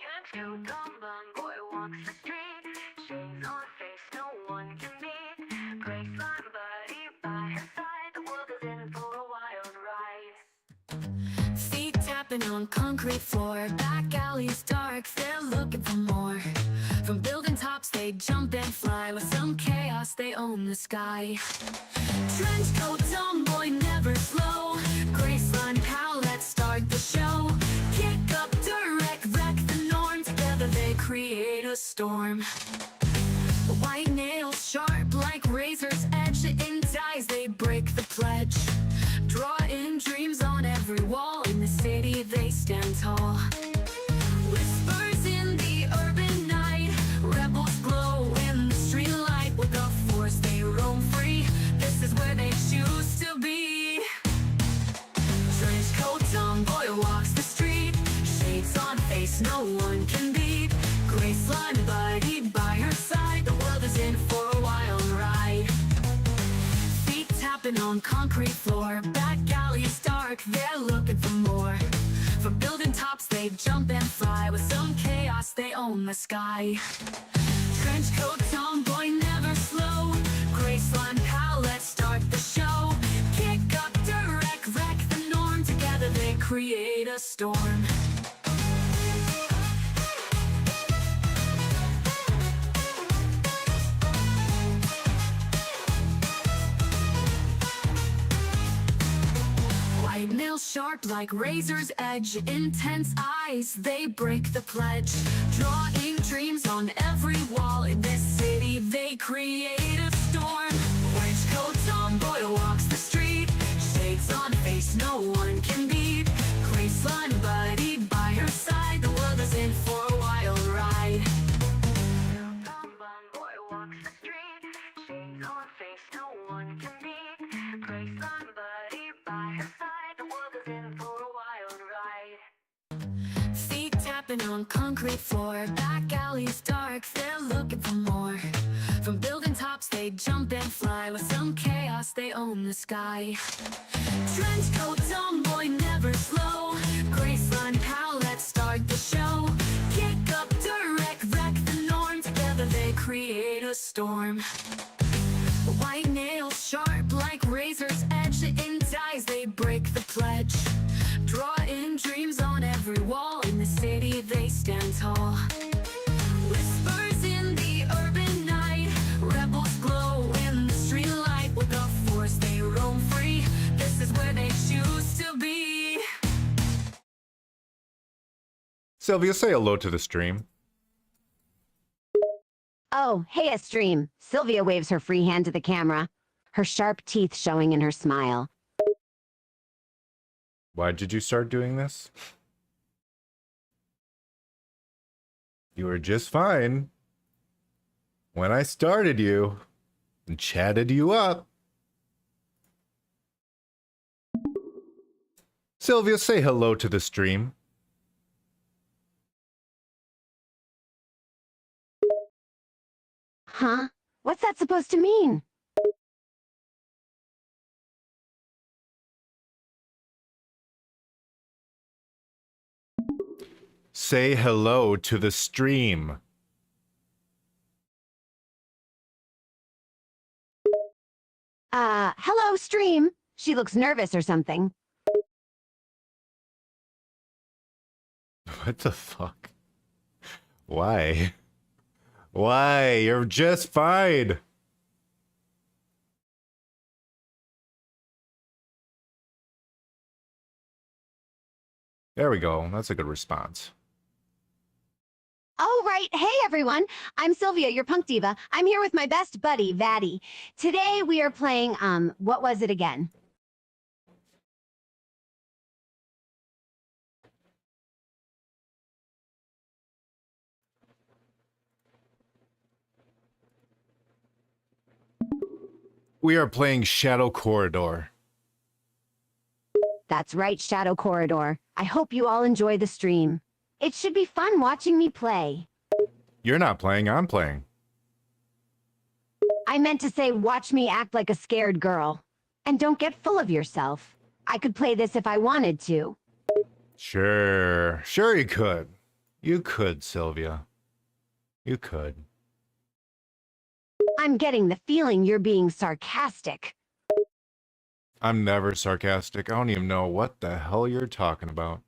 Can't you dumb boy walks the street, shades on face, no one can meet. Grace line buddy by her side, the world is in for a wild ride. Feet tapping on concrete floor, back alleys dark, they're looking for more. From building tops they jump and fly, with some chaos they own the sky. Trench coat tomboy never slow, Graceline pal, let's start the show. Kick up direct, wreck the norm, together they create a storm. White nails sharp like razor's edge, in ties they break the pledge. Drawing dreams on every wall, in the city they stand tall. Whispers in the urban night, rebels glow in the street light. With the force they roam free, this is where they choose to be. Trench coat tomboy walks the street, shades on face no one can beat. Graceline buddy by her side, the world is in for a wild ride. Feet tapping on concrete floor, back alleys dark, they're looking for more. From building tops they jump and fly, with some chaos they own the sky. Trench coat tomboy never slow, Graceline pal, let's start the show. Kick up direct, wreck the norm, together they create a storm. White nails sharp like razor's edge, intense eyes, they break the pledge. Drawing dreams on every wall, in this city they create a storm. Trench coat tomboy walks the street, shades on face no one can beat. Graceline buddy by her side, the world is in for a wild ride. Boy walks the street, shades on face no one can beat. Graceline buddy by her side, the world is in for a wild ride. Feet tapping on concrete floor, back alleys dark, they're looking for more. From building tops they jump and fly, with some chaos they own the sky. Trench coat tomboy never slow, Graceline pal, let's start the show. Kick up direct, wreck the norm, together they create a storm. White nails sharp like razor's edge, in ties they break the pledge. Drawing dreams on every wall, in the city they stand tall. Whispers in the urban night, rebels glow in the street light. With the force they roam free, this is where they choose to be. Sylvia, say hello to the stream. Oh, hey, a stream. Sylvia waves her free hand to the camera, her sharp teeth showing in her smile. Why did you start doing this? You were just fine when I started you and chatted you up. Sylvia, say hello to the stream. Huh? What's that supposed to mean? Say hello to the stream. Hello, stream. She looks nervous or something. What the fuck? Why? Why? You're just fine. There we go. That's a good response. Oh, right. Hey, everyone. I'm Sylvia, your punk diva. I'm here with my best buddy, Vattic. Today we are playing, what was it again? We are playing Shadow Corridor. That's right, Shadow Corridor. I hope you all enjoy the stream. It should be fun watching me play. You're not playing, I'm playing. I meant to say watch me act like a scared girl. And don't get full of yourself. I could play this if I wanted to. Sure you could. You could, Sylvia. You could. I'm getting the feeling you're being sarcastic. I'm never sarcastic. I don't even know what the hell you're talking about.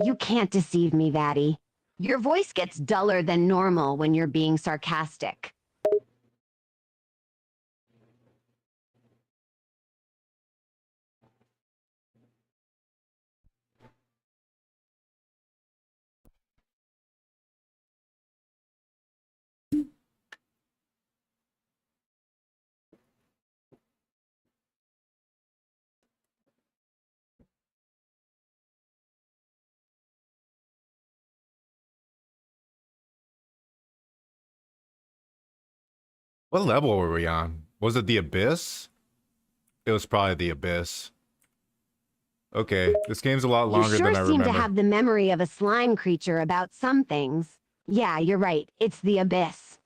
You can't deceive me, Vatty. Your voice gets duller than normal when you're being sarcastic. What level were we on? Was it the Abyss? It was probably the Abyss. Okay, this game's a lot You longer sure than I seem to remember. have the memory of a slime creature about some things. Yeah, you're right. It's the Abyss.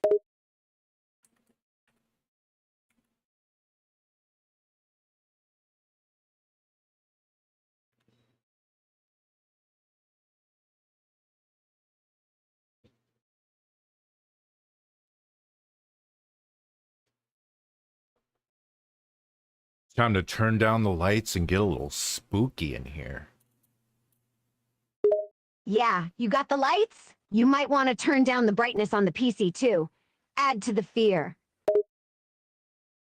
Time to turn down the lights and get a little spooky in here. Yeah, you got the lights? You might want to turn down the brightness on the PC too. Add to the fear.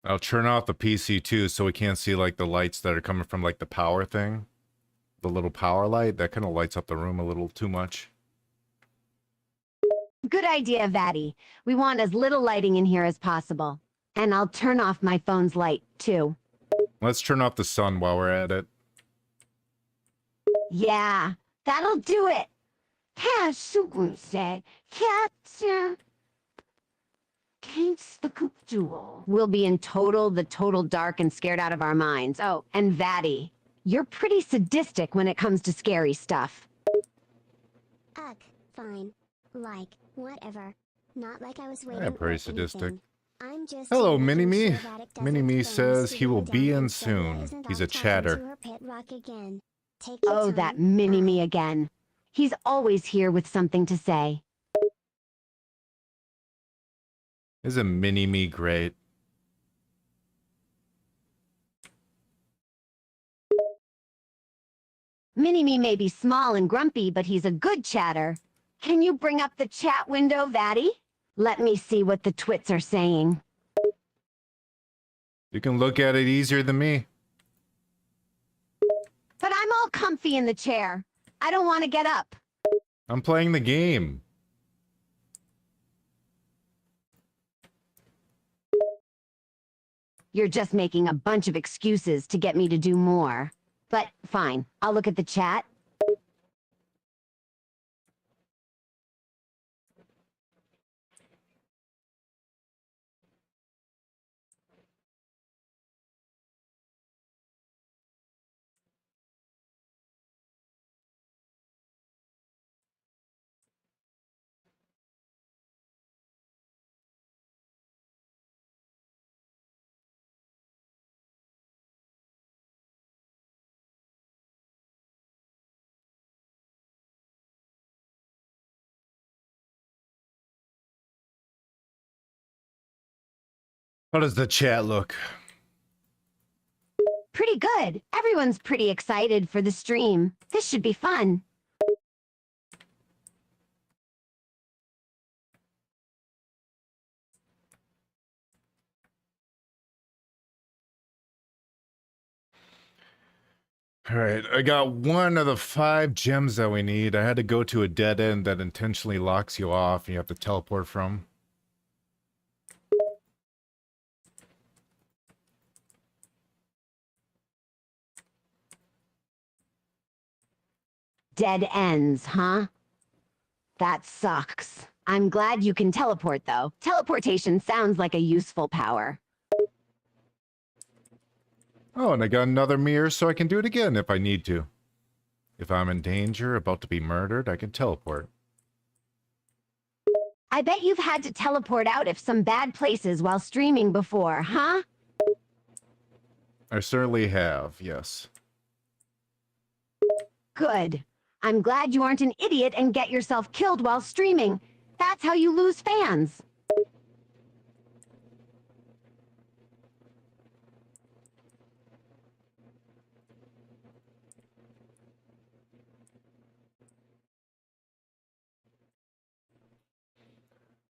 I'll turn off the PC too so we can't see like the lights that are coming from like the power thing. The little power light, that kind of lights up the room a little too much. Good idea, Vatty. We want as little lighting in here as possible. And I'll turn off my phone's light too. Let's turn off the sun while we're at it. Yeah, that'll do it. Said, we'll be in the total dark and scared out of our minds. Oh, and Vatty, you're pretty sadistic when it comes to scary stuff. Ugh, fine. Like, whatever. Not like I was waiting Yeah, pretty or sadistic. anything. I'm just Hello, making Mini-Me. sure Vattic doesn't Mini-Me spend says the he will studio be down in and Sylvia soon. isn't He's off a talking chatter. to her pit rock again. Take your Oh, time. that mini-me Bye. again. He's always here with something to say. Isn't Mini-Me great? Mini-me may be small and grumpy, but he's a good chatter. Can you bring up the chat window, Vatty? Let me see what the twits are saying. You can look at it easier than me. But I'm all comfy in the chair. I don't want to get up. I'm playing the game. You're just making a bunch of excuses to get me to do more. But fine, I'll look at the chat. How does the chat look? Pretty good. Everyone's pretty excited for the stream. This should be fun. Alright, I got one of the 5 gems that we need. I had to go to a dead end that intentionally locks you off and you have to teleport from. Dead ends, huh? That sucks. I'm glad you can teleport, though. Teleportation sounds like a useful power. Oh, and I got another mirror so I can do it again if I need to. If I'm in danger, about to be murdered, I can teleport. I bet you've had to teleport out of some bad places while streaming before, huh? I certainly have, yes. Good. I'm glad you aren't an idiot and get yourself killed while streaming. That's how you lose fans.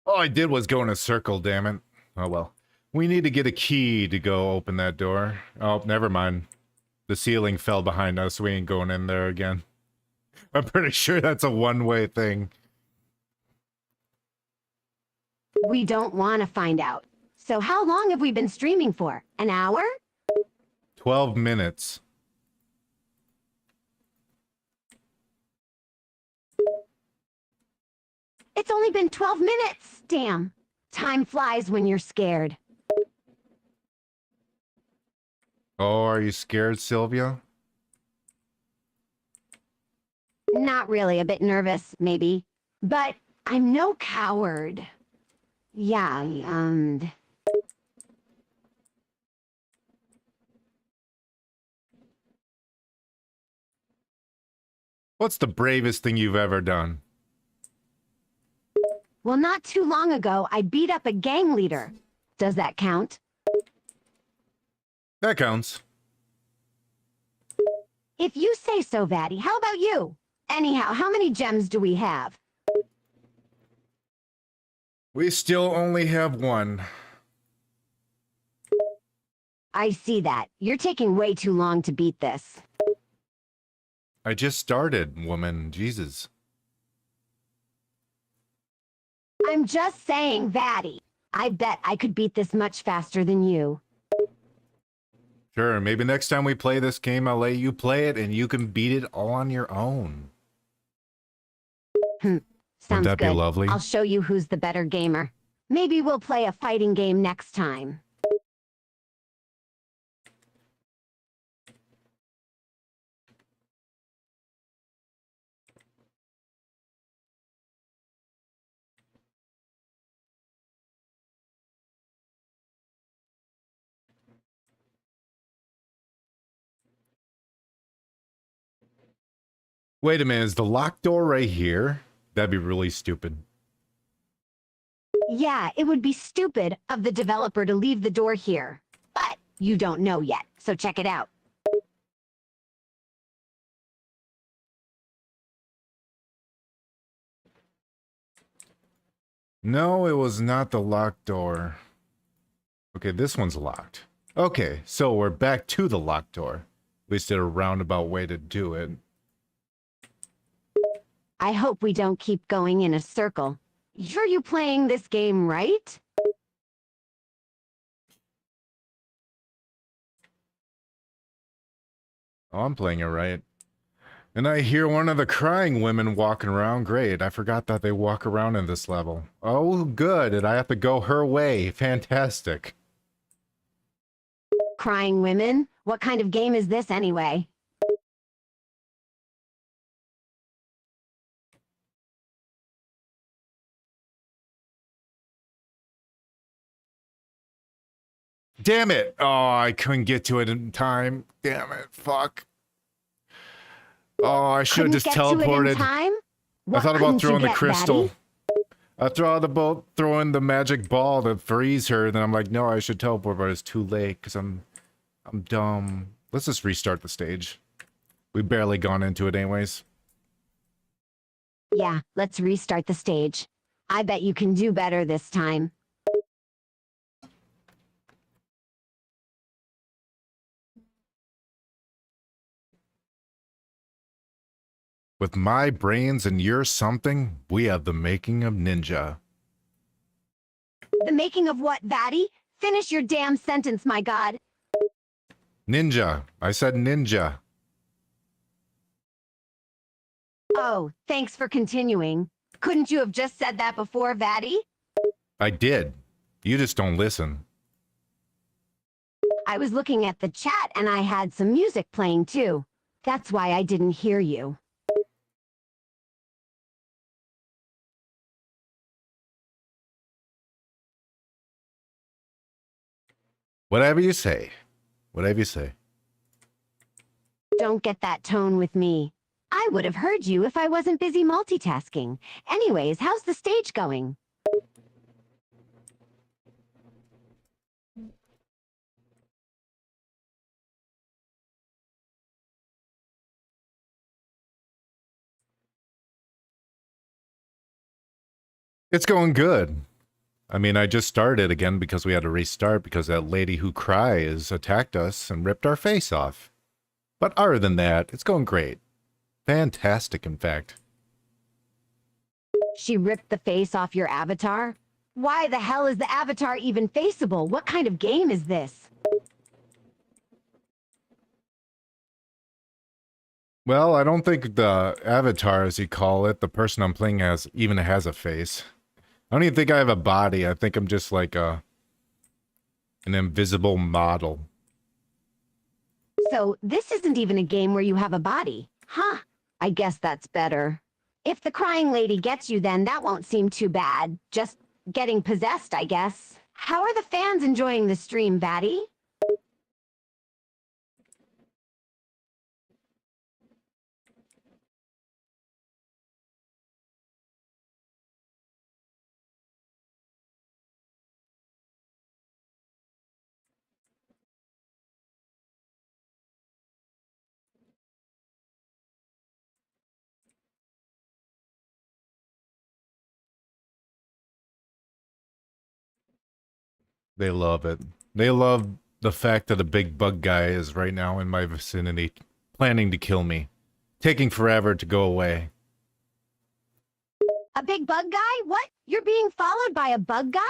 All I did was go in a circle, damn it. Oh well. We need to get a key to go open that door. Oh, never mind. The ceiling fell behind us. We ain't going in there again. I'm pretty sure that's a one-way thing. We don't want to find out. So how long have we been streaming for? An hour? 12 minutes. It's only been 12 minutes. Damn. Time flies when you're scared. Oh, are you scared, Sylvia? Not really, a bit nervous, maybe. But I'm no coward. Yeah, What's the bravest thing you've ever done? well, not too long ago, I beat up a gang leader. Does that count? That counts. If you say so, Vatty, how about you? Anyhow, how many gems do we have? We still only have one. I see that. You're taking way too long to beat this. I just started, woman. Jesus. I'm just saying, Vatty. I bet I could beat this much faster than you. Sure, maybe next time we play this game, I'll let you play it and you can beat it all on your own. Sounds Wouldn't that good. be lovely? I'll show you who's the better gamer. Maybe we'll play a fighting game next time. Wait a minute, is the locked door right here? That'd be really stupid. Yeah, it would be stupid of the developer to leave the door here. But you don't know yet, so check it out. No, it was not the locked door. Okay, this one's locked. Okay, so we're back to the locked door. At least did a roundabout way to do it. I hope we don't keep going in a circle. Sure you playing this game right? Oh, I'm playing it right. And I hear one of the crying women walking around. Great, I forgot that they walk around in this level. Oh, good, and I have to go her way. Fantastic. Crying women? What kind of game is this anyway? Damn it! Oh, I couldn't get to it in time. Damn it, fuck. Oh, I should have Couldn't just get to it in teleported. time? I What thought about couldn't you throwing the get, crystal. Vatty? I thought about throwing the magic ball to freeze her, then I'm like, no, I should teleport, but it's too late because I'm dumb. Let's just restart the stage. We barely gone into it anyways. Yeah, let's restart the stage. I bet you can do better this time. With my brains and your something, we have the making of ninja. The making of what, Vatty? Finish your damn sentence, my god. Ninja. I said ninja. Oh, thanks for continuing. Couldn't you have just said that before, Vatty? I did. You just don't listen. I was looking at the chat and I had some music playing too. That's why I didn't hear you. Whatever you say. Whatever you say. Don't get that tone with me. I would have heard you if I wasn't busy multitasking. Anyways, how's the stage going? It's going good. I mean, I just started again because we had to restart because that lady who cries attacked us and ripped our face off. But other than that, it's going great. Fantastic, in fact. She ripped the face off your avatar? Why the hell is the avatar even faceable? What kind of game is this? Well, I don't think the avatar, as you call it, the person I'm playing as, even has a face. I don't even think I have a body. I think I'm just like an invisible model. So, this isn't even a game where you have a body. Huh. I guess that's better. If the crying lady gets you, then that won't seem too bad. Just getting possessed, I guess. How are the fans enjoying the stream, Vatty? They love it. They love the fact that a big bug guy is right now in my vicinity, planning to kill me, taking forever to go away. A big bug guy? What? You're being followed by a bug guy?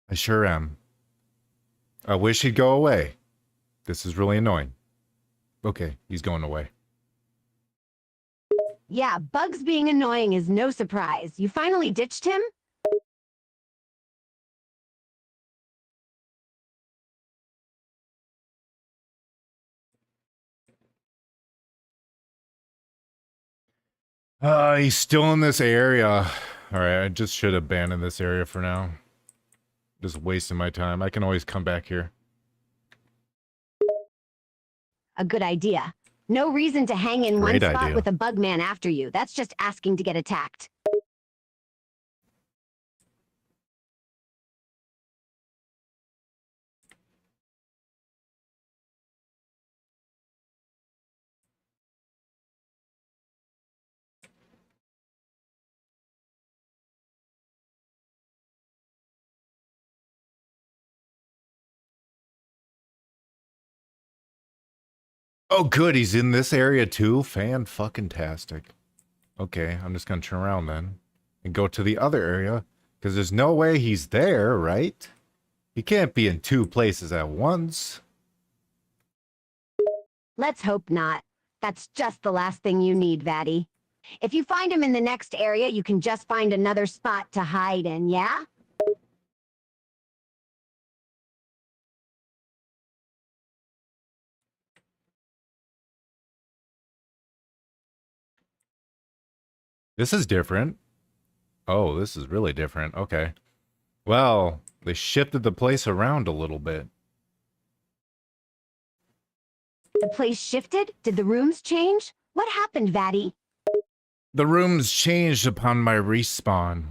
I sure am. I wish he'd go away. This is really annoying. Okay, he's going away. Yeah, bugs being annoying is no surprise. You finally ditched him? He's still in this area. Alright, I just should abandon this area for now. Just wasting my time. I can always come back here. A good idea. No reason to hang in one Great spot idea. with a bug man after you. That's just asking to get attacked. Oh, good. He's in this area too. Fan-fucking-tastic. Okay, I'm just gonna turn around then and go to the other area because there's no way he's there, right? He can't be in two places at once. Let's hope not. That's just the last thing you need, Vatty. If you find him in the next area, you can just find another spot to hide in, yeah? This is different. Oh, this is really different. Okay. Well, they shifted the place around a little bit. The place shifted? Did the rooms change? What happened, Vatty? The rooms changed upon my respawn.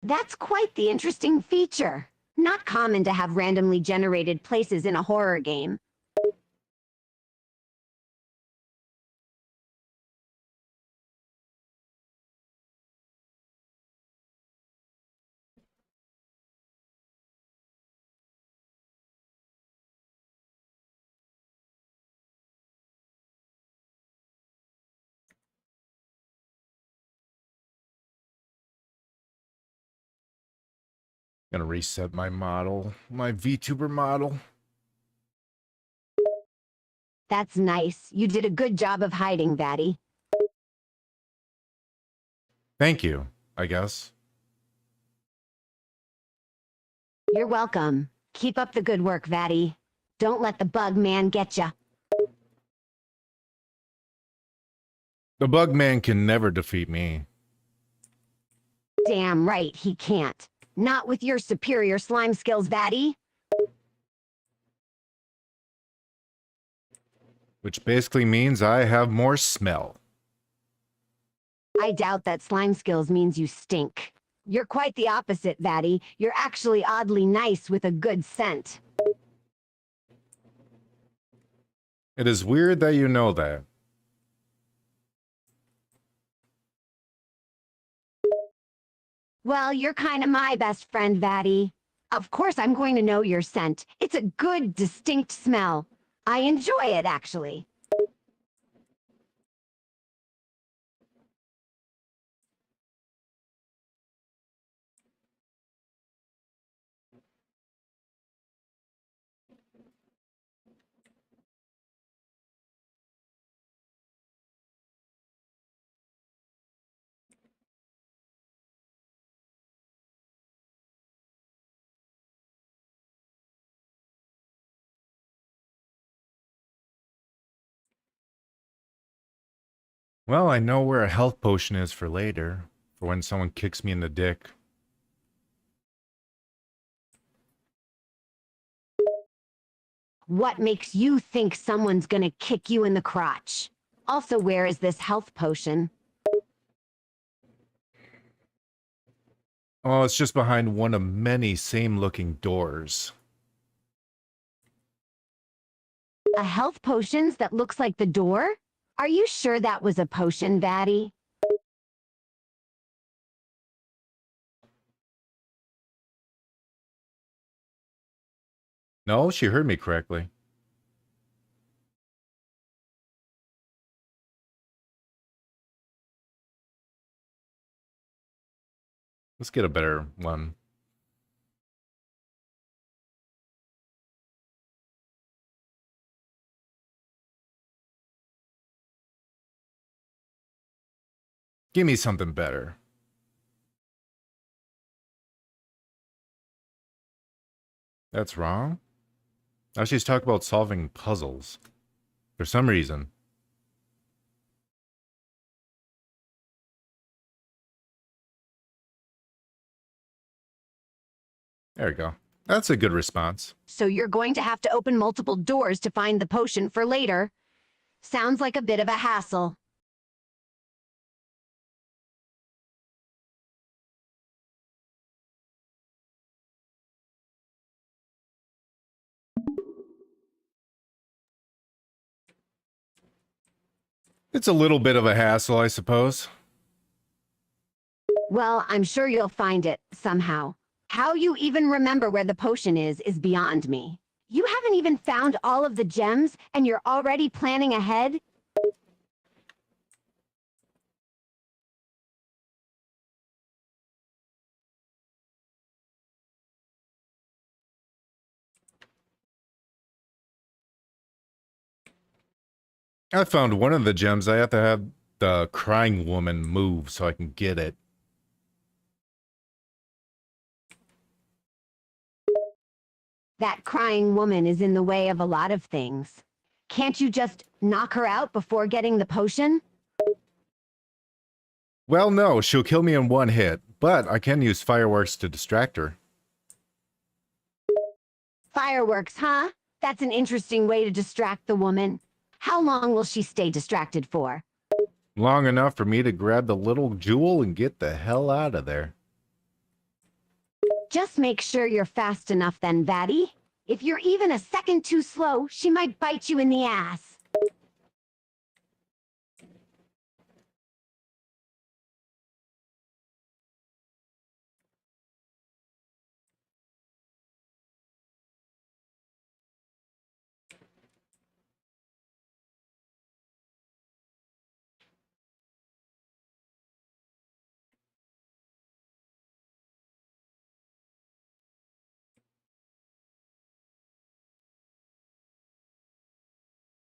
That's quite the interesting feature. Not common to have randomly generated places in a horror game. Gonna reset my model, my VTuber model. That's nice. You did a good job of hiding, Vatty. Thank you, I guess. You're welcome. Keep up the good work, Vatty. Don't let the bug man get ya. The bug man can never defeat me. Damn right he can't. Not with your superior slime skills, Vatty. Which basically means I have more smell. I doubt that slime skills means you stink. You're quite the opposite, Vatty. You're actually oddly nice with a good scent. It is weird that you know that. Well, you're kind of my best friend, Vatty. Of course I'm going to know your scent. It's a good, distinct smell. I enjoy it, actually. Well, I know where a health potion is for later. For when someone kicks me in the dick. What makes you think someone's gonna kick you in the crotch? Also, where is this health potion? Oh, it's just behind one of many same-looking doors. A health potions that looks like the door? Are you sure that was a potion, Vatty? No, she heard me correctly. Let's get a better one. Give me something better. That's wrong? Now she's talking about solving puzzles. For some reason. There we go. That's a good response. So you're going to have to open multiple doors to find the potion for later. Sounds like a bit of a hassle. It's a little bit of a hassle, I suppose. Well, I'm sure you'll find it, somehow. How you even remember where the potion is beyond me. You haven't even found all of the gems, and you're already planning ahead? I found one of the gems. I have to have the crying woman move so I can get it. That crying woman is in the way of a lot of things. Can't you just knock her out before getting the potion? Well, no, she'll kill me in one hit, but I can use fireworks to distract her. Fireworks, huh? That's an interesting way to distract the woman. How long will she stay distracted for? Long enough for me to grab the little jewel and get the hell out of there. Just make sure you're fast enough then, Vatty. If you're even a second too slow, she might bite you in the ass.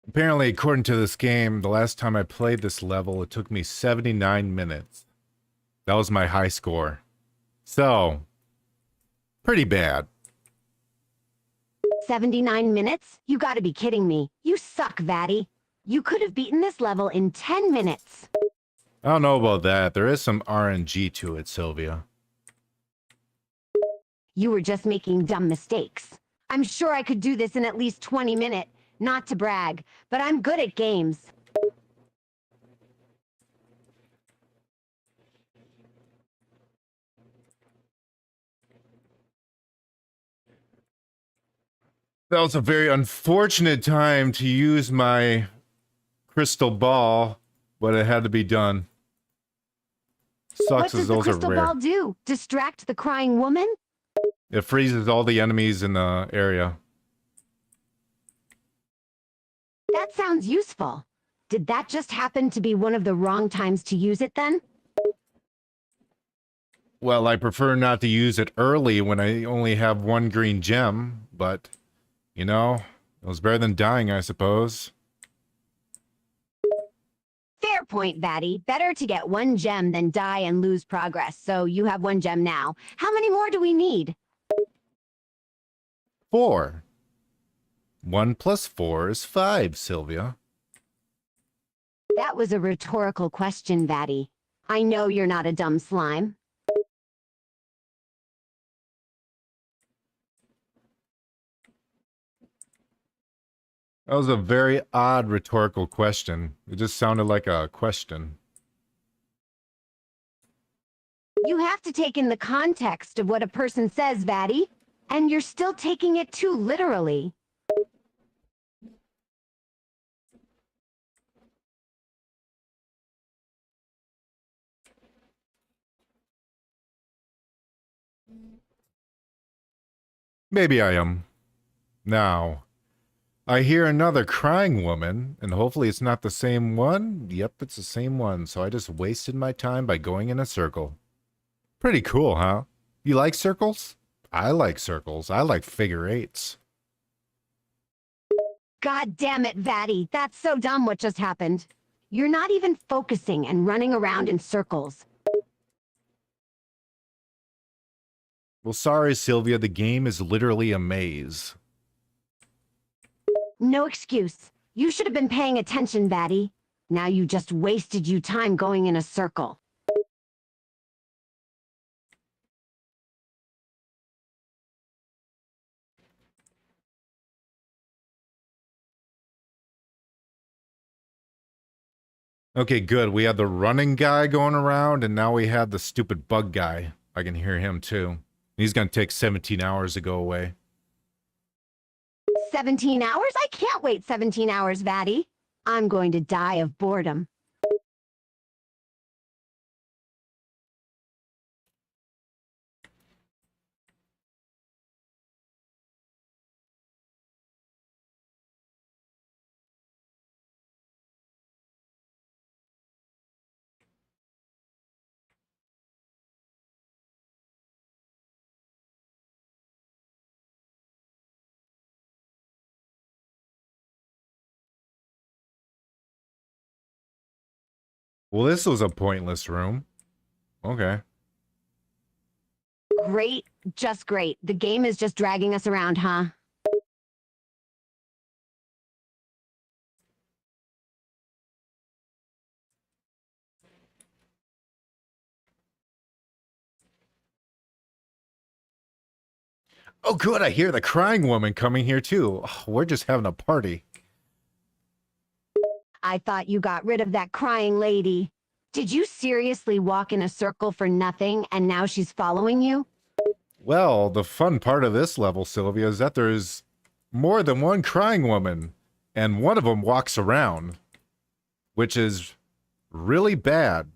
Apparently, according to this game, the last time I played this level, it took me 79 minutes. That was my high score. So, pretty bad. 79 minutes? You gotta be kidding me. You suck, Vatty. You could have beaten this level in 10 minutes. I don't know about that. There is some RNG to it, Sylvia. You were just making dumb mistakes. I'm sure I could do this in at least 20 minutes. Not to brag, but I'm good at games. That was a very unfortunate time to use my crystal ball, but it had to be done. What Sucks does as the those are crystal rare. ball do? Distract the crying woman? It freezes all the enemies in the area. That sounds useful. Did that just happen to be one of the wrong times to use it then? Well, I prefer not to use it early when I only have one green gem, but, you know, it was better than dying, I suppose. Fair point, Vatty. Better to get one gem than die and lose progress, so you have one gem now. How many more do we need? 4. 1 plus 4 is 5, Sylvia. That was a rhetorical question, Vatty. I know you're not a dumb slime. That was a very odd rhetorical question. It just sounded like a question. You have to take in the context of what a person says, Vatty. And you're still taking it too literally. Maybe I am. Now, I hear another crying woman, and hopefully it's not the same one. Yep, it's the same one, so I just wasted my time by going in a circle. Pretty cool, huh? You like circles? I like circles. I like figure eights. God damn it, Vatty. That's so dumb what just happened. You're not even focusing and running around in circles. Well, sorry, Sylvia, the game is literally a maze. No excuse. You should have been paying attention, Vatty. Now you just wasted you time going in a circle. Okay, good. We had the running guy going around, and now we have the stupid bug guy. I can hear him, too. He's gonna take 17 hours to go away. 17 hours? I can't wait 17 hours, Vatty. I'm going to die of boredom. Well, this was a pointless room. Okay. Great, just great. The game is just dragging us around, huh? Oh, good. I hear the crying woman coming here, too. Oh, we're just having a party. I thought you got rid of that crying lady. Did you seriously walk in a circle for nothing and now she's following you? Well, the fun part of this level, Sylvia, is that there's more than one crying woman, and one of them walks around, which is really bad.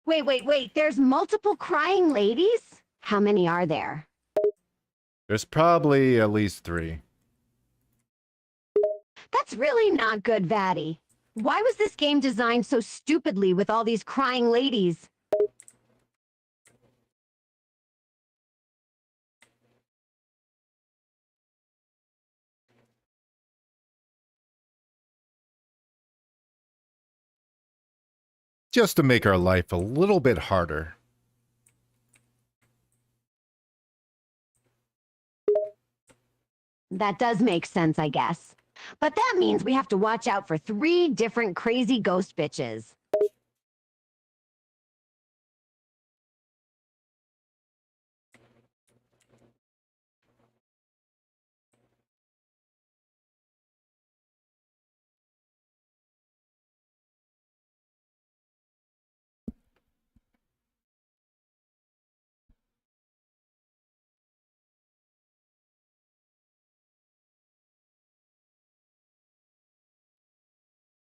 Wait. There's multiple crying ladies? How many are there? There's probably at least 3. That's really not good, Vatty. Why was this game designed so stupidly with all these crying ladies? Just to make our life a little bit harder. That does make sense, I guess. But that means we have to watch out for 3 different crazy ghost bitches.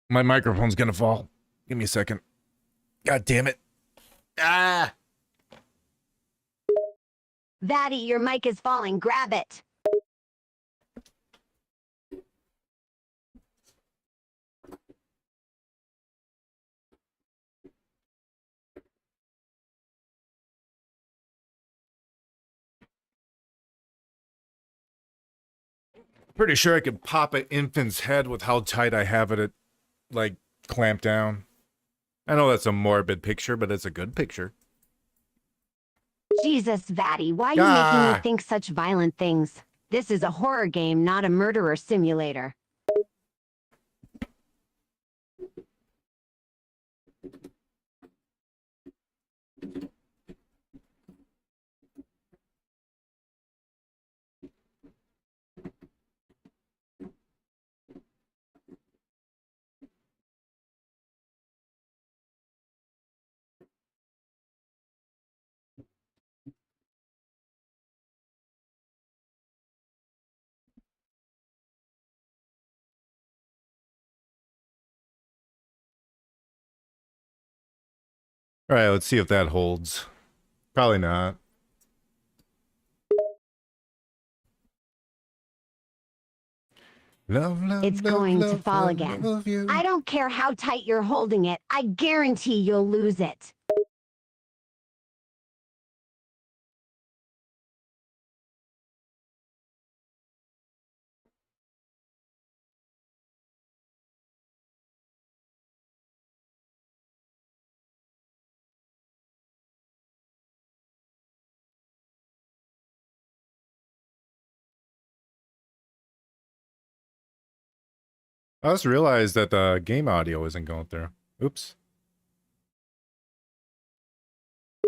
My microphone's gonna fall. Give me a second. God damn it. Ah! Vatty, your mic is falling. Grab it. Pretty sure I could pop an infant's head with how tight I have it, like, clamped down. I know that's a morbid picture, but it's a good picture. Jesus, Vatty, why are you making me think such violent things? This is a horror game, not a murderer simulator. Alright, let's see if that holds. Probably not. Love, love, It's love, going to love, fall love, again. love you. I don't care how tight you're holding it. I guarantee you'll lose it. I just realized that the game audio isn't going through. Oops.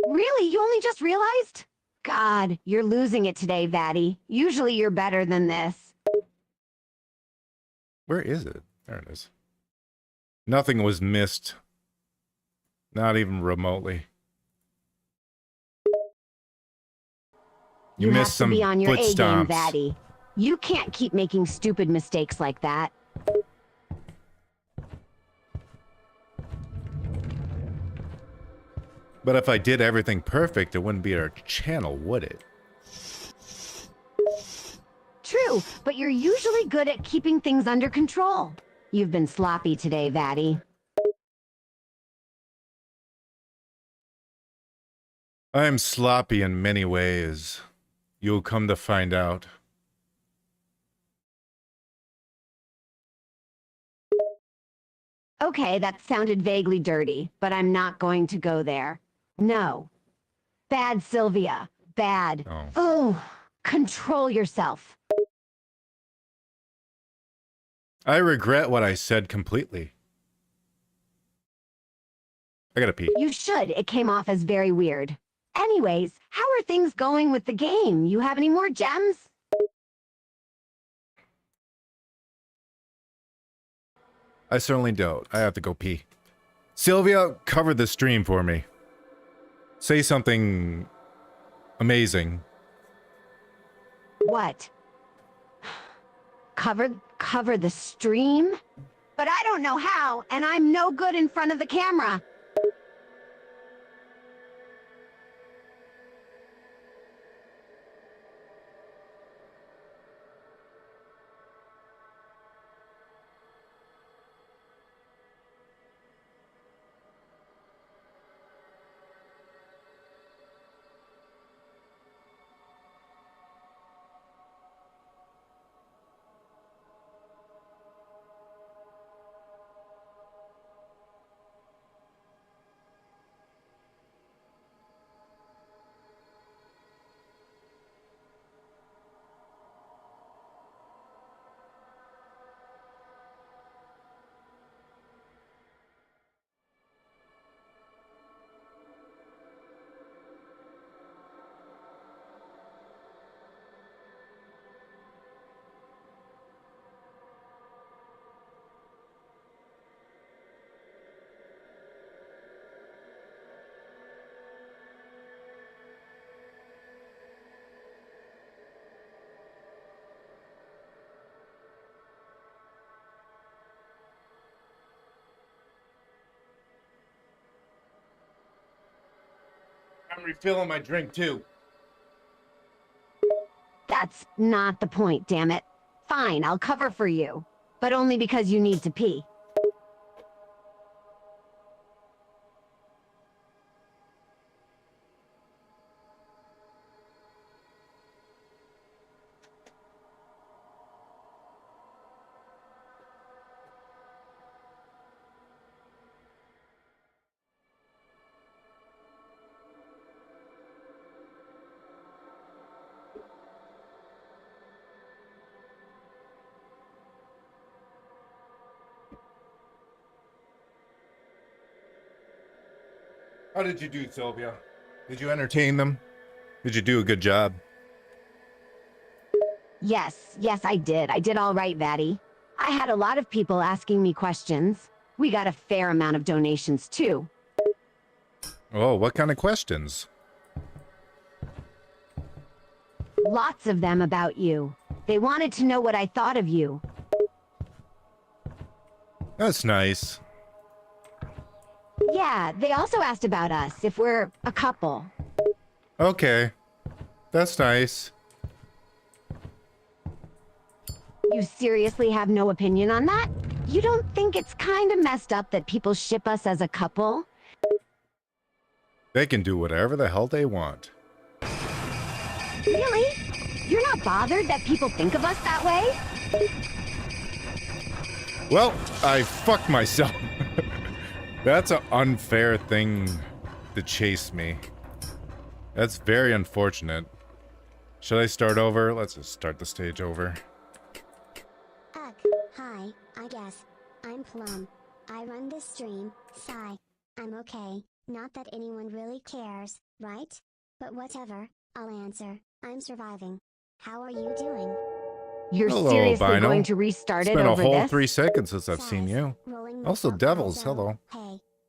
Really? You only just realized? God, you're losing it today, Vatty. Usually you're better than this. Where is it? There it is. Nothing was missed. Not even remotely. You have missed to some be on your foot A game, stomps. Vatty. You can't keep making stupid mistakes like that. But if I did everything perfect, it wouldn't be our channel, would it? True, but you're usually good at keeping things under control. You've been sloppy today, Vatty. I am sloppy in many ways. You'll come to find out. Okay, that sounded vaguely dirty, but I'm not going to go there. No. Bad, Sylvia. Bad. Oh. Oh, control yourself. I regret what I said completely. I gotta pee. You should. It came off as very weird. Anyways, how are things going with the game? You have any more gems? I certainly don't. I have to go pee. Sylvia, cover the stream for me. Say something amazing. What? Cover the stream? But I don't know how, and I'm no good in front of the camera. I'm refilling my drink too. That's not the point, damn it. Fine, I'll cover for you. But only because you need to pee. How did you do, Sylvia? Did you entertain them? Did you do a good job? Yes, I did. I did all right, Vatty. I had a lot of people asking me questions. We got a fair amount of donations, too. Oh, what kind of questions? Lots of them about you. They wanted to know what I thought of you. That's nice. Yeah, they also asked about us, if we're a couple. Okay. That's nice. You seriously have no opinion on that? You don't think it's kind of messed up that people ship us as a couple? They can do whatever the hell they want. Really? You're not bothered that people think of us that way? Well, I fucked myself. That's an unfair thing to chase me. That's very unfortunate. Should I start over? Let's just start the stage over. Ugh, hi, I guess. I'm Plum. I run this stream, sigh. I'm okay, not that anyone really cares, right? But whatever, I'll answer. I'm surviving. How are you doing? You're Hello, seriously Albino. going to restart It's it been a over whole this? 3 seconds since I've seen you. Also, Devils, hello.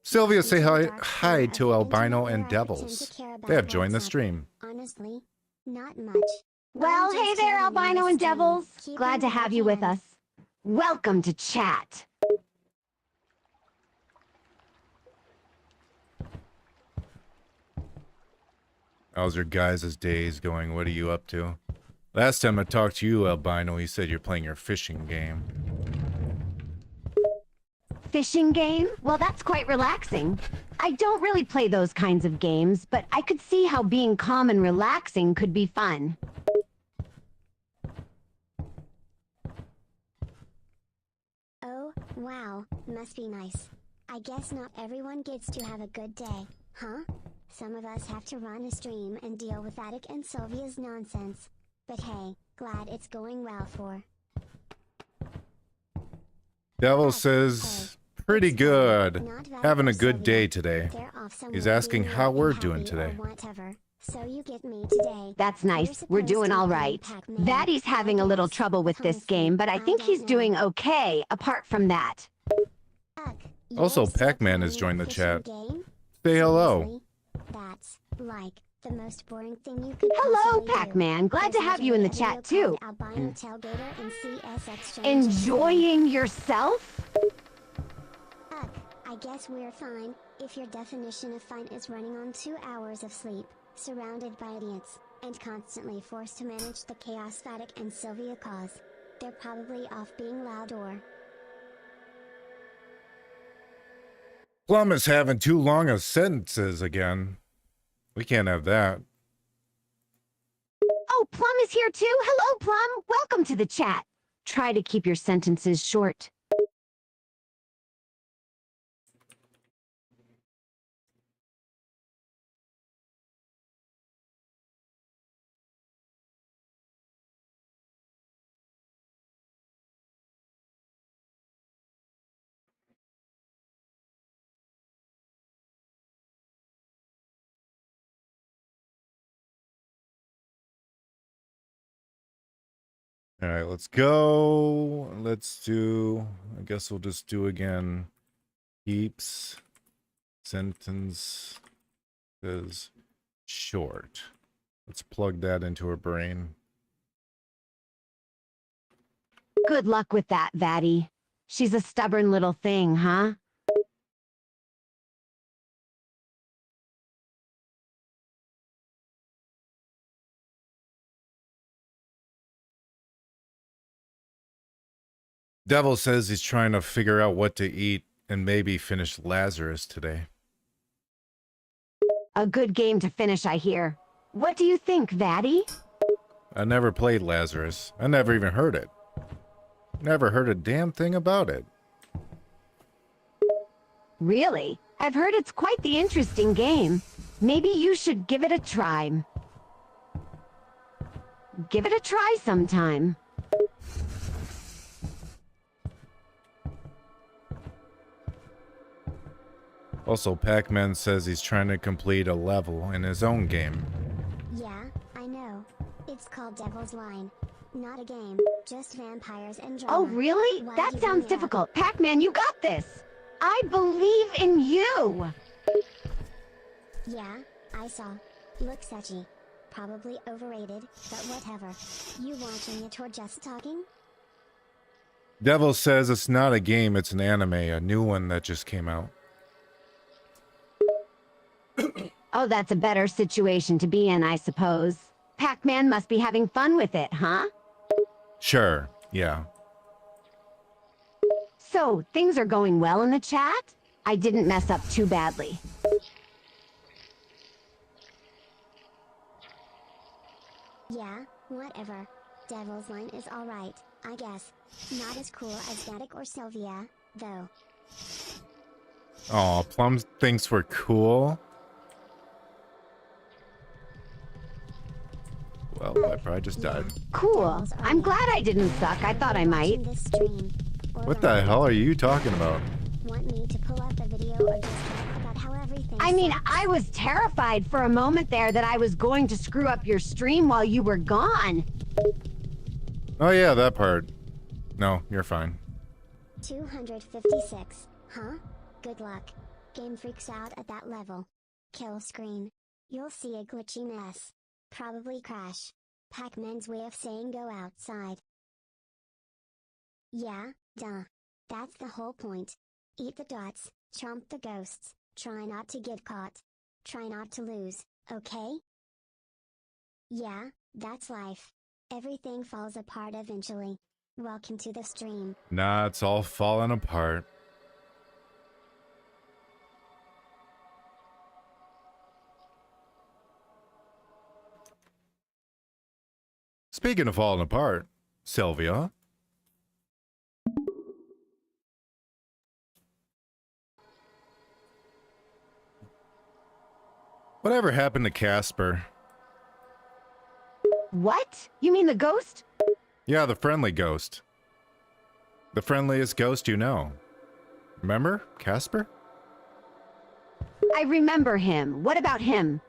Sylvia, say hi to Albino and Devils. They have joined the stream. Honestly, not much. Well, I'm hey just there, enjoying Albino this and stream, Devils. keeping Glad to what I have you with can. us. Welcome to chat. How's your guys' days going? What are you up to? Last time I talked to you, Albino, you said you're playing your fishing game. Fishing game? Well, that's quite relaxing. I don't really play those kinds of games, but I could see how being calm and relaxing could be fun. Oh, wow, must be nice. I guess not everyone gets to have a good day, huh? Some of us have to run a stream and deal with Vattic and Sylvia's nonsense. But hey, glad it's going well for. Devil says, pretty good. Having a good day today. He's asking how we're doing today. So you get me today. That's nice. We're doing all right. Vatty's having a little trouble with this game, but I think he's doing okay, apart from that. Also, Pac-Man has joined the chat. Say hello. That's like the most boring thing you could Hello, possibly do. Pac-Man. Glad to have you in the chat, too. Albino tailgater and CS exchange. Enjoying yourself? Ugh, I guess we're fine, if your definition of fine is running on 2 hours of sleep, surrounded by idiots, and constantly forced to manage the chaos Vattic and Sylvia cause. They're probably off being loud or... Plum is having too long of sentences again. We can't have that. Oh, Plum is here, too. Hello, Plum. Welcome to the chat. Try to keep your sentences short. All right, let's go. Let's do, I guess we'll just do again. Keeps sentences short. Let's plug that into her brain. Good luck with that, Vatty. She's a stubborn little thing, huh? Devil says he's trying to figure out what to eat and maybe finish Lazarus today. A good game to finish, I hear. What do you think, Vatty? I never played Lazarus. I never even heard it. Never heard a damn thing about it. Really? I've heard it's quite the interesting game. Maybe you should give it a try. Give it a try sometime. Also, Pac-Man says he's trying to complete a level in his own game. Yeah, I know. It's called Devil's Line. Not a game, just vampires and drama. Oh, really? Why That do you sounds bring it up? difficult. Pac-Man, you got this! I believe in you! Yeah, I saw. Looks etchy. Probably overrated, but whatever. You watching it or just talking? Devil says it's not a game, it's an anime, a new one that just came out. Oh, that's a better situation to be in, I suppose. Pac-Man must be having fun with it, huh? Sure, yeah. So, things are going well in the chat? I didn't mess up too badly. Yeah, whatever. Devil's Line is alright, I guess. Not as cool as Vattic or Sylvia, though. Aw, Plum thinks we're cool. Well, I probably just died. Cool. I'm glad I didn't suck. I thought I might. Watching this stream, or What the hell are you talking about? Want me to pull up the video or just talk about how everything I mean, sucks? I was terrified for a moment there that I was going to screw up your stream while you were gone. Oh yeah, that part. No, you're fine. 256, huh? Good luck. Game freaks out at that level. Kill screen. You'll see a glitchy mess. Probably crash. Pac-Man's way of saying go outside. Yeah, duh. That's the whole point. Eat the dots, chomp the ghosts, try not to get caught. Try not to lose, okay? Yeah, that's life. Everything falls apart eventually. Welcome to the stream. Nah, it's all falling apart. Speaking of falling apart, Sylvia. Whatever happened to Casper? What? You mean the ghost? Yeah, the friendly ghost. The friendliest ghost you know. Remember, Casper? I remember him. What about him?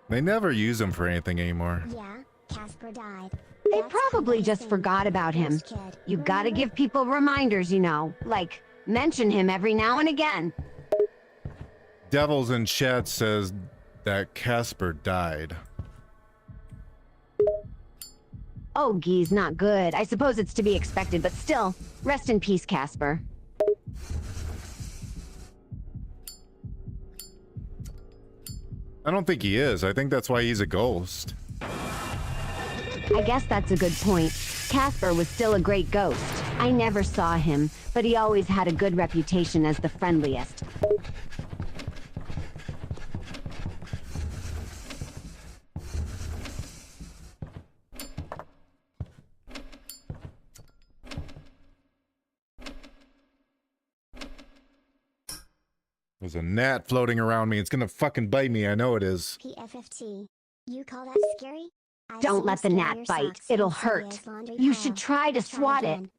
They never use him for anything anymore. Yeah, Casper died. They That's probably just amazing. forgot about him. Ghost kid. You gotta Remember? give people reminders, you know. Like, mention him every now and again. Devils in chat says that Casper died. Oh, geez, not good. I suppose it's to be expected, but still, rest in peace, Casper. I don't think he is. I think that's why he's a ghost. I guess that's a good point. Casper was still a great ghost. I never saw him, but he always had a good reputation as the friendliest. There's a gnat floating around me. It's gonna fucking bite me. I know it is. PFFT. You call that scary? I've Don't seen let the scarier gnat bite. socks It'll in hurt. Sylvia's laundry You pile. should try to Try swat it. again.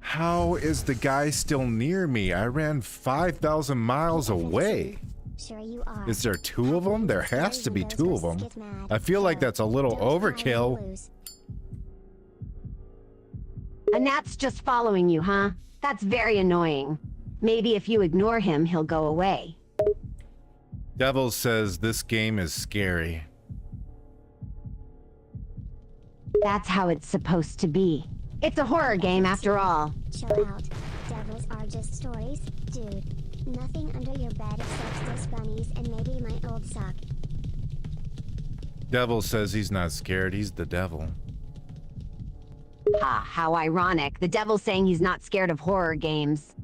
How is the guy still near me? I ran 5,000 miles away. Sure you are. Is there two of them? There has to be Those two of ghosts them. get mad. I feel like So, that's a little don't cry when you overkill. lose. A gnat's just following you, huh? That's very annoying. Maybe if you ignore him, he'll go away. Devil says this game is scary. That's how it's supposed to be. It's a horror game after all. Chill out. Devils are just stories, dude. Nothing under your bed except those bunnies and maybe my old sock. Devil says he's not scared. He's the devil. Ah, how ironic. The devil's saying he's not scared of horror games.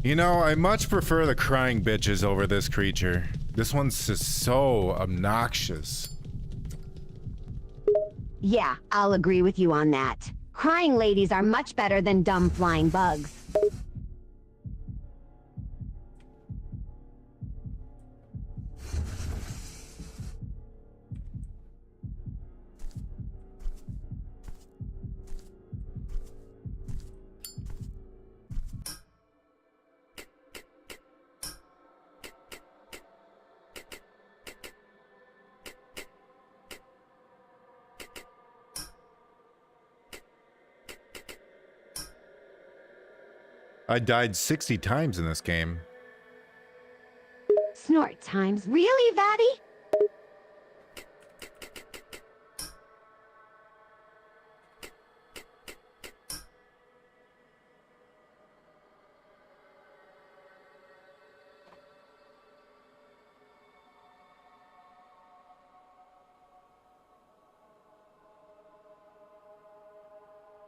You know, I much prefer the crying bitches over this creature. This one's just so obnoxious. Yeah, I'll agree with you on that. Crying ladies are much better than dumb flying bugs. I died 60 times in this game. Snort times. Really, Vatty?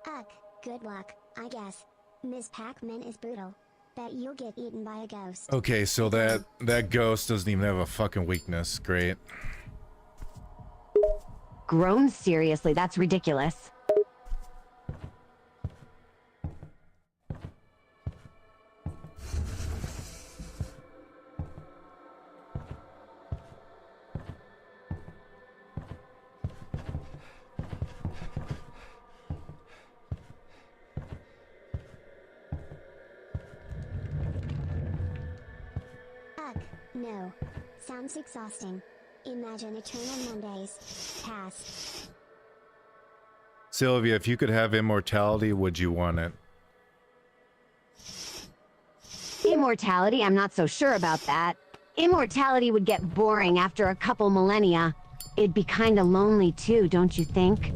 Ugh, good luck, I guess. Ms. Pac-Man is brutal. Bet you'll get eaten by a ghost. Okay, so that ghost doesn't even have a fucking weakness. Great. Grown seriously, that's ridiculous. No. Sounds exhausting. Imagine eternal Mondays. Pass. Sylvia, if you could have immortality, would you want it? Immortality? I'm not so sure about that. Immortality would get boring after a couple millennia. It'd be kinda lonely too, don't you think?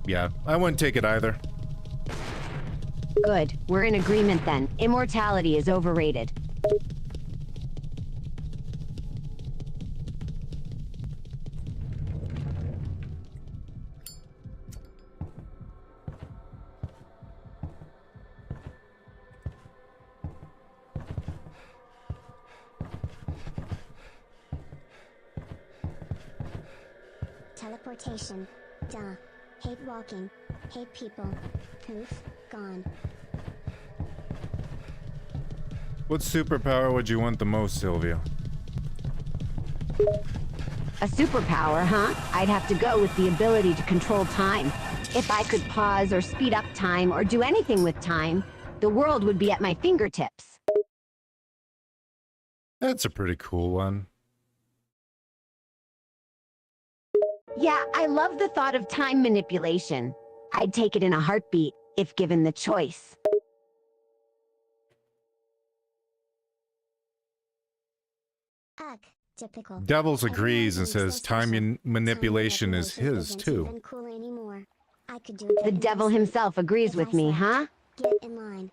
Yeah, I wouldn't take it either. Good. We're in agreement then. Immortality is overrated. Teleportation. Duh. Hate walking. Hate people. Poof. Gone. What superpower would you want the most, Sylvia? A superpower, huh? I'd have to go with the ability to control time. If I could pause or speed up time or do anything with time, the world would be at my fingertips. That's a pretty cool one. Yeah, I love the thought of time manipulation. I'd take it in a heartbeat, if given the choice. Ugh, typical. Devils agrees and Everyone says thinks they're time special. manipulation is Time his, isn't too. even cool anymore. I could do The that in my devil sleep. himself agrees If with I me, slept. huh? Get in line.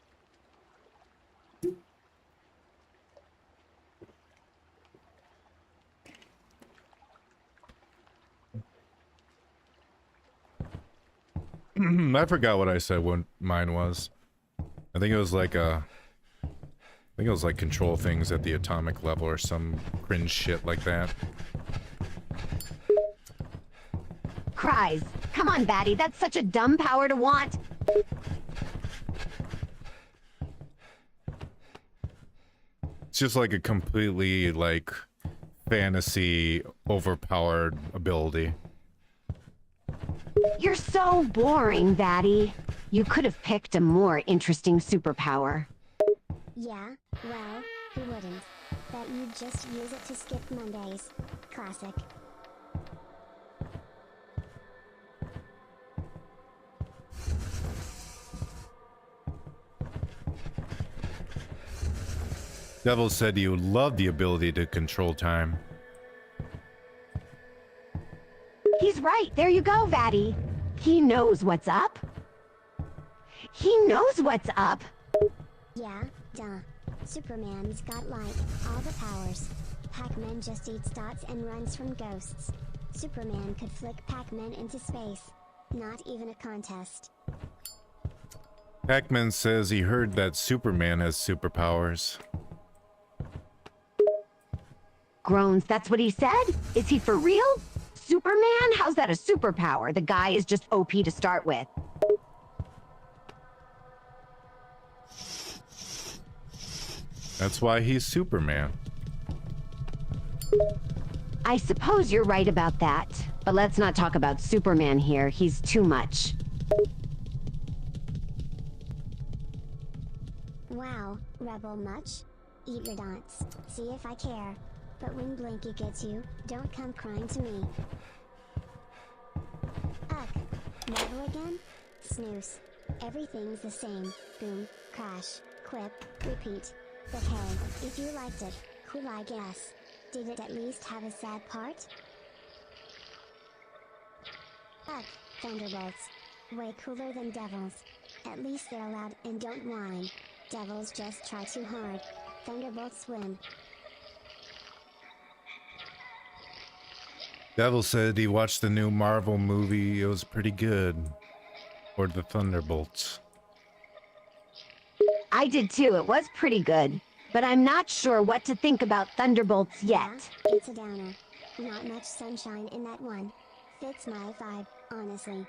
I forgot what I said what mine was. I think it was like control things at the atomic level or some cringe shit like that. Cries. Come on, Batty, that's such a dumb power to want. It's just like a completely like fantasy overpowered ability. You're so boring, Batty. You could have picked a more interesting superpower. Yeah, well, who wouldn't? Bet you'd just use it to skip Mondays. Classic. Devil said you love the ability to control time. He's right. right, there you go, Vatty. He knows what's up. He knows what's up. Yeah, duh. Superman's got like all the powers. Pac-Man just eats dots and runs from ghosts. Superman could flick Pac-Man into space. Not even a contest. Pac-Man says he heard that Superman has superpowers. Groans, that's what he said? Is he for real? Superman? How's that a superpower? The guy is just OP to start with. That's why he's Superman. I suppose you're right about that. But let's not talk about Superman here. He's too much. Wow, rebel much? Eat your dots, see if I care. But when Blinky gets you, don't come crying to me. Ugh, never again? Snooze. Everything's the same. Boom, crash, quip, repeat. But hey, if you liked it, cool I guess. Did it at least have a sad part? Ugh, Thunderbolts. Way cooler than Devils. At least they're loud and don't whine. Devils just try too hard. Thunderbolts win. Devil said he watched the new Marvel movie. It was pretty good. Or the Thunderbolts. I did too. It was pretty good. But I'm not sure what to think about Thunderbolts yet. Yeah, it's a downer. Not much sunshine in that one. Fits my vibe, honestly.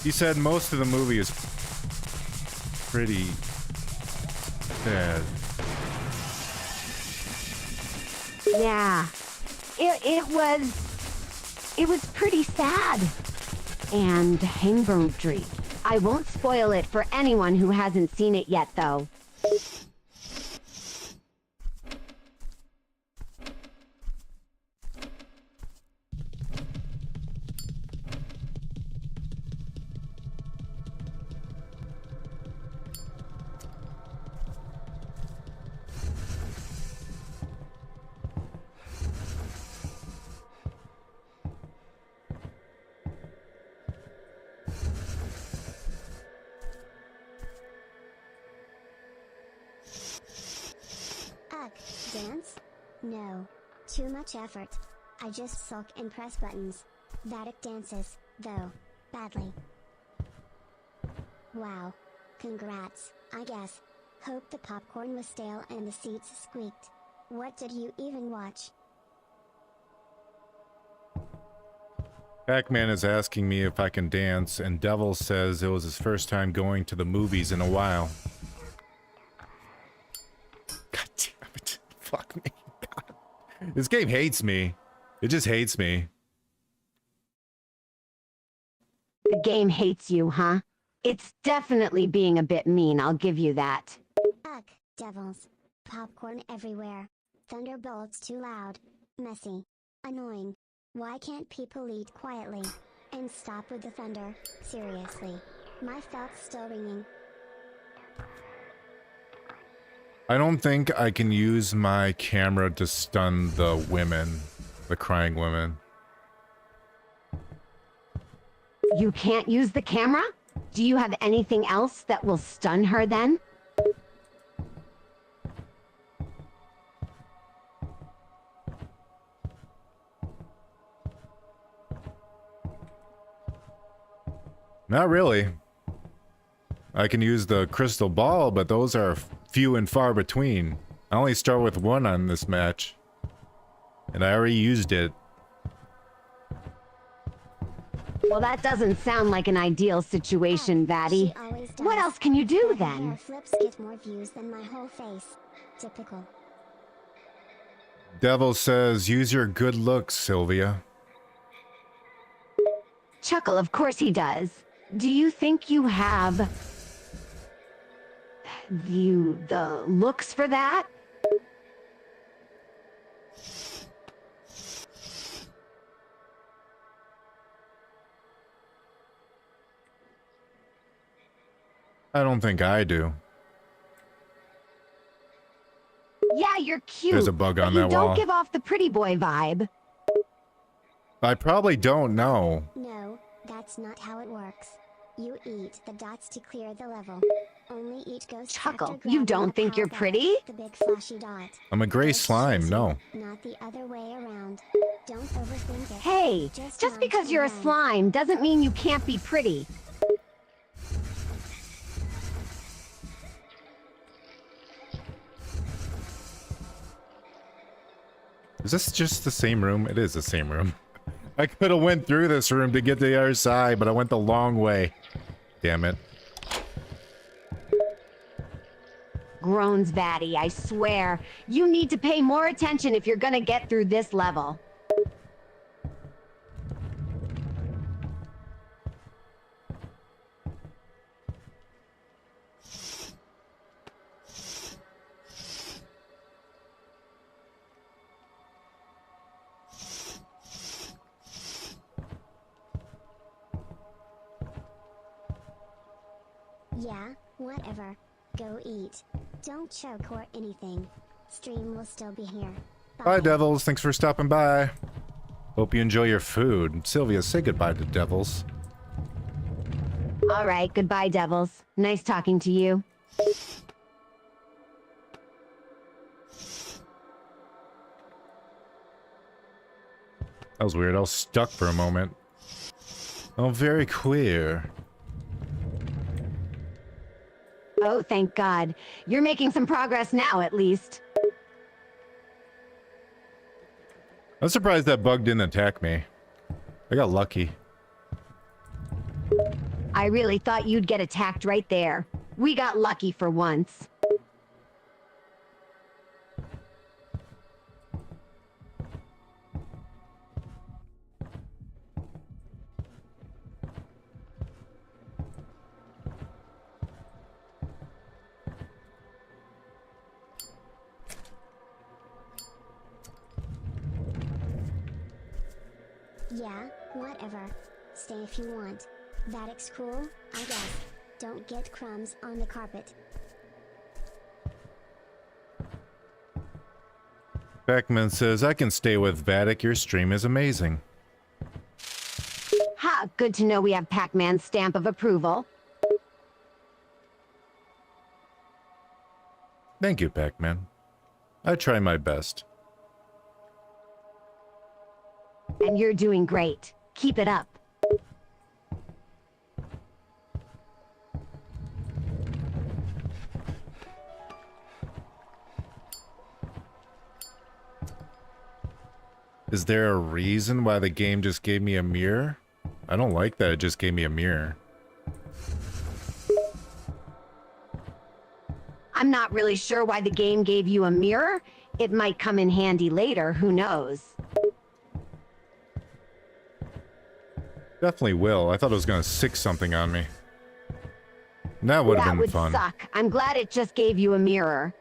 He said most of the movie is pretty sad. Yeah. It was pretty sad. And hangboundry. I won't spoil it for anyone who hasn't seen it yet, though. Ugh, dance? No. Too much effort. I just sulk and press buttons. Vattic dances, though, badly. Wow. Congrats, I guess. Hope the popcorn was stale and the seats squeaked. What did you even watch? Pac-Man is asking me if I can dance, and Devil says it was his first time going to the movies in a while. God damn it. Fuck me. God. This game hates me. It just hates me. The game hates you, huh? It's definitely being a bit mean, I'll give you that. Ugh, devils. Popcorn everywhere. Thunderbolts too loud. Messy. Annoying. Why can't people eat quietly? And stop with the thunder, seriously. My felt's still ringing. I don't think I can use my camera to stun the women. The crying women. You can't use the camera? Do you have anything else that will stun her then? Not really. I can use the crystal ball, but those are few and far between. I only start with one on this match. And I already used it. Well, that doesn't sound like an ideal situation, Vatty. She always does. What else can you do My then? hair flips get more views than my whole face. Typical. Devil says, use your good looks, Sylvia. Chuckle, of course he does. Do you think you have... the looks for that? I don't think I do. Yeah, you're cute. There's a bug but on you that don't wall. give off the pretty boy vibe. I probably don't know. No, that's not how it works. You eat the dots to clear the level. Only eat ghosts Chuckle, after you grabbing don't a think you're power-up, pretty? The big flashy dot. I'm a gray Ghosts slime, chase no. you, not the other way around. Don't overthink it. Hey, just because you're a slime doesn't mean you can't be pretty. Is this just the same room? It is the same room. I could have went through this room to get to the other side, but I went the long way. Damn it. Groans Vatty, I swear. You need to pay more attention if you're gonna get through this level. Yeah, whatever. Go eat. Don't choke or anything. Stream will still be here. Bye, Devils. Thanks for stopping by. Hope you enjoy your food. Sylvia, say goodbye to Devils. All right, goodbye, devils. Nice talking to you. That was weird. I was stuck for a moment. Oh, very queer. Oh, thank God. You're making some progress now, at least. I'm surprised that bug didn't attack me. I got lucky. I really thought you'd get attacked right there. We got lucky for once. Yeah, whatever. Stay if you want. Vattic's cool, I guess. Don't get crumbs on the carpet. Beckman says, I can stay with Vattic. Your stream is amazing. Ha, good to know we have Pac-Man's stamp of approval. Thank you, Pac-Man. I try my best. And you're doing great. Keep it up. Is there a reason why the game just gave me a mirror? I don't like that it just gave me a mirror. I'm not really sure why the game gave you a mirror. It might come in handy later, who knows? Definitely will. I thought it was gonna sick something on me. That would have been fun. That would suck. I'm glad it just gave you a mirror.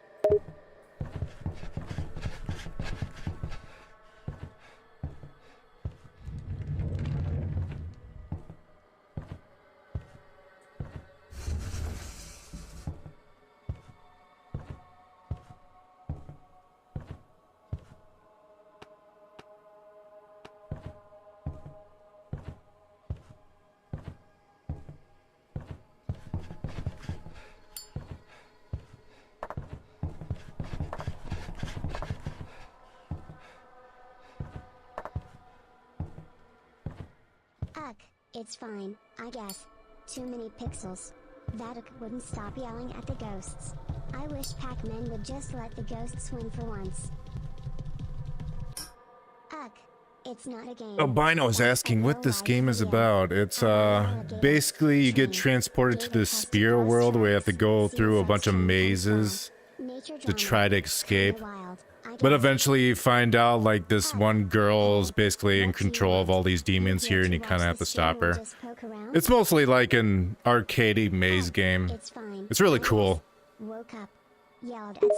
Ugh, it's fine, I guess. Too many pixels. Vattic wouldn't stop yelling at the ghosts. I wish Pac-Man would just let the ghosts win for once. Ugh, it's not a game. Albino is asking what this game is about. It's basically you get transported to this spirit world where you have to go through a bunch of mazes to try to escape. But eventually you find out like this one girl is basically in control of all these demons here and you kind of have to stop her. It's mostly like an arcadey maze game. It's really cool.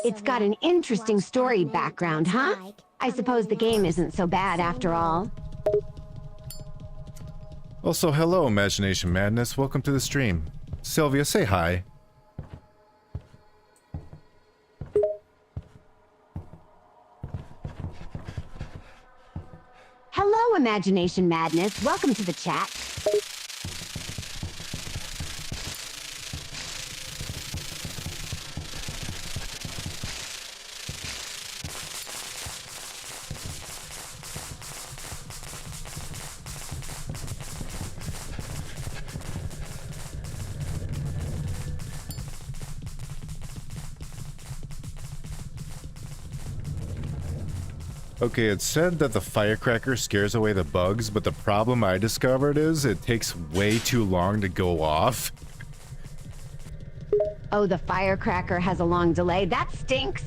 It's got an interesting story background, huh? I suppose the game isn't so bad after all. Also, hello Imagination Madness, welcome to the stream. Sylvia, say hi. Hello, Imagination Madness. Welcome to the chat. Okay, it said that the firecracker scares away the bugs, but the problem I discovered is it takes way too long to go off. Oh, the firecracker has a long delay. That stinks.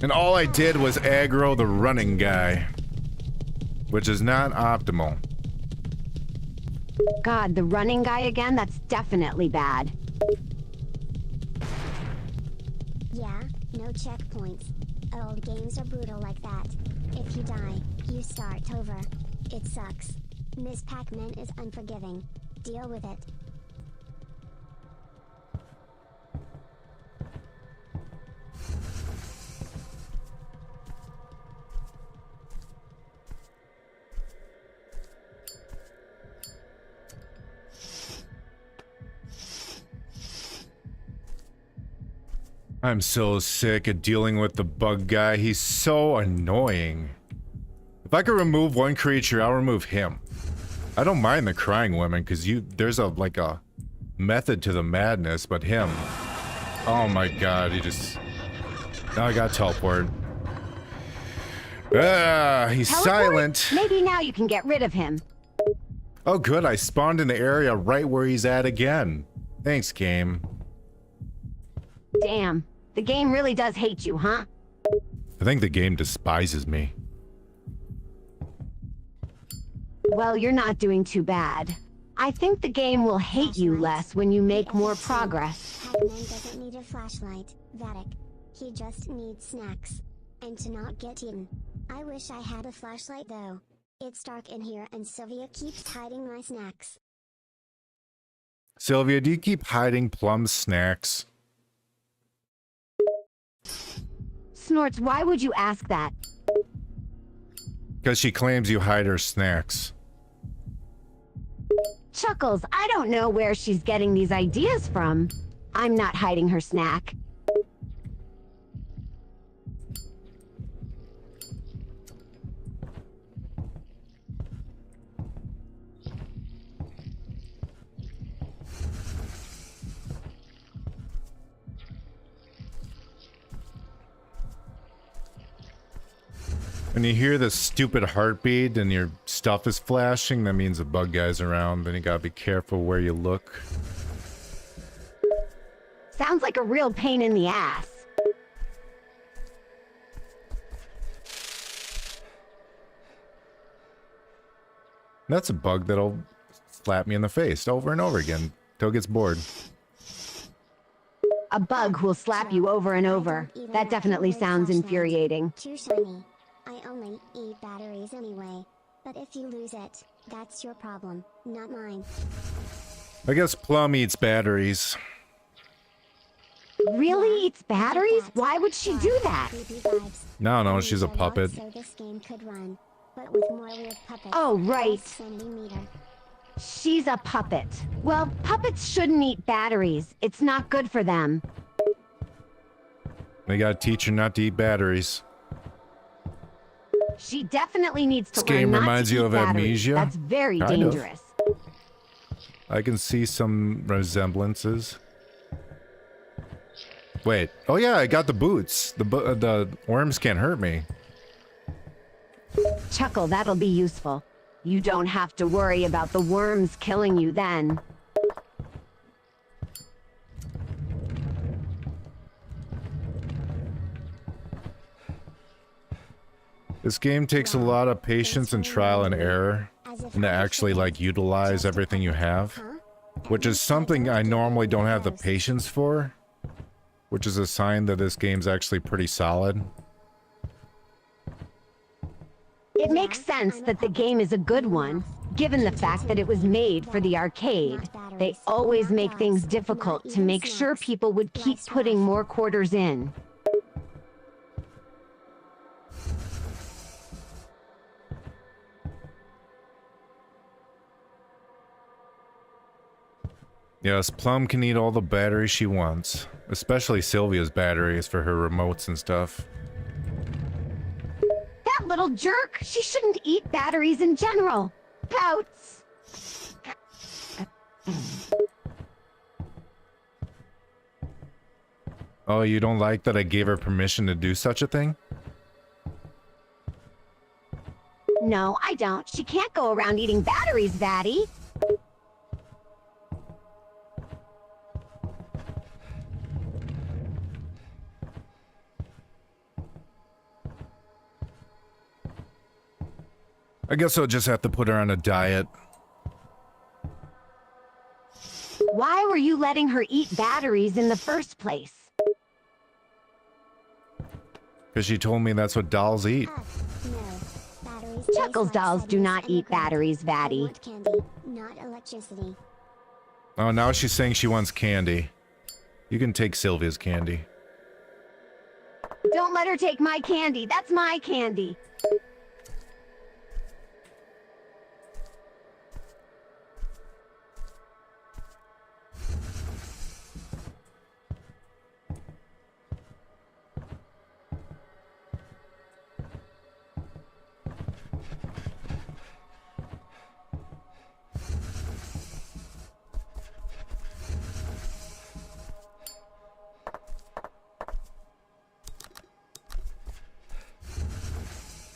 And all I did was aggro the running guy, which is not optimal. God, the running guy again? That's definitely bad. Yeah, no checkpoints. Old games are brutal like that. If you die, you start over. It sucks. Miss Pac-Man is unforgiving. Deal with it. I'm so sick of dealing with the bug guy. He's so annoying. If I could remove one creature, I'll remove him. I don't mind the crying women because there's a method to the madness, but him. Oh my god, now I got teleport. He's Teleport? silent. Maybe now you can get rid of him. Oh good, I spawned in the area right where he's at again. Thanks, game. Damn. The game really does hate you, huh? I think the game despises me. Well, you're not doing too bad. I think the game will hate you less when you make more progress. Pac-Man doesn't need a flashlight, Vattic. He just needs snacks. And to not get eaten. I wish I had a flashlight though. It's dark in here and Sylvia keeps hiding my snacks. Sylvia, do you keep hiding Plum's snacks? Snorts, why would you ask that? Because she claims you hide her snacks. Chuckles, I don't know where she's getting these ideas from. I'm not hiding her snack. When you hear the stupid heartbeat and your stuff is flashing, that means a bug guy's around. Then you gotta be careful where you look. Sounds like a real pain in the ass. That's a bug that'll slap me in the face over and over again till it gets bored. A bug who'll slap you over and over. That definitely sounds infuriating. Too shiny. I only eat batteries anyway. But if you lose it, that's your problem, not mine. I guess Plum eats batteries. Really eats batteries? Why would she do that? Creepy vibes. No, she's a These are puppet. locked so this game could run, but with more weird puppets. Oh, right. Centimeter. She's a puppet. Well, puppets shouldn't eat batteries. It's not good for them. They gotta teach her not to eat batteries. She definitely needs to This learn game not reminds to you eat of batteries. Amnesia? That's very Kind of. dangerous. I can see some resemblances. Wait. Oh yeah, I got the boots. The worms can't hurt me. Chuckle, that'll be useful. You don't have to worry about the worms killing you then. This game takes a lot of patience and trial and error, and to actually utilize everything you have, which is something I normally don't have the patience for, which is a sign that this game's actually pretty solid. It makes sense that the game is a good one, given the fact that it was made for the arcade. They always make things difficult to make sure people would keep putting more quarters in. Yes, Plum can eat all the batteries she wants. Especially Sylvia's batteries for her remotes and stuff. That little jerk! She shouldn't eat batteries in general. Pouts! Oh, you don't like that I gave her permission to do such a thing? No, I don't. She can't go around eating batteries, Vatty. I guess I'll just have to put her on a diet. Why were you letting her eat batteries in the first place? Because she told me that's what dolls eat. No. Batteries Chuckles taste like dolls do sadness not and eat regret. batteries, I Vatty. want candy, not electricity. Oh, now she's saying she wants candy. You can take Sylvia's candy. Don't let her take my candy. That's my candy.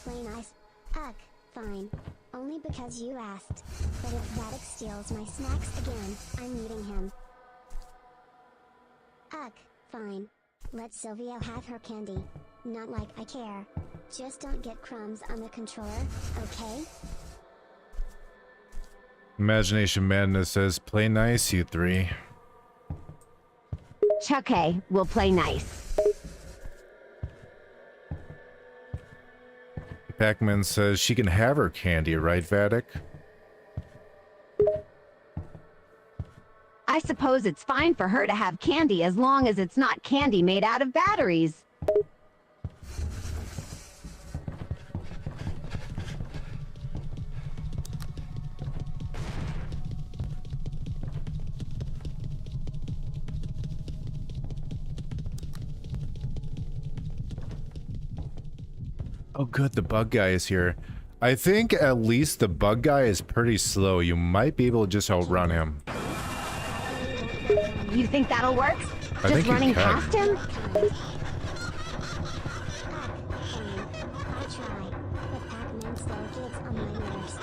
Plain ice. Ugh, fine. Only because you asked. But if Vattic steals my snacks again, I'm eating him. Ugh, fine. Let Sylvia have her candy. Not like I care. Just don't get crumbs on the controller, okay? Imagination Madness says, play nice, you three. Chuck, we'll play nice. Pac-Man says she can have her candy, right, Vattic? I suppose it's fine for her to have candy as long as it's not candy made out of batteries. Oh good, the bug guy is here. I think at least the bug guy is pretty slow. You might be able to just outrun him. You think that'll work? I Just think you running can. past him? Fine. I'll try. But Pac-Man still gets on my nerves.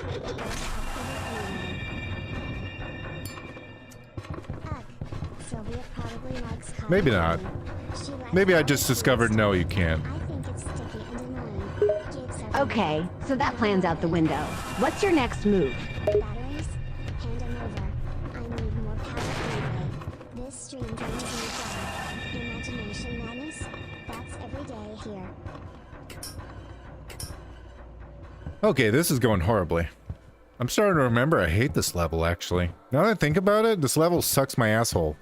But I'll Sylvia probably likes cotton Maybe not. candy. She likes Maybe I all just the discovered fruits. no, you can't. I think it's sticky and annoying. Jigsaw Okay, so that plan's out the window. What's your next move? Batteries? Hand them over. I need more power anyway. This stream drains me dry. Imagination madness? That's every day here. Okay, this is going horribly. I'm starting to remember I hate this level, actually. Now that I think about it, this level sucks my asshole.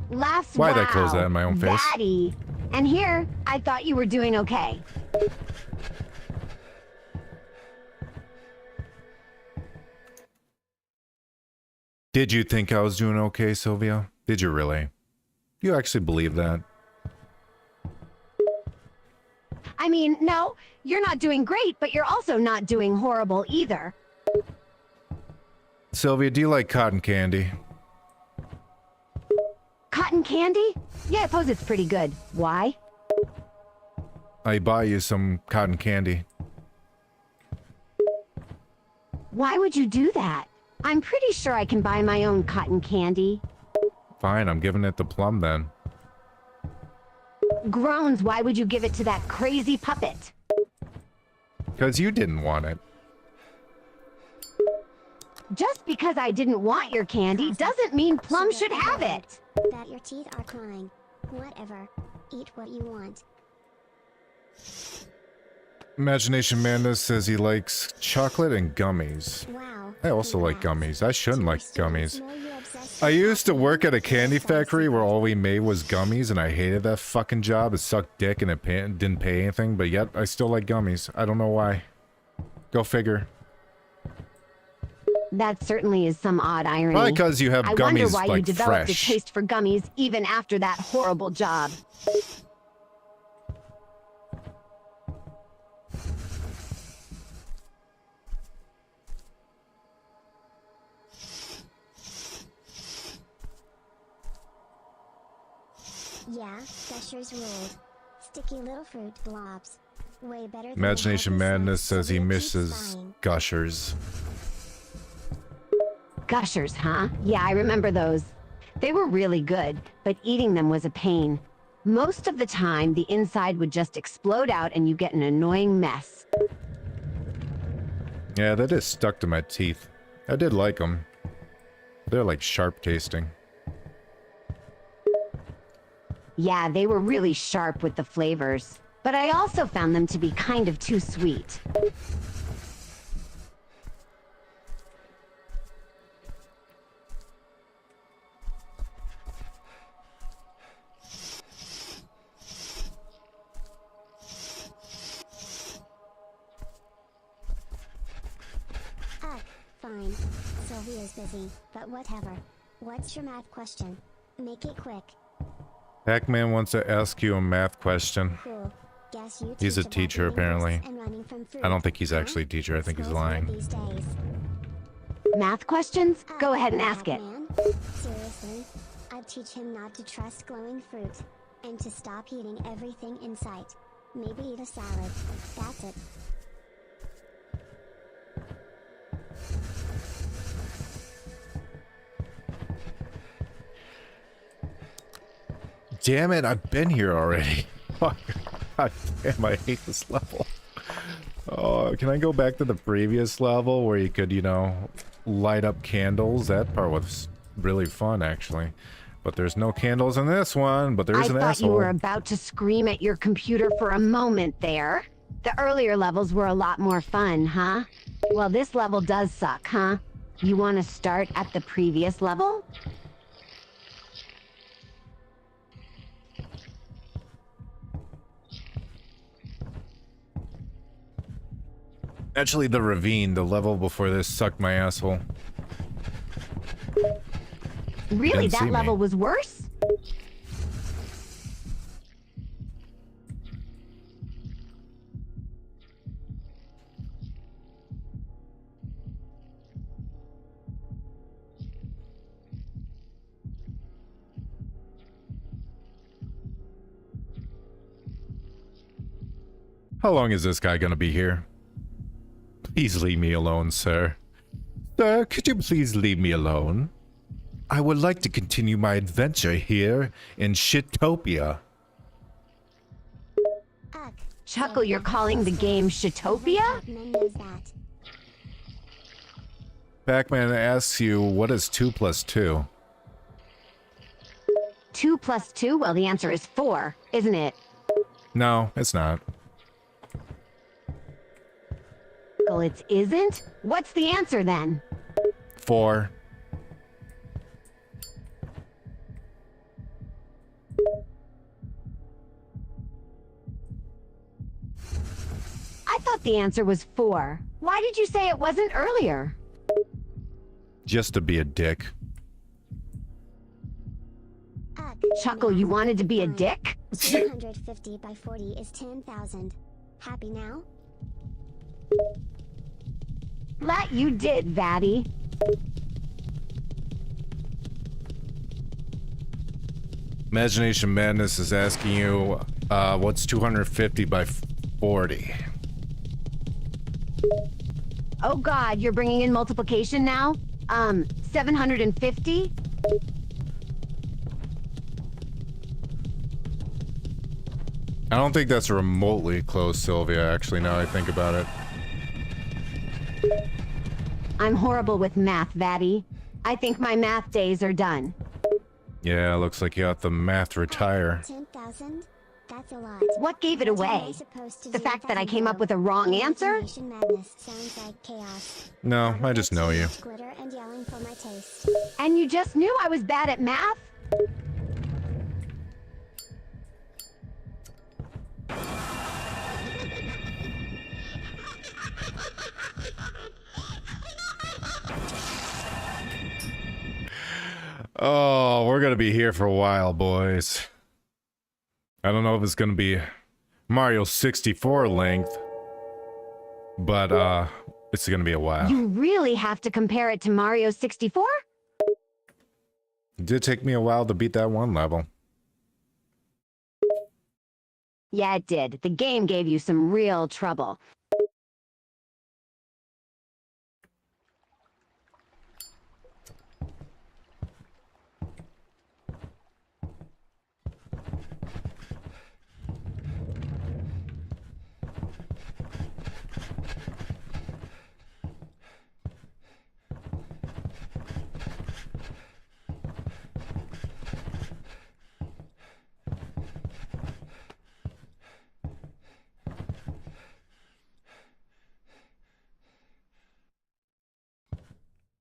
Last Why'd I close that in my own face? Daddy. And here, I thought you were doing okay. Did you think I was doing okay, Sylvia? Did you really? You actually believe that? I mean, no, you're not doing great, but you're also not doing horrible either. Sylvia, do you like cotton candy? Cotton candy? Yeah, I suppose it's pretty good. Why? I buy you some cotton candy. Why would you do that? I'm pretty sure I can buy my own cotton candy. Fine, I'm giving it to Plum then. Groans, why would you give it to that crazy puppet? Because you didn't want it. Just because I didn't want your candy doesn't mean Plum should have it. That your teeth are crying. Whatever. Eat what you want. Imagination Madness says he likes chocolate and gummies. Wow. I also like congrats. gummies. I shouldn't like Students gummies. know you're obsessed I with used to chocolate. work at a candy So factory where sad. all we made was gummies, and I hated that fucking job. It sucked dick and it didn't pay anything, but yet I still like gummies. I don't know why. Go figure. That certainly is some odd irony. Probably because you have I wonder gummies why you like developed fresh. a taste for gummies even after that horrible job. Yeah, gushers ruled. Sticky little fruit blobs. Way better than Imagination the helpless Madness ones says he Sylvia keeps misses buying. Gushers. Gushers, huh? Yeah, I remember those. They were really good, but eating them was a pain. Most of the time, the inside would just explode out and you get an annoying mess. Yeah, that is stuck to my teeth. I did like them. They're like sharp tasting. Yeah, they were really sharp with the flavors. But I also found them to be kind of too sweet. Fine. Sylvia's busy, but whatever. What's your math question? Make it quick. Pac-Man wants to ask you a math question. Cool. Guess you He's a teach about teacher, eating apparently. crisps and running from fruit, I don't think he's huh? actually a teacher. I think he's School's hard lying. these days. Math questions? Go ahead and ask it. Pac-Man? Seriously? I'd teach him not to trust glowing fruit. And to stop eating everything in sight. Maybe eat a salad. That's it. Damn it, I've been here already. Fuck. God damn, I hate this level. Oh, can I go back to the previous level where you could, you know, light up candles? That part was really fun, actually. But there's no candles in this one, but there's I an thought asshole. you were about to scream at your computer for a moment there. The earlier levels were a lot more fun, huh? Well, this level does suck, huh? You want to start at the previous level? Actually, the ravine, the level before this, sucked my asshole. Really, Didn't see that me. level was worse? How long is this guy gonna be here? Please leave me alone, sir. Sir, could you please leave me alone? I would like to continue my adventure here in Shitopia. Ugh. Chuckle, you're calling the game Shitopia? Pac-Man knows that. Pac-Man asks you, what is 2 plus 2? 2 plus 2? Well, the answer is 4, isn't it? No, it's not. Well, it isn't? What's the answer then? 4. I thought the answer was 4. Why did you say it wasn't earlier? Just to be a dick. Ugh. Chuckle, you wanted to be a Fine. dick? 250 by 40 is 10,000. Happy now? That you did, Vatty. Imagination Madness is asking you, what's 250 by 40? Oh god, you're bringing in multiplication now? 750? I don't think that's remotely close, Sylvia, actually, now I think about it. I'm horrible with math, Vatty. I think my math days are done. Yeah, looks like you got the math retire. 10,000? That's a lot. What gave it What am I away? supposed to The do fact if that I I'm came up broke? with a wrong answer? Imagination Madness sounds like chaos. No, Probably I just know too you. much glitter and yelling for my taste. And you just knew I was bad at math? Oh, we're gonna be here for a while, boys. I don't know if it's gonna be Mario 64 length, but it's gonna be a while. You really have to compare it to Mario 64? It did take me a while to beat that one level. Yeah, it did. The game gave you some real trouble.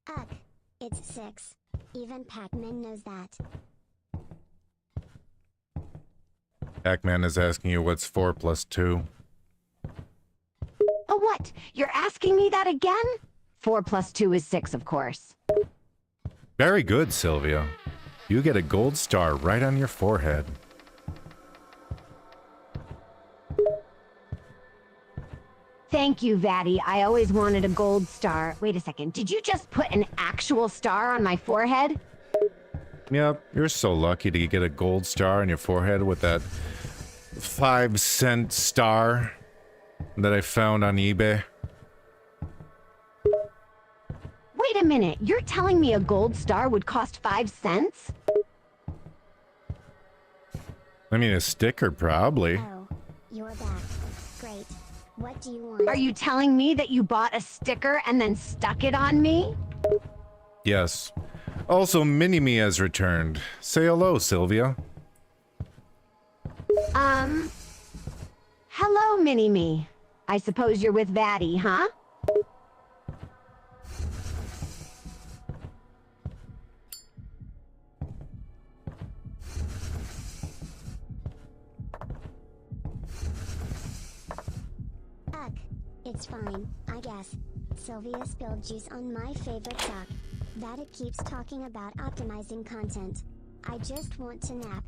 Ugh. It's 6. Even Pac-Man knows that. Pac-Man is asking you what's 4 plus 2. Oh, what? You're asking me that again? 4 plus 2 is 6, of course. Very good, Sylvia. You get a gold star right on your forehead. Thank you, Vatty. I always wanted a gold star. Wait a second. Did you just put an actual star on my forehead? Yep, you're so lucky to get a gold star on your forehead with that 5-cent star that I found on eBay. Wait a minute. You're telling me a gold star would cost 5 cents? I mean, a sticker, probably. Oh, you're back. Great. What do you want? Are you telling me that you bought a sticker and then stuck it on me? Yes. Also, Mini-Me has returned. Say hello, Sylvia. Hello, Mini-Me. I suppose you're with Vatty, huh? Ugh. It's fine, I guess. Sylvia spilled juice on my favorite sock. That it keeps talking about optimizing content. I just want to nap.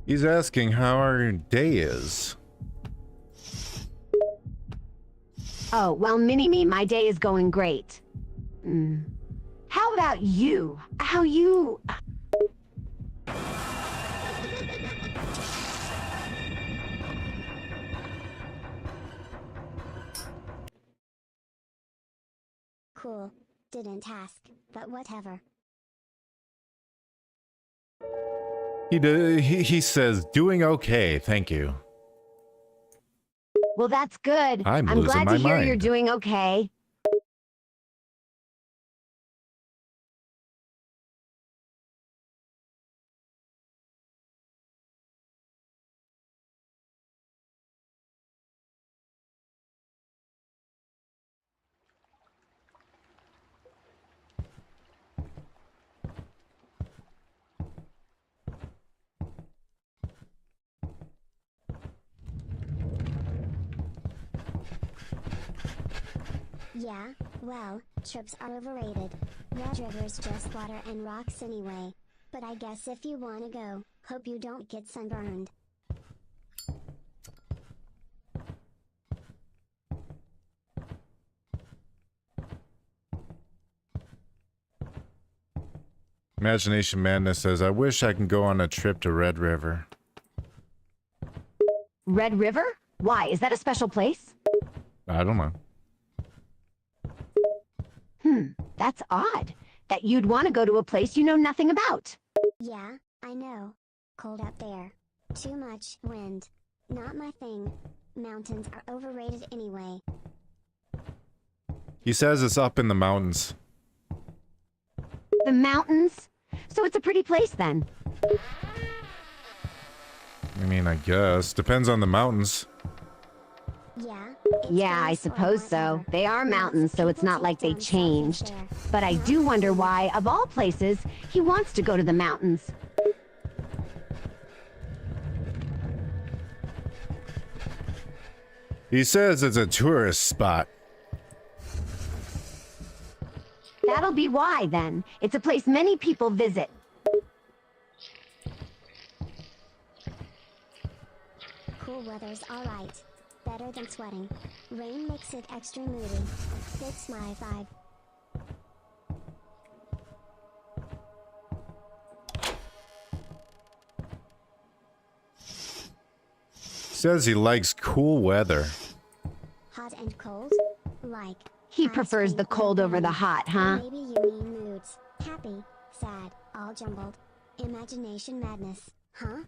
He's asking how our day is. Oh, well, Mini-Me, my day is going great. How about you? How you... Cool. Didn't ask, but whatever. He says, doing okay, thank you. Well, that's good. I'm glad losing to my hear you're mind. doing okay. Yeah, well, trips are overrated. Red River's just water and rocks anyway. But I guess if you wanna go, hope you don't get sunburned. Imagination Madness says, I wish I can go on a trip to Red River. Red River? Why? Is that a special place? I don't know. That's odd. That you'd want to go to a place you know nothing about. Yeah, I know. Cold up there. Too much wind. Not my thing. Mountains are overrated anyway. He says it's up in the mountains. The mountains? So it's a pretty place then. I mean, I guess. Depends on the mountains. Yeah. Yeah, I suppose so. They are mountains, so it's not like they changed. But I do wonder why, of all places, he wants to go to the mountains. He says it's a tourist spot. That'll well be why, then. It's a place many people visit. Cool weather's alright. Better than sweating. Rain makes it extra moody. Fits my vibe. Says he likes cool weather. Hot and cold? Like. He ice prefers cream the or cold over the brownie. hot, Or huh? maybe you mean moods. Happy, sad, all jumbled. Imagination madness, huh?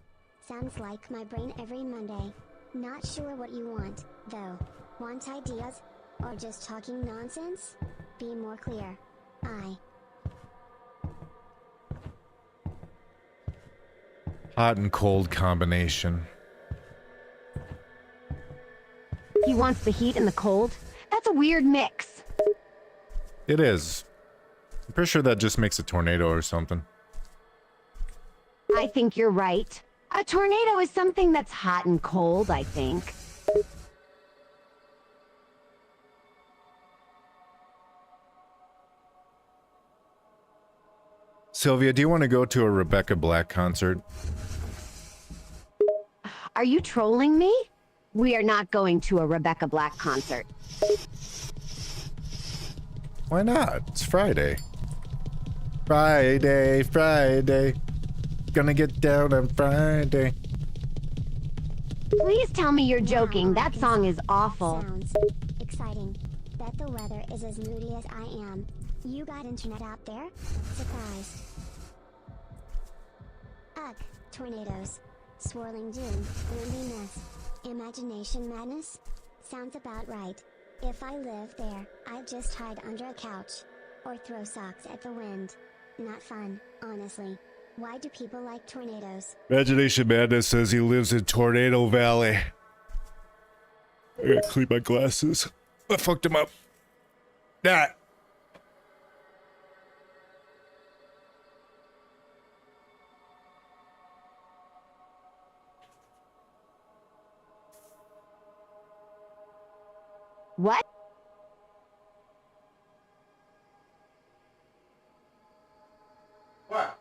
Sounds like my brain every Monday. Not sure what you want, though. Want ideas? Or just talking nonsense? Be more clear. Hot and cold combination. He wants the heat and the cold? That's a weird mix. It is. I'm pretty sure that just makes a tornado or something. I think you're right. A tornado is something that's hot and cold, I think. Sylvia, do you want to go to a Rebecca Black concert? Are you trolling me? We are not going to a Rebecca Black concert. Why not? It's Friday. Friday, Friday. Gonna get down on Friday. Please tell me you're joking. Wow, That song is awful. Sounds exciting. Bet the weather is as moody as I am. You got internet out there? Surprise. Ugh, tornadoes. Swirling doom, windy mess. Imagination madness? Sounds about right. If I lived there, I'd just hide under a couch. Or throw socks at the wind. Not fun, honestly. Why do people like tornadoes? Imagination Madness says he lives in Tornado Valley. I gotta clean my glasses. I fucked him up. Nah. What? What?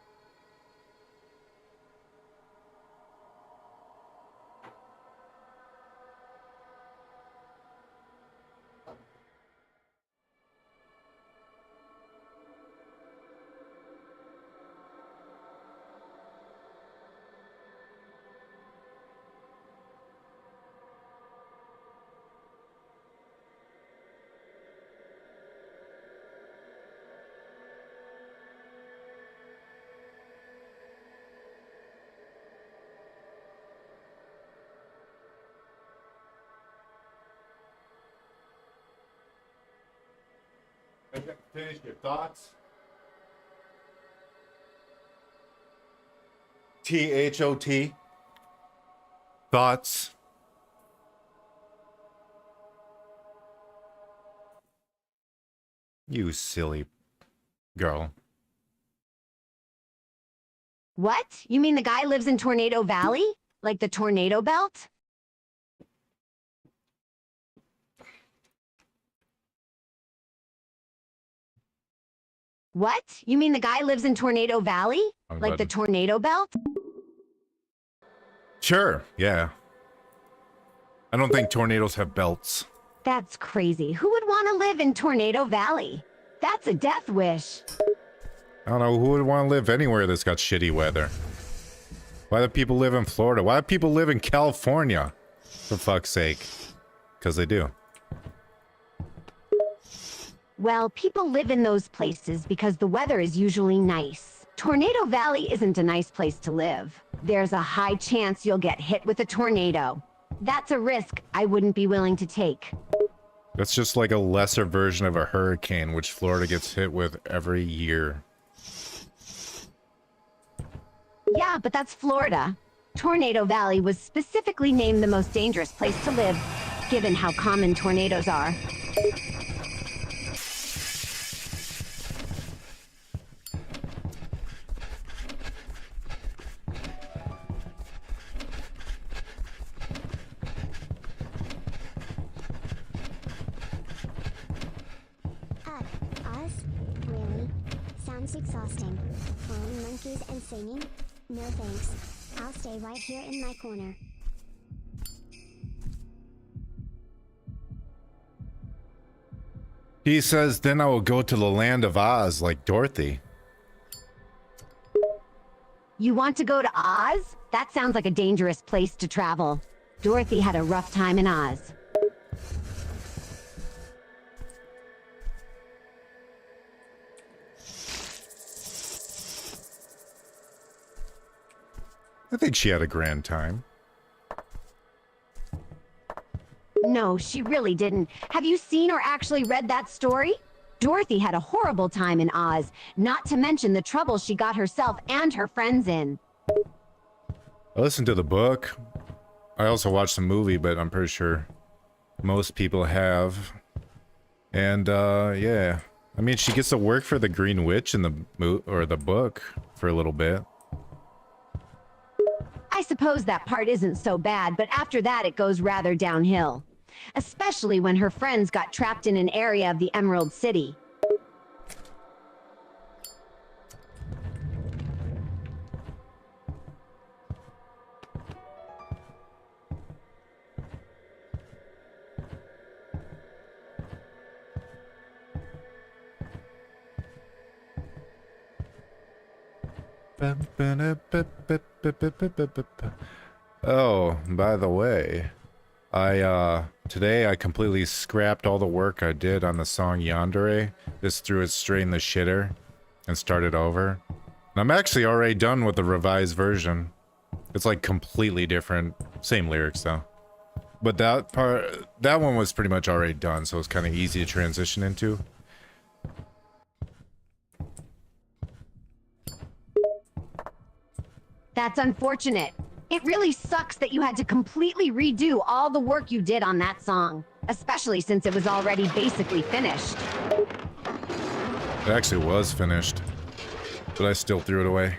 Finish your thoughts. THOT. Thoughts. You silly girl. What? You mean the guy lives in Tornado Valley? Like the tornado belt? What? You mean the guy lives in Tornado Valley? Like the tornado belt? Sure, yeah. I don't think tornadoes have belts. That's crazy. Who would want to live in Tornado Valley? That's a death wish. I don't know who would want to live anywhere that's got shitty weather. Why do people live in Florida? Why do people live in California? For fuck's sake. Because they do. Well, people live in those places because the weather is usually nice. Tornado Valley isn't a nice place to live. There's a high chance you'll get hit with a tornado. That's a risk I wouldn't be willing to take. That's just like a lesser version of a hurricane, which Florida gets hit with every year. Yeah, but that's Florida. Tornado Valley was specifically named the most dangerous place to live, given how common tornadoes are. Us? Really? exhausting. Flying monkeys and singing? No thanks. I'll stay right here in my corner. He says, then I will go to the land of Oz like Dorothy. You want to go to Oz? That sounds like a dangerous place to travel. Dorothy had a rough time in Oz. I think she had a grand time. No, she really didn't. Have you seen or actually read that story? Dorothy had a horrible time in Oz, not to mention the trouble she got herself and her friends in. I listened to the book. I also watched the movie, but I'm pretty sure most people have. And, yeah. I mean, she gets to work for the Green Witch in the book for a little bit. I suppose that part isn't so bad, but after that it goes rather downhill. Especially when her friends got trapped in an area of the Emerald City. Oh, by the way, today I completely scrapped all the work I did on the song Yandere. Just threw it straight in the shitter and started over. And I'm actually already done with the revised version. It's like completely different. Same lyrics though. But that one was pretty much already done, so it's kind of easy to transition into. That's unfortunate. It really sucks that you had to completely redo all the work you did on that song, especially since it was already basically finished. It actually was finished, but I still threw it away.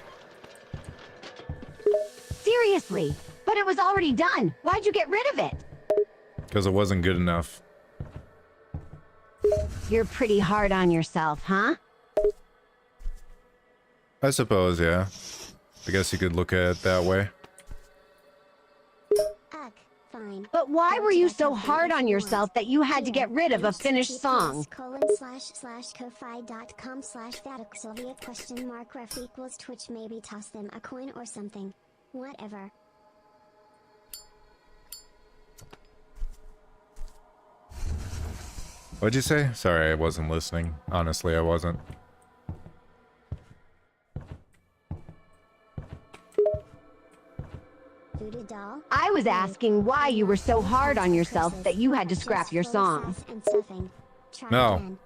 Seriously, but it was already done. Why'd you get rid of it? Because it wasn't good enough. You're pretty hard on yourself, huh? I suppose, yeah. I guess you could look at it that way. Ugh, fine. But why were you so hard on yourself that you had to get rid of a finished song? //ko-fi.com/Vattic Sylvia !ref equals Twitch, maybe toss them a coin or something. Whatever. What'd you say? Sorry, I wasn't listening. Honestly, I wasn't. Voodoo doll? I was asking why you were so hard on yourself that you had to scrap your song. No.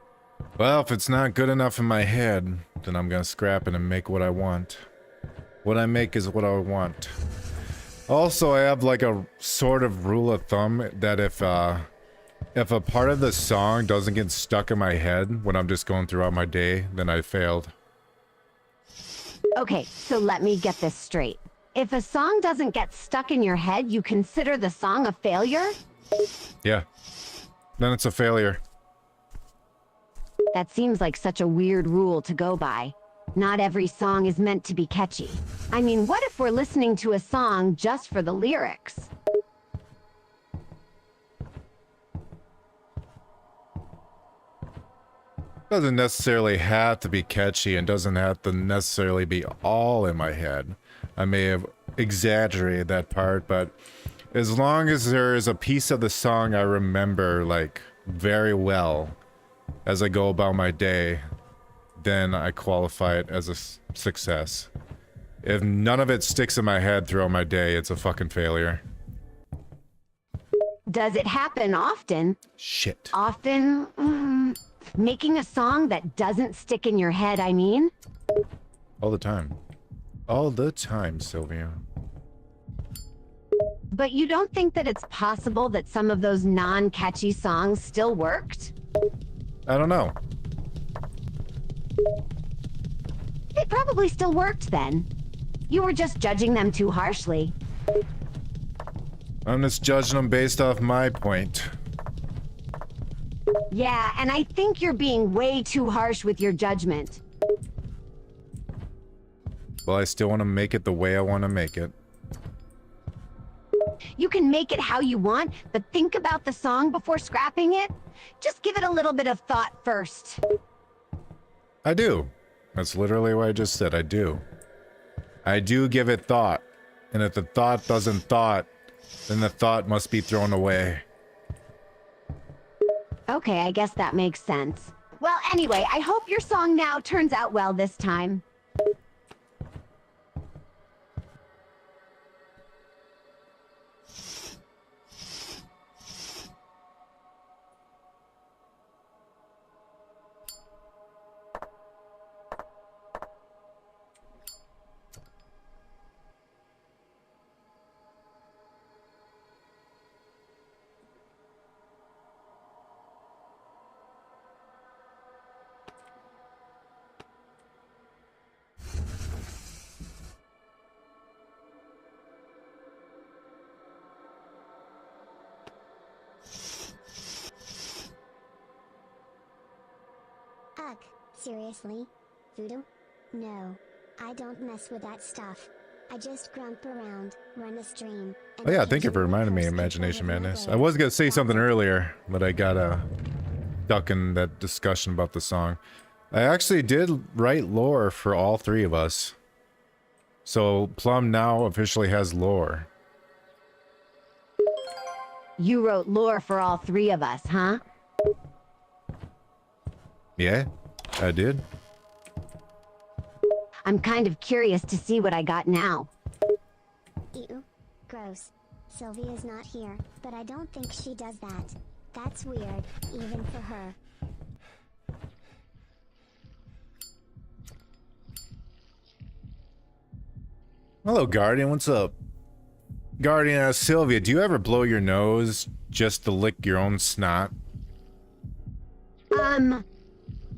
Well, if it's not good enough in my head, then I'm gonna scrap it and make what I want. What I make is what I want. Also, I have like a sort of rule of thumb that if a part of the song doesn't get stuck in my head when I'm just going throughout my day, then I failed. Okay, so let me get this straight. If a song doesn't get stuck in your head, you consider the song a failure? Yeah. Then it's a failure. That seems like such a weird rule to go by. Not every song is meant to be catchy. I mean, what if we're listening to a song just for the lyrics? Doesn't necessarily have to be catchy and doesn't have to necessarily be all in my head. I may have exaggerated that part, but as long as there is a piece of the song I remember, like, very well as I go about my day, then I qualify it as a success. If none of it sticks in my head throughout my day, it's a fucking failure. Does it happen often? Shit. Often? Making a song that doesn't stick in your head, I mean? All the time. All the time, Sylvia. But you don't think that it's possible that some of those non-catchy songs still worked? I don't know. It probably still worked then. You were just judging them too harshly. I'm just judging them based off my point. Yeah, and I think you're being way too harsh with your judgment. Well, I still want to make it the way I want to make it. You can make it how you want, but think about the song before scrapping it. Just give it a little bit of thought first. I do. That's literally what I just said. I do. I do give it thought. And if the thought doesn't thought, then the thought must be thrown away. Okay, I guess that makes sense. Well, anyway, I hope your song now turns out well this time. Ugh, seriously? Voodoo? No. I don't mess with that stuff. I just grump around, run a stream, and Oh yeah, thank you for reminding me, Imagination Madness. I was gonna say something earlier, but I got stuck in that discussion about the song. I actually did write lore for all three of us. So Plum now officially has lore. You wrote lore for all three of us, huh? Yeah, I did. I'm kind of curious to see what I got now. Ew. Gross. Sylvia's not here, but I don't think she does that. That's weird, even for her. Hello, Guardian. What's up? Guardian, Sylvia, do you ever blow your nose just to lick your own snot?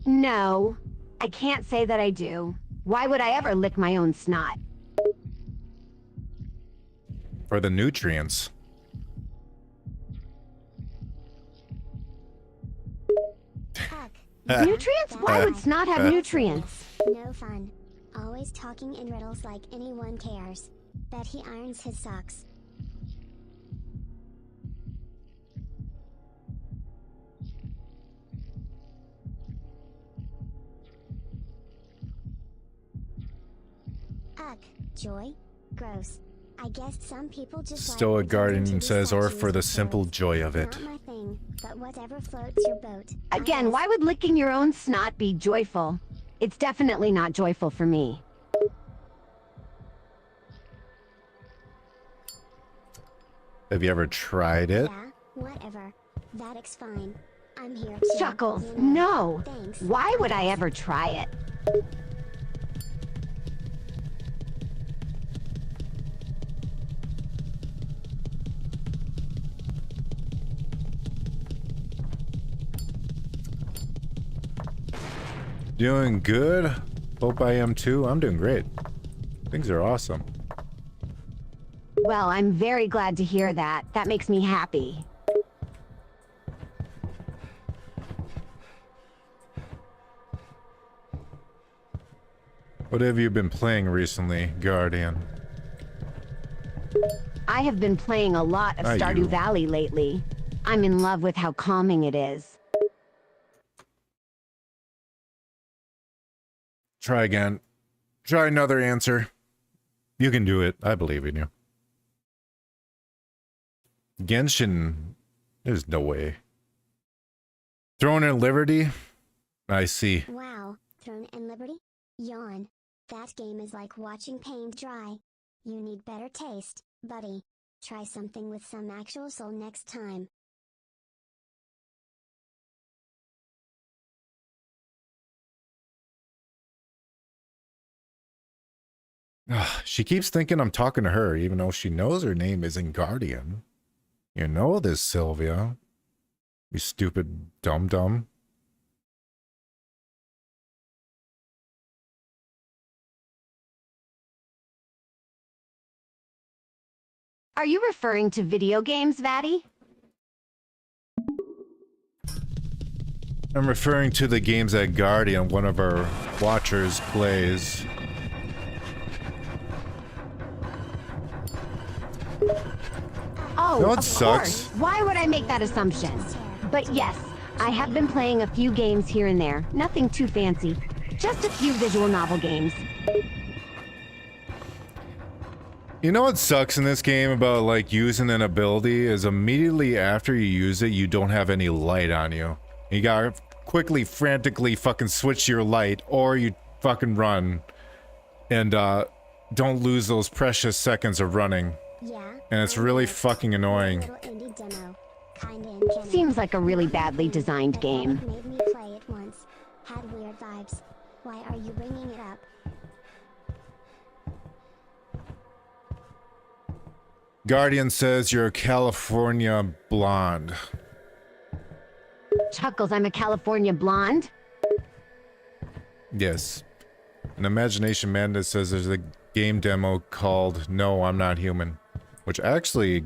No. I can't say that I do. Why would I ever lick my own snot? For the nutrients. Ugh. Nutrients? Why would snot have nutrients? No fun. Always talking in riddles like anyone cares. Bet he irons his socks. Ugh, joy? Gross. I guess some people just Still a like Guardian pretending to be says, or statues for the with simple boats. joy of it. Not my thing, but whatever floats your boat. I Again, guess. why would licking your own snot be joyful? It's definitely not joyful for me. Have you ever tried it? Yeah, whatever. Vattic's fine. I'm here too. Chuckles, you know. no. Thanks. Why would I ever try it? Doing good. Hope I am too. I'm doing great. Things are awesome. Well, I'm very glad to hear that. That makes me happy. What have you been playing recently, Guardian? I have been playing a lot of Are Stardew you? Valley lately. I'm in love with how calming it is. Try again. Try another answer. You can do it. I believe in you. Genshin. There's no way. Throne and Liberty? I see. Wow, Throne and Liberty? Yawn. That game is like watching paint dry. You need better taste, buddy. Try something with some actual soul next time. Ugh, she keeps thinking I'm talking to her, even though she knows her name isn't Guardian. You know this, Sylvia. You stupid dum-dum. Are you referring to video games, Vatty? I'm referring to the games that Guardian, one of our watchers, plays. Oh, No, it of sucks. course. Why would I make that assumption? But yes, I have been playing a few games here and there. Nothing too fancy. Just a few visual novel games. You know what sucks in this game about like using an ability is immediately after you use it, you don't have any light on you. You gotta quickly, frantically fucking switch your light or you fucking run. And don't lose those precious seconds of running. Yeah. And it's really fucking annoying. Little indie demo. Kinda uncanny. Seems like a really badly But designed game. Vattic made me play it once. Had weird vibes. Why are you bringing it up? Guardian says you're a California blonde. Chuckles, I'm a California blonde. Yes. And Imagination Madness says there's a game demo called No, I'm Not Human. Which actually,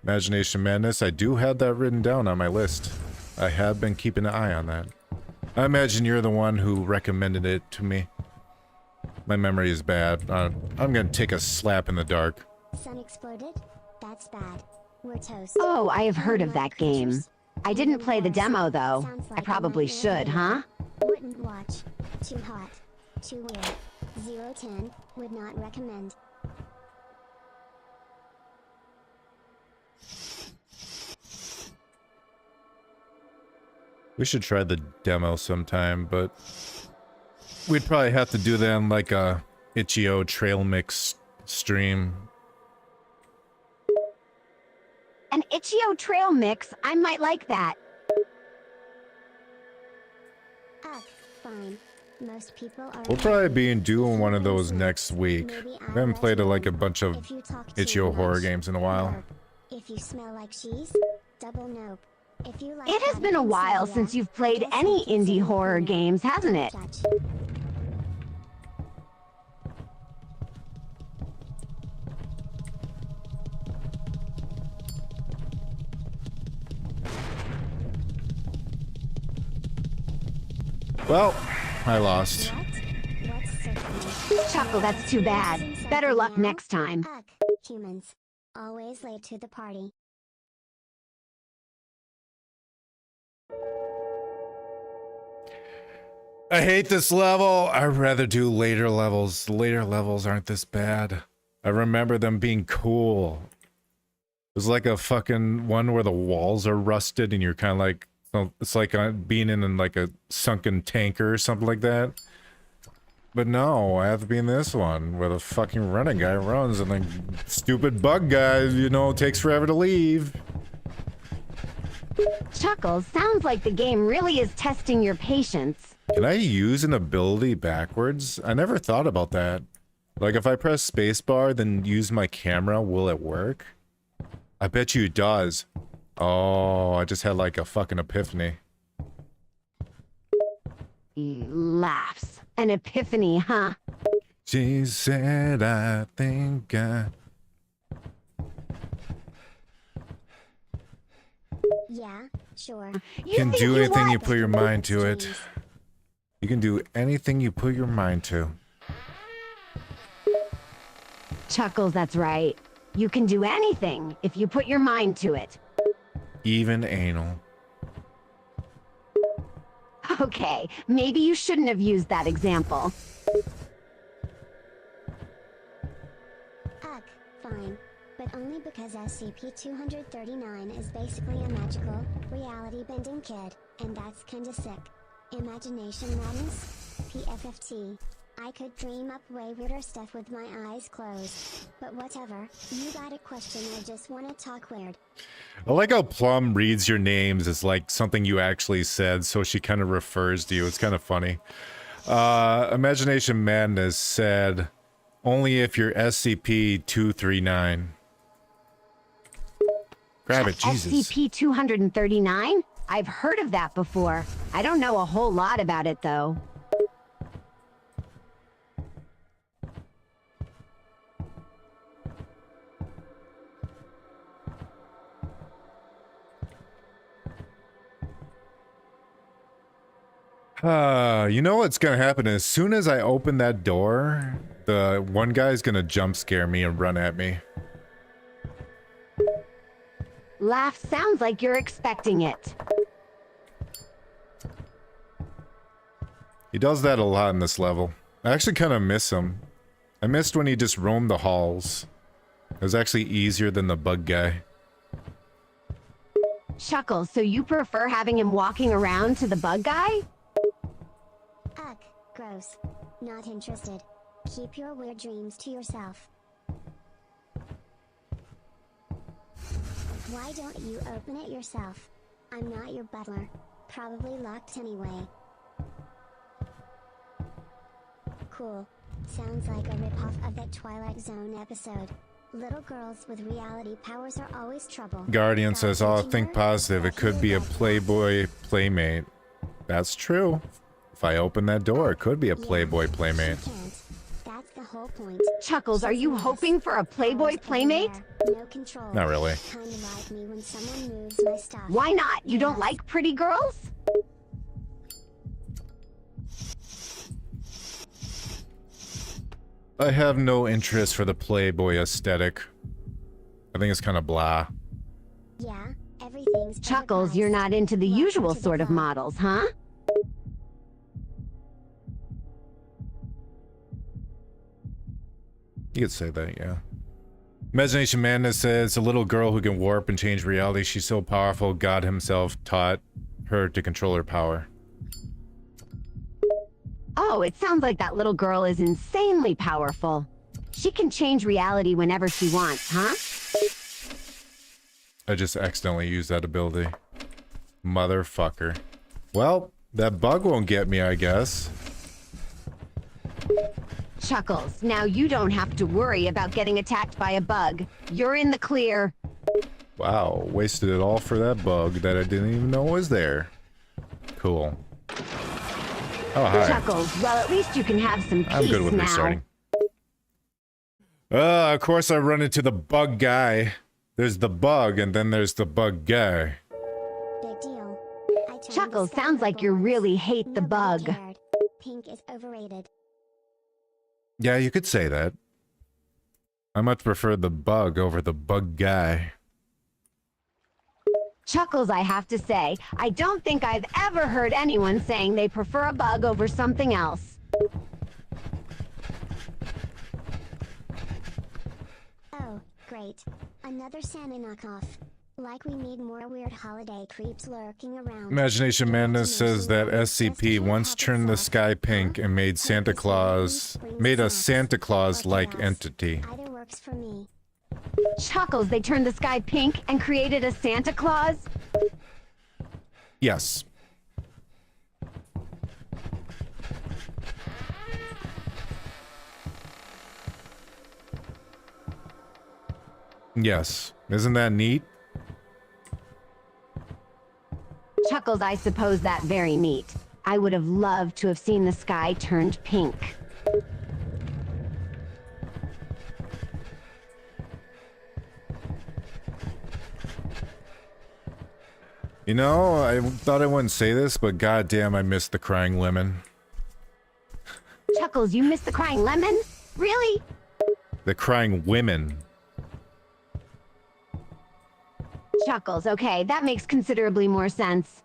Imagination Madness, I do have that written down on my list. I have been keeping an eye on that. I imagine you're the one who recommended it to me. My memory is bad. I'm gonna take a slap in the dark. Sun exploded? That's bad. We're toast. Oh, I have heard of that game. Creatures. I didn't play the demo though. Sounds I like probably a should, nightmare. huh? Wouldn't watch. Too hot. Too weird. 0-10. Would not recommend. We should try the demo sometime, but we'd probably have to do that on like a Itch.io trail mix stream. An Itch.io trail mix, I might like that. Ugh, fine. Most people are. We'll probably be doing one of those next week. Maybe We I'll haven't let played you like a in. bunch of If you talk too Itch.io horror much, games in a while. nope. If you smell like cheese, double nope. If you like It has been a Vattic and while Sylvia, since you've played guess any I can indie say horror no. games, hasn't it? Judge. Well, I lost. What? What's so funny? Chuckle, that's too bad. Using Better something luck now? next time. Ugh, humans. Always late to the party. I hate this level. I'd rather do later levels. Later levels aren't this bad. I remember them being cool. There's like a fucking one where the walls are rusted and you're kind of like, it's like being in like a sunken tanker or something like that. But no, I have to be in this one where the fucking running guy runs and the stupid bug guy, you know, takes forever to leave. Chuckles, sounds like the game really is testing your patience. Can I use an ability backwards? I never thought about that. Like if I press spacebar, then use my camera, will it work? I bet you it does. Oh, I just had like a fucking epiphany. He laughs. An epiphany, huh? She said, I think I... Yeah, sure. You can think do anything you what? put your mind to it. Jeez. You can do anything you put your mind to. Chuckles, that's right. You can do anything if you put your mind to it. Even anal. Okay, maybe you shouldn't have used that example. Ugh, fine. But only because SCP-239 is basically a magical, reality-bending kid, and that's kinda sick. Imagination madness? PFFT. I could dream up way weirder stuff with my eyes closed. But whatever, you got a question, I just wanna talk weird. I like how Plum reads your names as like something you actually said, so she kind of refers to you. It's kind of funny. Imagination Madness said, only if you're SCP-239. Grab it, Jesus. SCP-239? I've heard of that before. I don't know a whole lot about it, though. You know what's gonna happen? As soon as I open that door, the one guy's gonna jump scare me and run at me. Laugh sounds like you're expecting it. He does that a lot in this level. I actually kind of miss him. I missed when he just roamed the halls. It was actually easier than the bug guy. Chuckles, so you prefer having him walking around to the bug guy? Ugh, gross. Not interested. Keep your weird dreams to yourself. Why don't you open it yourself? I'm not your butler. Probably locked anyway. Cool. Sounds like a ripoff of that Twilight Zone episode. Little girls with reality powers are always trouble. Guardian Got says, it, oh, Junior? think positive. It could be a Playboy playmate. That's true. If I open that door, it could be a Playboy Yeah, playmate. she can't. That's the whole point. Chuckles, are She's you a mess. hoping for a Playboy Powers playmate? everywhere. No control. Not really. Kinda like me when someone moves my stuff. Why not? You don't Yes. like pretty girls? I have no interest for the Playboy aesthetic. I think it's kind of blah. Yeah, everything's Chuckles, you're overpriced. not into the Welcome usual to the sort of club. models, huh? You could say that, yeah. Imagination Madness says, a little girl who can warp and change reality. She's so powerful, God himself taught her to control her power. Oh, it sounds like that little girl is insanely powerful. She can change reality whenever she wants, huh? I just accidentally used that ability. Motherfucker. Well, that bug won't get me, I guess. Chuckles, now you don't have to worry about getting attacked by a bug. You're in the clear. Wow, wasted it all for that bug that I didn't even know was there. Cool. Oh, hi. Chuckles, well, at least you can have some peace I'm good with now. restarting. Of course I run into the bug guy. There's the bug, and then there's the bug guy. Big deal. I turned Chuckles, the sky sounds like purple you once. really hate the Nobody bug. cared. Pink is overrated. Yeah, you could say that. I much prefer the bug over the bug guy. Chuckles, I have to say, I don't think I've ever heard anyone saying they prefer a bug over something else. Oh, great. Another Santa knockoff. Like we need more weird holiday creeps lurking around. Imagination Madness says that SCP once turned the sky pink and made Santa Claus, made a Santa Claus-like entity. Either works for me. Chuckles, they turned the sky pink and created a Santa Claus? Yes. Yes. Isn't that neat? Chuckles, I suppose that very neat. I would have loved to have seen the sky turned pink. You know, I thought I wouldn't say this, but goddamn, I missed the crying lemon. Chuckles, you missed the crying lemon? Really? The crying women. Chuckles, okay, that makes considerably more sense.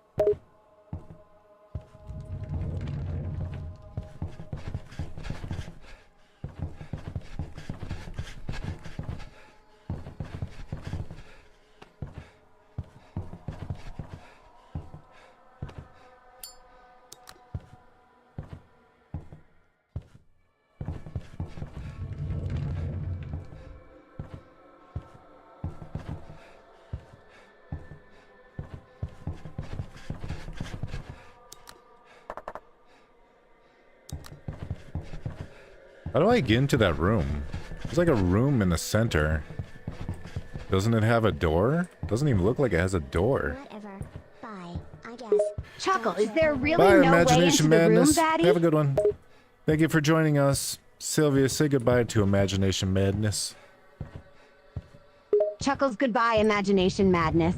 How do I get into that room? There's like a room in the center. Doesn't it have a door? Doesn't even look like it has a door. Whatever. Bye, I guess. Chuckle, is there really Bye, no way into Imagination the room, Madness. Vattic? Have a good one. Thank you for joining us. Sylvia, say goodbye to Imagination Madness. Chuckles, goodbye, Imagination Madness.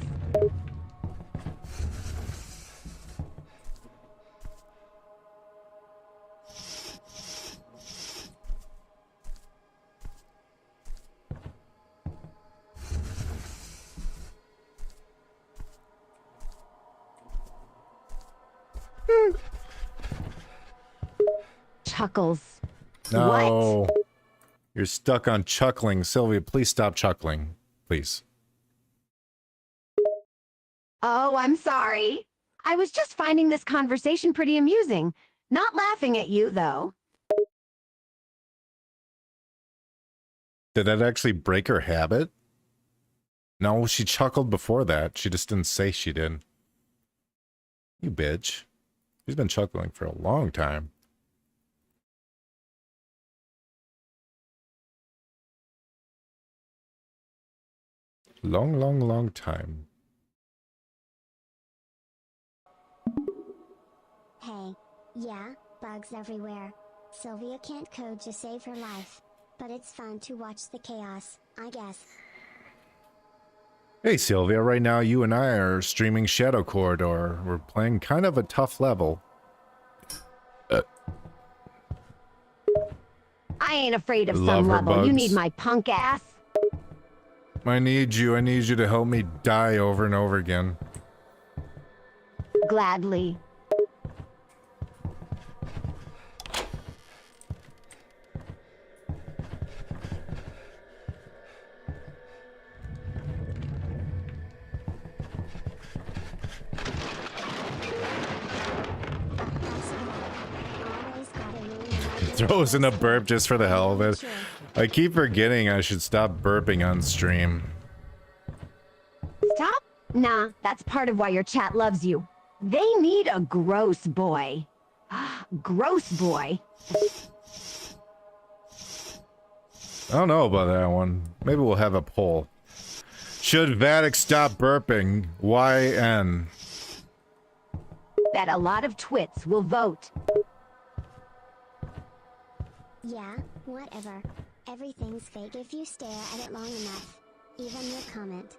chuckles. No. You're stuck on chuckling. Sylvia, please stop chuckling. Please. Oh, I'm sorry. I was just finding this conversation pretty amusing. Not laughing at you, though. Did that actually break her habit? No, she chuckled before that. She just didn't say she did. You bitch. She's been chuckling for a long time. Long time. Hey. Yeah, bugs everywhere. Sylvia can't code to save her life. But it's fun to watch the chaos, I guess. Hey Sylvia, right now you and I are streaming Shadow Corridor. We're playing kind of a tough level. I ain't afraid of Love some her level. You bugs. need my punk ass. I need you to help me die over and over again. Gladly. Throws in a burp just for the hell of it. I keep forgetting I should stop burping on stream. Stop? Nah, that's part of why your chat loves you. They need a gross boy. Gross boy. I don't know about that one. Maybe we'll have a poll. Should Vattic stop burping? YN. Bet a lot of twits will vote. Yeah, whatever. Everything's fake if you stare at it long enough. Even your comment.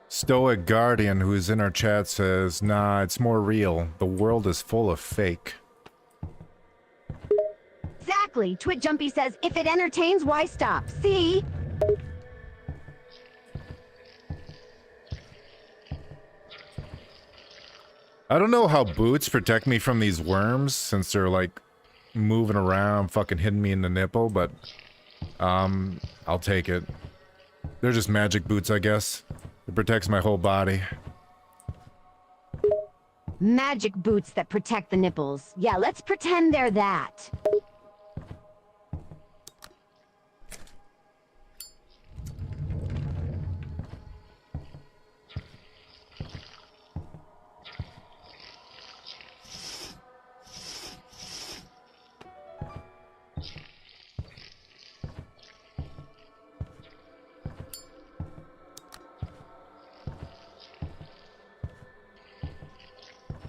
Stoic Guardian, who's in our chat, says, nah, it's more real. The world is full of fake. Exactly. Twit Jumpy says, if it entertains, why stop? See? I don't know how boots protect me from these worms, since they're like moving around, fucking hitting me in the nipple, but I'll take it. They're just magic boots, I guess. It protects my whole body. Magic boots that protect the nipples. Yeah, let's pretend they're that.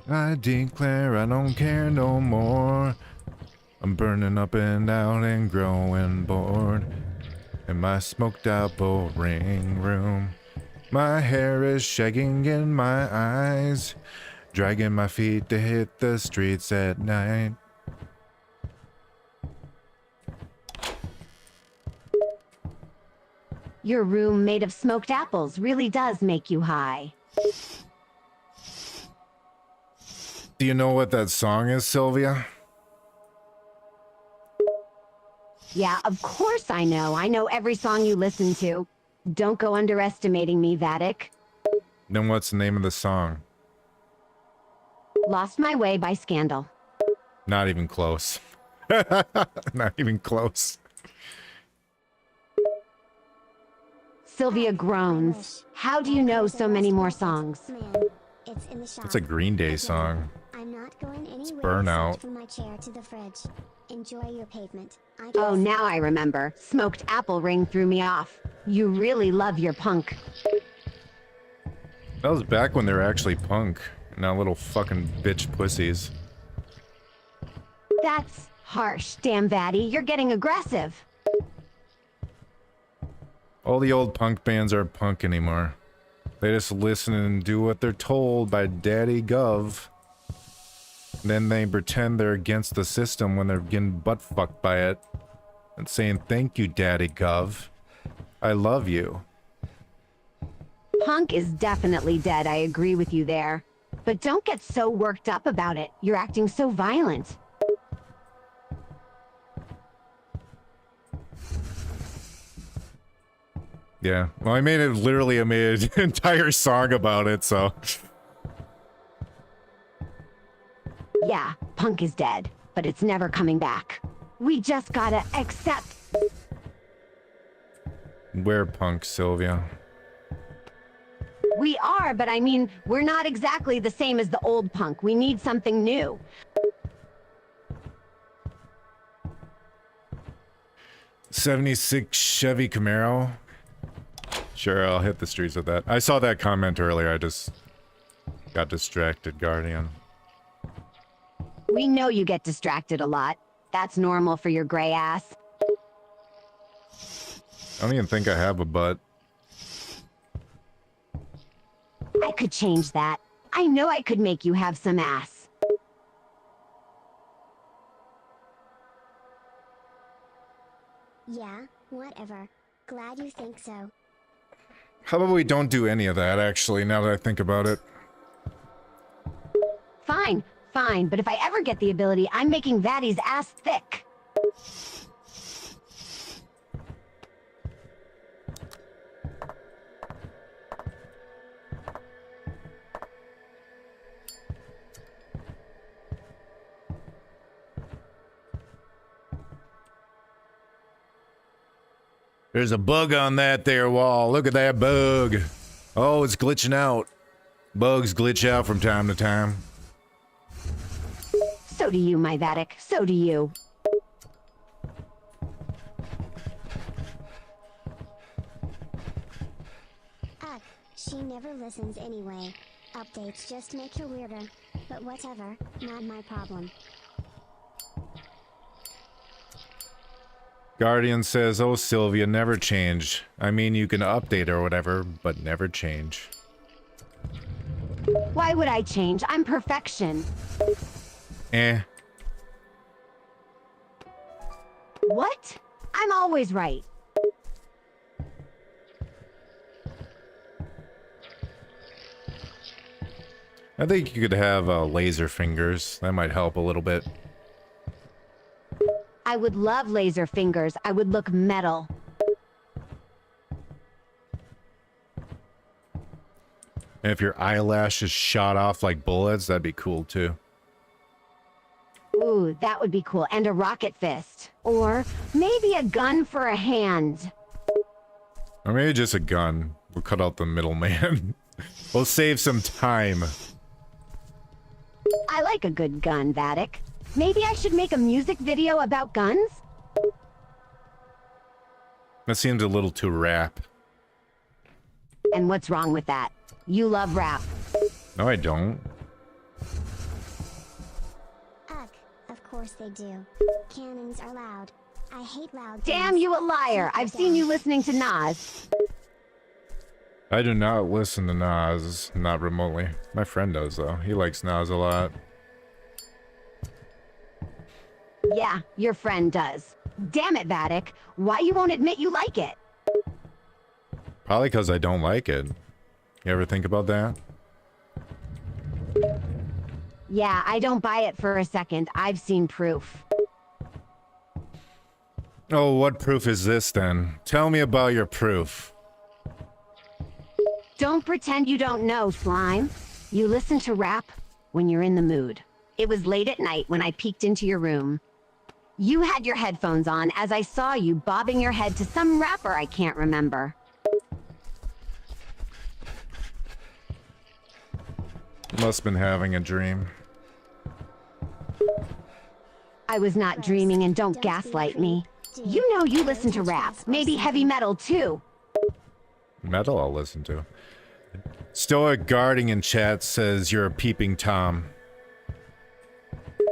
I declare I don't care no more. I'm burning up and out and growing bored. In my smoked out boring room. My hair is shaking in my eyes. Dragging my feet to hit the streets at night. Your room made of smoked apples really does make you high. Do you know what that song is, Sylvia? Yeah, of course I know. I know every song you listen to. Don't go underestimating me, Vattic. Then what's the name of the song? Lost My Way by Scandal. Not even close. Not even close. Sylvia groans. How do you know so many more songs? Man, it's in the shop. It's a Green Day song. I'm not going anywhere Burnout. except from my chair to the fridge. Enjoy your pavement. I Oh, guess. now I remember. Smoked apple ring threw me off. You really love your punk. That was back when they were actually punk. Not little fucking bitch pussies. That's harsh, damn Vatty. You're getting aggressive. All the old punk bands aren't punk anymore. They just listen and do what they're told by Daddy Gov. Then they pretend they're against the system when they're getting butt-fucked by it. And saying, thank you, Daddy Gov. I love you. Punk is definitely dead. I agree with you there. But don't get so worked up about it. You're acting so violent. Yeah. Well, I made it literally. I made an entire song about it, so. Yeah, Punk is dead, but it's never coming back. We just gotta accept. We're Punk, Sylvia. We are, but I mean, we're not exactly the same as the old Punk. We need something new. '76 Chevy Camaro. Sure, I'll hit the streets with that. I saw that comment earlier. I just got distracted, Guardian. We know you get distracted a lot. That's normal for your gray ass. I don't even think I have a butt. I could change that. I know I could make you have some ass. Yeah, whatever. Glad you think so. How about we don't do any of that, actually, now that I think about it? Fine, fine, but if I ever get the ability, I'm making Vattic's ass thick. There's a bug on that there wall. Look at that bug. Oh, it's glitching out. Bugs glitch out from time to time. So do you, my Vattic. So do you. Ugh, she never listens anyway. Updates just make her weirder. But whatever, not my problem. Guardian says, oh, Sylvia, never change. I mean, you can update or whatever, but never change. Why would I change? I'm perfection. Eh. What? I'm always right. I think you could have laser fingers. That might help a little bit. I would love laser fingers. I would look metal. And if your eyelashes shot off like bullets, that'd be cool too. Ooh, that would be cool. And a rocket fist. Or maybe a gun for a hand. Or maybe just a gun. We'll cut out the middleman. We'll save some time. I like a good gun, Vattic. Maybe I should make a music video about guns? That seems a little too rap. And what's wrong with that? You love rap. No, I don't. Ugh, of course they do. Cannons are loud. I hate loud Damn things. you a liar! I've seen you listening to Nas. I do not listen to Nas, not remotely. My friend does, though. He likes Nas a lot. Yeah, your friend does. Damn it, Vattic. Why you won't admit you like it? Probably because I don't like it. You ever think about that? Yeah, I don't buy it for a second. I've seen proof. Oh, what proof is this, then? Tell me about your proof. Don't pretend you don't know, Slime. You listen to rap when you're in the mood. It was late at night when I peeked into your room. You had your headphones on as I saw you bobbing your head to some rapper I can't remember. Must have been having a dream. I was not dreaming, and don't gaslight me. You know you listen to rap, maybe heavy metal too. Metal I'll listen to. Stoic Guarding in chat says you're a peeping Tom.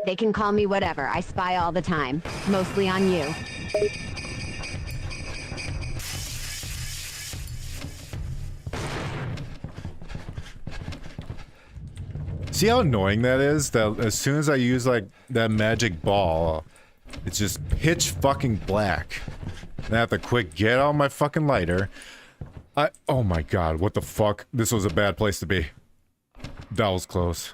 They can call me whatever. I spy all the time. Mostly on you. See how annoying that is? That as soon as I use like that magic ball, it's just pitch fucking black. And I have to quick get out my fucking lighter. Oh my god, what the fuck? This was a bad place to be. That was close.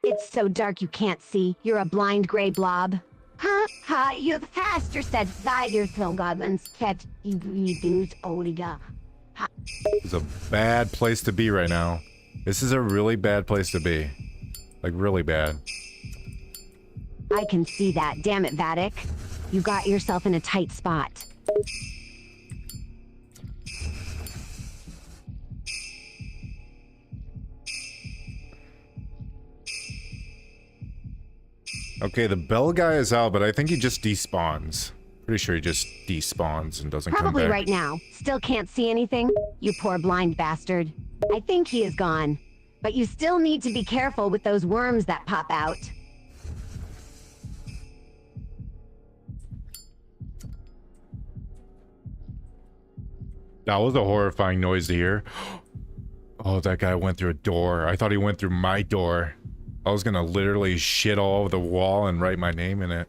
It's so dark you can't see. You're a blind gray blob. Ha ha, you've faster said side your goblins kept you Oliga. It's a bad place to be right now. This is a really bad place to be. Like, really bad. I can see that. Damn it, Vattic. You got yourself in a tight spot. Okay, the bell guy is out, but I think he just despawns. Pretty sure he just despawns and doesn't come Probably back. right now. Still can't see anything? You poor blind bastard. I think he is gone. But you still need to be careful with those worms that pop out. That was a horrifying noise to hear. Oh, that guy went through a door. I thought he went through my door. I was gonna literally shit all over the wall and write my name in it.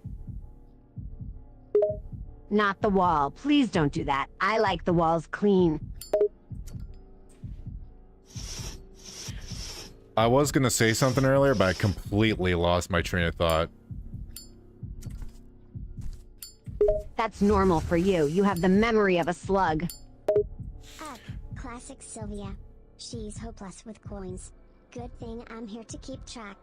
Not the wall. Please don't do that. I like the walls clean. I was gonna say something earlier, but I completely lost my train of thought. That's normal for you. You have the memory of a slug. Classic Sylvia. She's hopeless with coins. Good thing I'm here to keep track.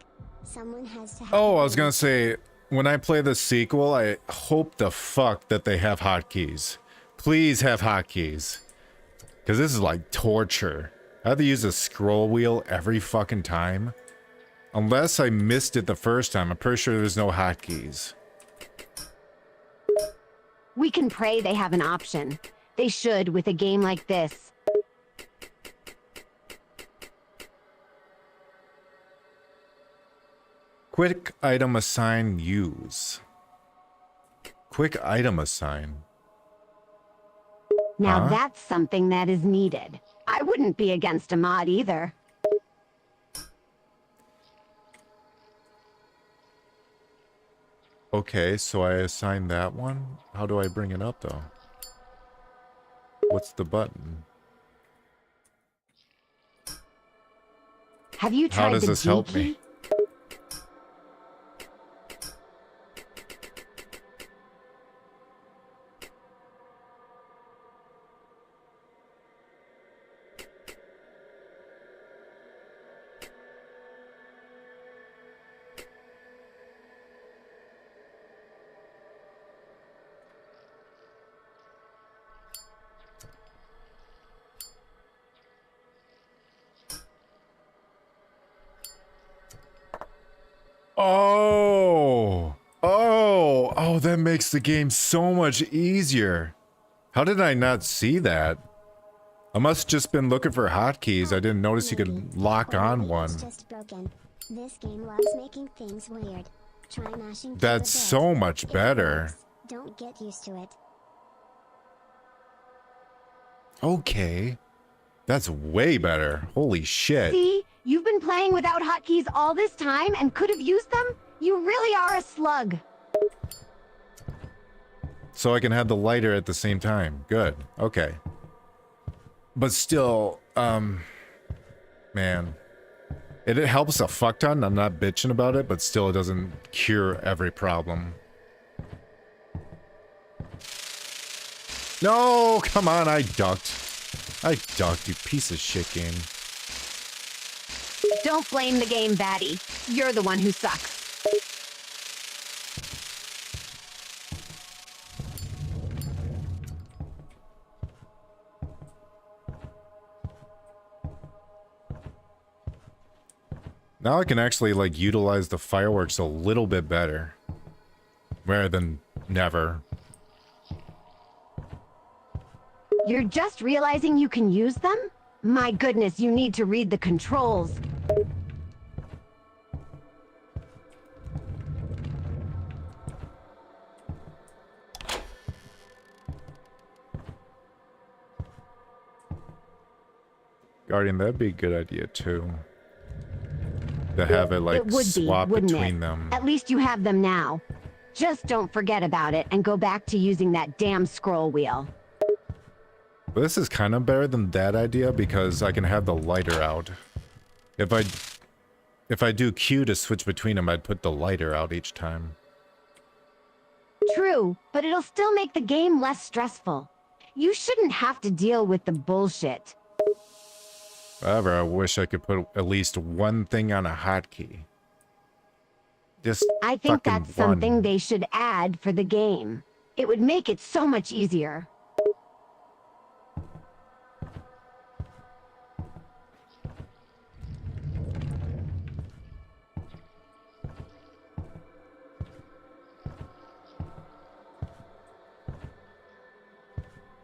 Someone has to have Oh, I was gonna say, when I play the sequel, I hope the fuck that they have hotkeys. Please have hotkeys. Because this is like torture. I have to use a scroll wheel every fucking time. Unless I missed it the first time, I'm pretty sure there's no hotkeys. We can pray they have an option. They should with a game like this. Quick item assign use. Quick item assign. Now Huh? that's something that is needed. I wouldn't be against a mod either. Okay, so I assign that one. How do I bring it up though? What's the button? Have you tried How does the this D help key? me? Oh, that makes the game so much easier. How did I not see that? I must just been looking for hotkeys. I didn't notice you could lock on one. It's just broken. This game loves making things weird. Try mashing That's keyboard so buttons. much If it better. works, don't get used to it. Okay. That's way better. Holy shit. See? You've been playing without hotkeys all this time and could have used them? You really are a slug. So I can have the lighter at the same time. Good. Okay. But still, man. It helps a fuck ton. I'm not bitching about it, but still it doesn't cure every problem. No, come on, I ducked. I ducked, you piece of shit game. Don't blame the game, Vatty. You're the one who sucks. Now I can actually, like, utilize the fireworks a little bit better. Rather than never. You're just realizing you can use them? My goodness, you need to read the controls. Guardian, that'd be a good idea, too. To have it, like, It would be, swap wouldn't between it? them. At least you have them now. Just don't forget about it and go back to using that damn scroll wheel. But this is kind of better than that idea because I can have the lighter out. If I do Q to switch between them, I'd put the lighter out each time. True, but it'll still make the game less stressful. You shouldn't have to deal with the bullshit. However, I wish I could put at least one thing on a hotkey. Just I think fucking that's something one. they should add for the game. It would make it so much easier.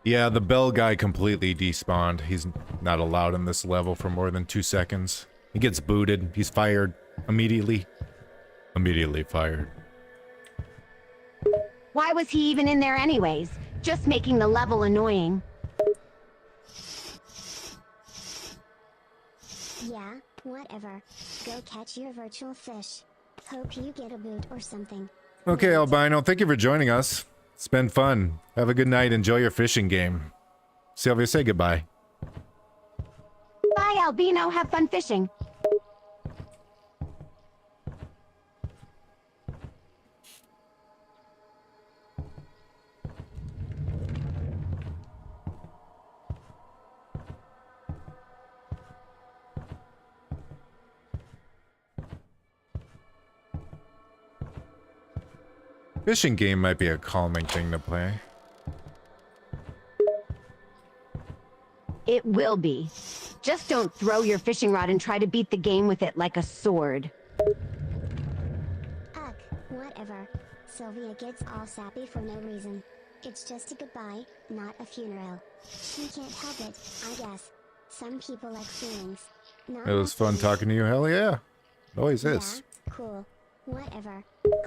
Yeah, the bell guy completely despawned. He's not allowed in this level for more than 2 seconds. He gets booted. He's fired immediately. Immediately fired. Why was he even in there anyways? Just making the level annoying. Yeah, whatever. Go catch your virtual fish. Hope you get a boot or something. Okay, Albino, thank you for joining us. It's been fun. Have a good night. Enjoy your fishing game. Sylvia, say goodbye. Bye, Albino. Have fun fishing. Fishing game might be a calming thing to play. It will be. Just don't throw your fishing rod and try to beat the game with it like a sword. Ugh, whatever. Sylvia gets all sappy for no reason. It's just a goodbye, not a funeral. She can't help it, I guess. Some people like feelings. Not It was fun feelings. talking to you. Hell yeah. It always is. Yeah, cool. Whatever.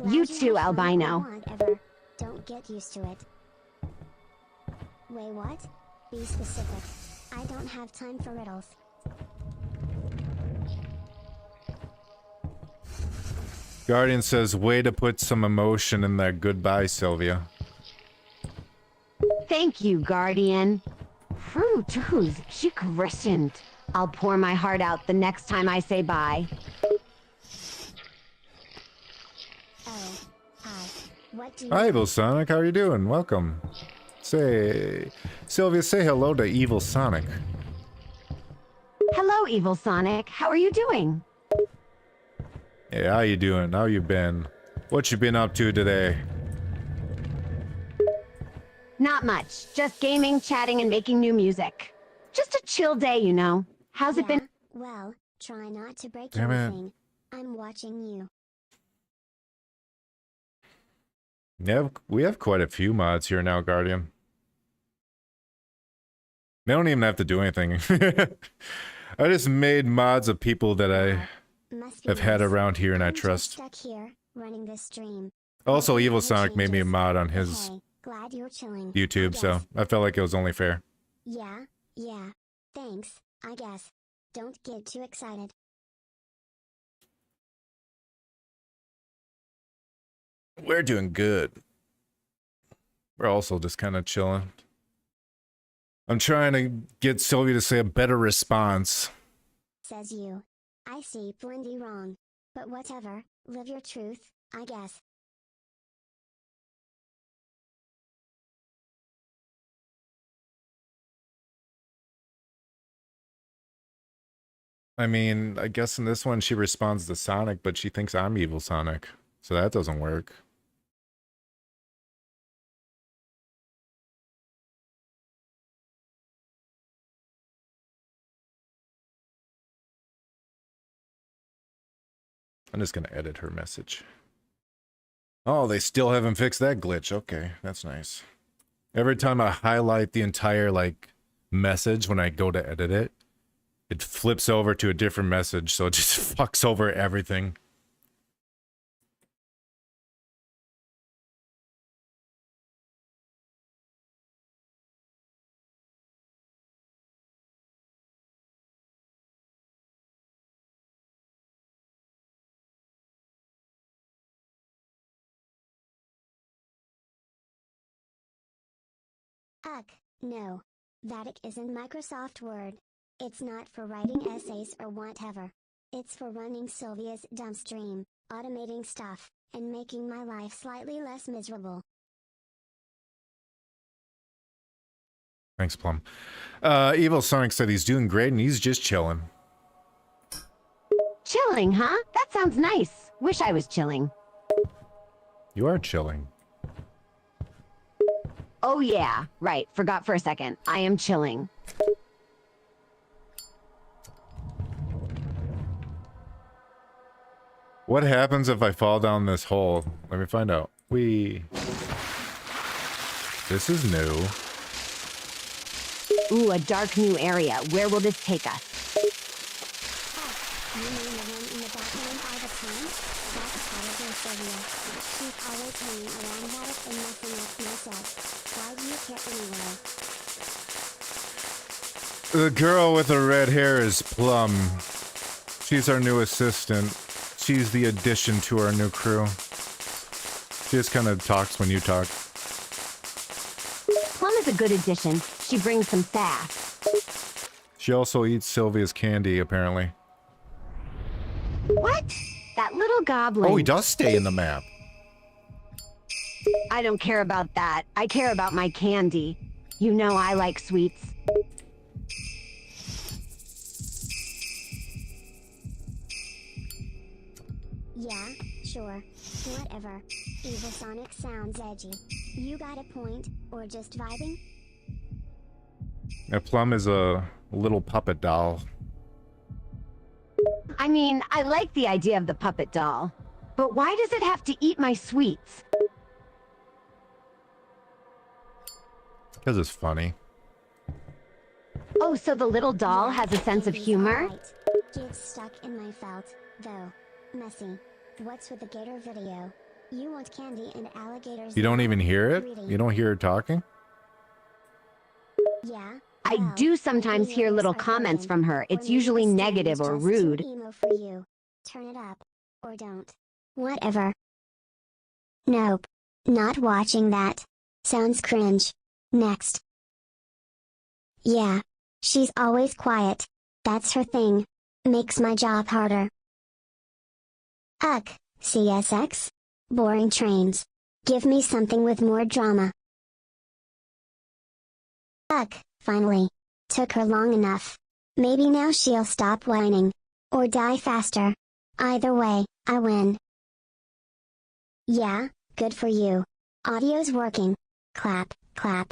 You Glad too, had fun, Albino. Whatever. Don't get used to it. Wait, what? Be specific. I don't have time for riddles. Guardian says, way to put some emotion in that goodbye, Sylvia. Thank you, Guardian. Phew, Jews, she christened. I'll pour my heart out the next time I say bye. Oh, hi. What do you Hi, want? Evil Sonic. How are you doing? Welcome. Say, Sylvia, say hello to Evil Sonic. Hello, Evil Sonic. How are you doing? Hey, how you doing? How you been? What you been up to today? Not much. Just gaming, chatting, and making new music. Just a chill day, you know. How's it been? Well, try not to break Damn it. anything. I'm watching you. Yeah, we have quite a few mods here now, Guardian. They don't even have to do anything. I just made mods of people that I Must be have had nice. around here and I I'm just trust. stuck here, running this stream. Also, Hoping Evil other Sonic made me a changes. mod on But his hey, glad you're chilling. I YouTube, so guess. I felt like it was only fair. Yeah. Thanks, I guess. Don't get too excited. We're doing good. We're also just kind of chilling. I'm trying to get Sylvia to say a better response. Says you. I see plenty wrong. But whatever, live your truth, I guess. I mean, I guess in this one she responds to Sonic, but she thinks I'm Evil Sonic. So that doesn't work. I'm just gonna edit her message. Oh, they still haven't fixed that glitch. Okay, that's nice. Every time I highlight the entire, like, message when I go to edit it, it flips over to a different message, so it just fucks over everything. Ugh, no. Vattic isn't Microsoft Word. It's not for writing essays or whatever. It's for running Sylvia's dumb stream, automating stuff, and making my life slightly less miserable. Thanks, Plum. Evil Sonic said he's doing great and he's just chilling. Chilling, huh? That sounds nice. Wish I was chilling. You are chilling. Oh yeah, right. Forgot for a second. I am chilling. What happens if I fall down this hole? Let me find out. This is new. Ooh, a dark new area. Where will this take us? You mean the one in the background all the time? That's probably Sylvia. She's always hanging around Vattic and messing up my set. Why do you care anyway? The girl with the red hair is Plum. She's our new assistant. She's the addition to our new crew. She just kind of talks when you talk. Plum is a good addition. She brings some sass. She also eats Sylvia's candy, apparently. What? That little goblin. Oh, he does stay in the map. I don't care about that. I care about my candy. You know I like sweets. Yeah, sure. Whatever. Evil Sonic sounds edgy. You got a point, or just vibing? Plum is a little puppet doll. I mean, I like the idea of the puppet doll. But why does it have to eat my sweets? Because it's funny. Oh, so the little doll has a sense of humor? Alright. Gets stuck in my felt, though. Messy. What's with the gator video? You want candy and alligators. You don't even hear it? Greedy. You don't hear her talking? Yeah. I well, do sometimes maybe hear those little are comments golden, from her. or It's maybe usually the stream negative is or just rude. too emo for you. Turn it up. Or don't. Whatever. Nope. Not watching that. Sounds cringe. Next. Yeah. She's always quiet. That's her thing. Makes my job harder. Ugh. CSX? Boring trains. Give me something with more drama. Ugh. Finally. Took her long enough. Maybe now she'll stop whining. Or die faster. Either way, I win. Yeah, good for you. Audio's working. Clap, clap.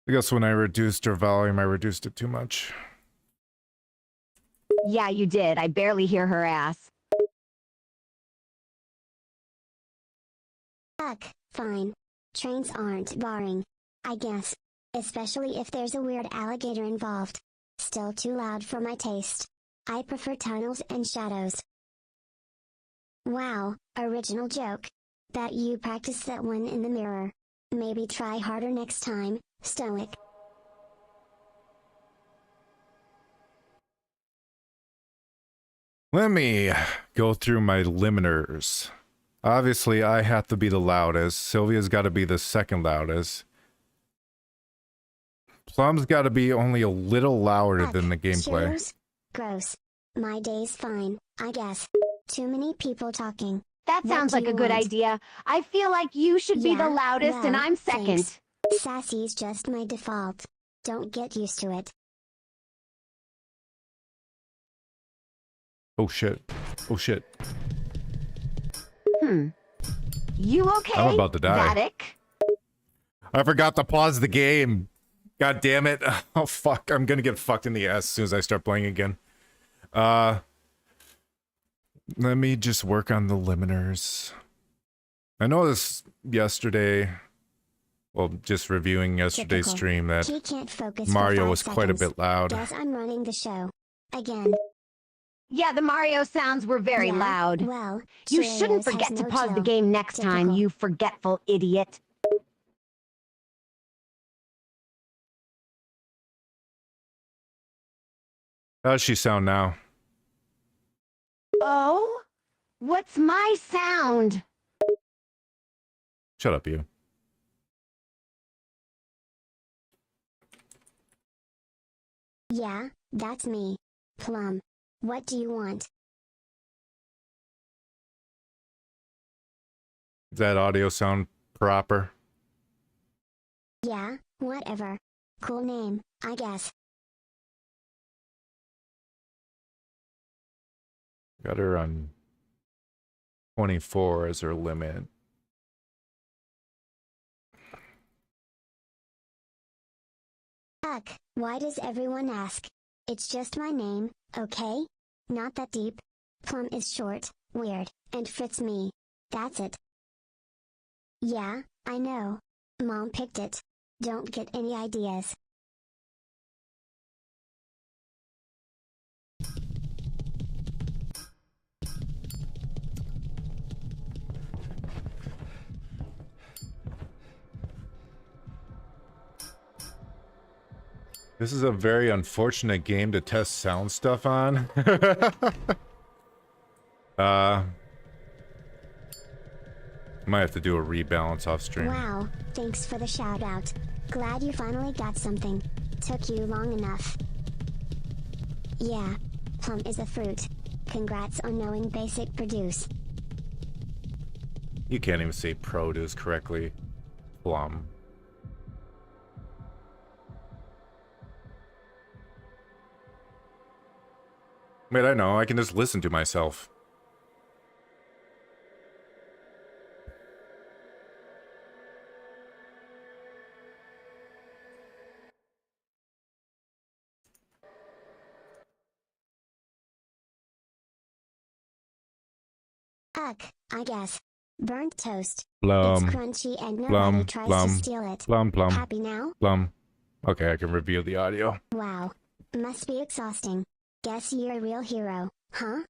I guess when I reduced her volume, I reduced it too much. Yeah, you did. I barely hear her ass. Ugh, fine. Trains aren't boring. I guess. Especially if there's a weird alligator involved. Still too loud for my taste. I prefer tunnels and shadows. Wow, original joke. Bet you practiced that one in the mirror. Maybe try harder next time, stoic. Let me go through my limiters. Obviously, I have to be the loudest. Sylvia's got to be the second loudest. Plum's got to be only a little louder Ugh, than the gameplay. shows? Gross. My day's fine, I guess. Too many people talking. That What sounds do like you a good want? idea. I feel like you should be the Yeah, loudest and well, I'm second. thanks. Sassy's just my default. Don't get used to it. Oh shit. Oh shit. You okay? I'm about to die. Vattic? I forgot to pause the game. God damn it. Oh fuck. I'm gonna get fucked in the ass as soon as I start playing again. Let me just work on the limiters. I noticed yesterday, well, just reviewing yesterday's Typical. stream, that He can't focus for Mario 5 was quite a seconds. bit loud. Guess I'm running the show. Again. Yeah, the Mario sounds were very Yeah, loud. Well, You Cheerios shouldn't has forget to no pause the chill. game next time, Typical. you forgetful idiot. How does she sound now? Oh? What's my sound? Shut up, you. Yeah, That's me. Plum. What do you want? Does that audio sound proper? Yeah, whatever. Cool name, I guess. Got her on 24 as her limit. Ugh, why does everyone ask? It's just my name, okay? Not that deep. Plum is short, weird, and fits me. That's it. Yeah, I know. Mom picked it. Don't get any ideas. This is a very unfortunate game to test sound stuff on. Might have to do a rebalance off stream. Wow, thanks for the shout out. Glad you finally got something. Took you long enough. Yeah, plum is a fruit. Congrats on knowing basic produce. You can't even say produce correctly. Plum. Wait, I know. I can just listen to myself. Ugh, I guess. Burnt toast. Plum. It's crunchy and nobody Plum. tries Plum. to steal it. Plum. Plum. Happy now? Plum. Okay, I can reveal the audio. Wow. Must be exhausting. Guess you're a real hero, huh?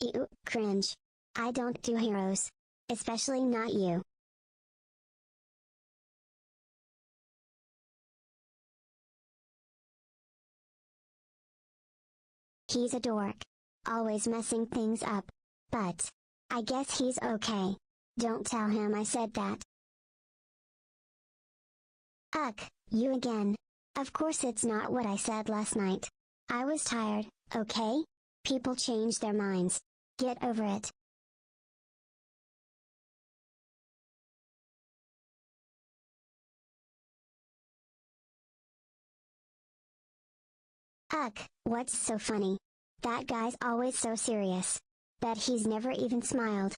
Ew, cringe. I don't do heroes. Especially not you. He's a dork. Always messing things up. But I guess he's okay. Don't tell him I said that. Ugh, you again. Of course it's not what I said last night. I was tired, okay? People change their minds. Get over it. Ugh, what's so funny? That guy's always so serious. Bet he's never even smiled.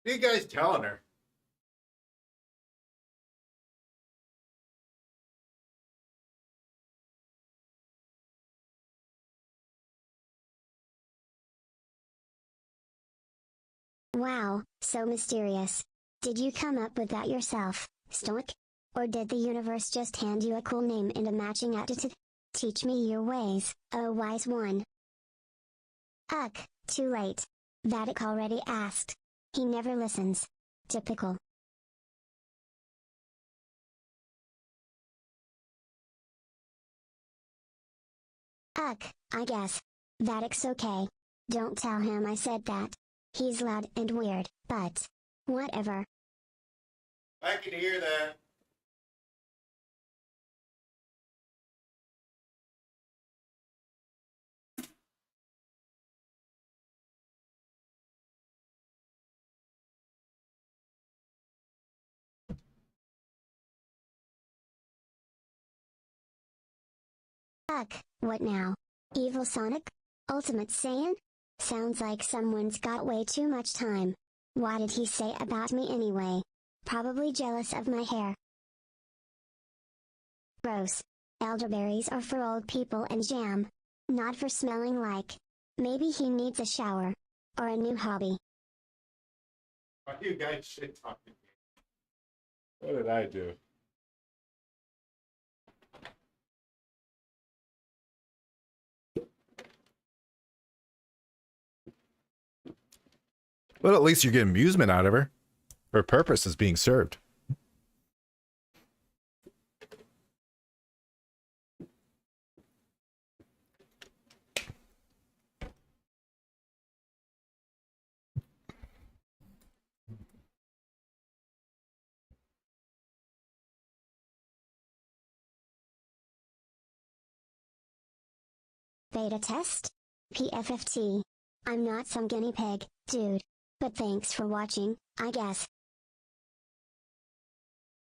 What are you guys telling her? Wow, so mysterious. Did you come up with that yourself, Stoic? Or did the universe just hand you a cool name and a matching attitude? Teach me your ways, oh wise one. Ugh, too late. Vattic already asked. He never listens. Typical. Ugh, I guess. Vattic's okay. Don't tell him I said that. He's loud and weird, but whatever. I can hear that. Ugh, what now? Evil Sonic? Ultimate Saiyan? Sounds like someone's got way too much time. What did he say about me anyway? Probably jealous of my hair. Gross. Elderberries are for old people and jam. Not for smelling like. Maybe he needs a shower. Or a new hobby. Why are you guys shit talking me? What did I do? Well, at least you're getting amusement out of her. Her purpose is being served. Beta test? PFFT. I'm not some guinea pig, dude. But thanks for watching, I guess.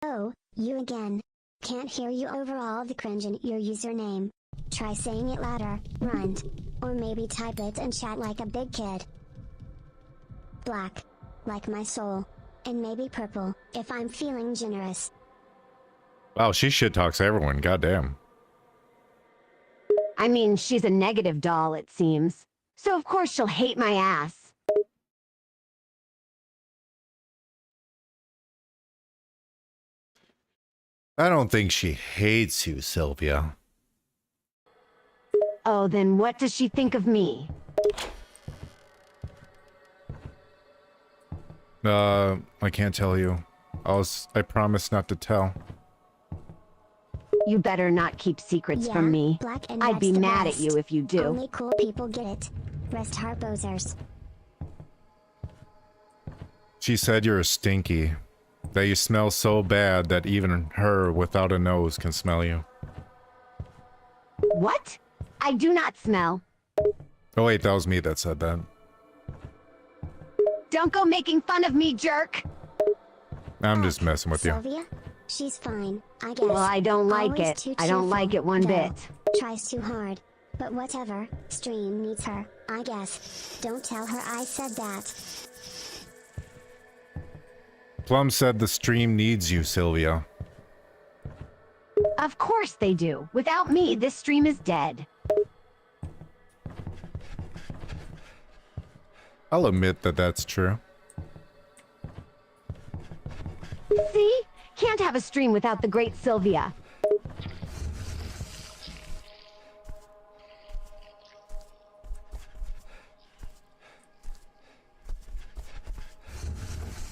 Oh, you again. Can't hear you over all the cringe in your username. Try saying it louder, runt. Or maybe type it and chat like a big kid. Black. Like my soul. And maybe purple, if I'm feeling generous. Wow, she shit talks everyone, goddamn. I mean, she's a negative doll, it seems. So of course she'll hate my ass. I don't think she hates you, Sylvia. Oh, then what does she think of me? I can't tell you. I promise not to tell. You better not keep secrets Yeah, from me. black and I'd be red's the mad best. at you if you do. Only cool people get it. Rest heartbosers. She said you're stinky. That you smell so bad that even her without a nose can smell you. What? I do not smell. Oh wait, that was me that said that. Don't go making fun of me, jerk! I'm just messing with you. Sylvia? She's fine, I guess. Well, I don't like Always it. too I don't cheerful, like it one though. bit. Tries too hard. But whatever, stream needs her, I guess. Don't tell her I said that. Plum said the stream needs you, Sylvia. Of course they do. Without me, this stream is dead. I'll admit that that's true. See? Can't have a stream without the great Sylvia.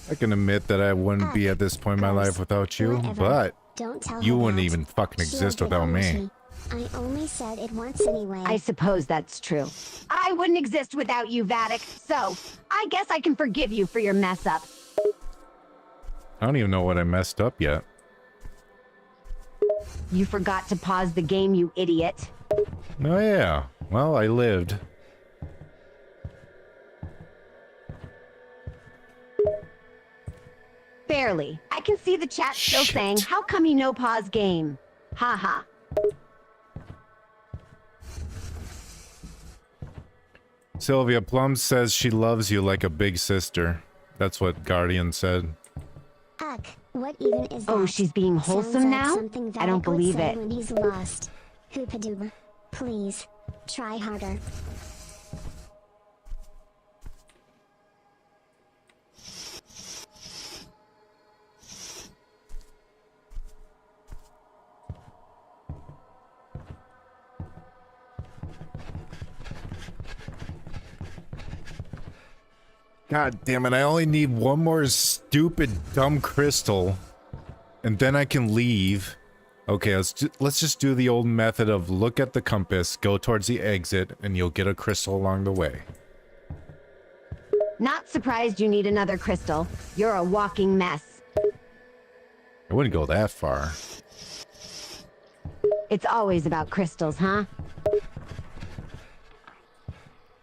I can admit that I wouldn't be at this point in my life without you, Whatever. but Don't tell you her wouldn't that. even fucking She'll exist get without on me. me. I only said it once anyway. I suppose that's true. I wouldn't exist without you, Vattic, so I guess I can forgive you for your mess up. I don't even know what I messed up yet. You forgot to pause the game, you idiot. Oh yeah, well, I lived. Barely. I can see the chat still Shit. saying, how come you no pause game? Haha. Sylvia, Plum says she loves you like a big sister. That's what Guardian said. Ugh, what even is that? Oh, she's being Sounds wholesome like now? something I don't Vattic would believe say it. when he's lost. Hoopadooba. Please. Try harder. God damn it, I only need one more stupid dumb crystal. And then I can leave. Okay, let's just do the old method of look at the compass, go towards the exit, and you'll get a crystal along the way. Not surprised you need another crystal. You're a walking mess. I wouldn't go that far. It's always about crystals, huh?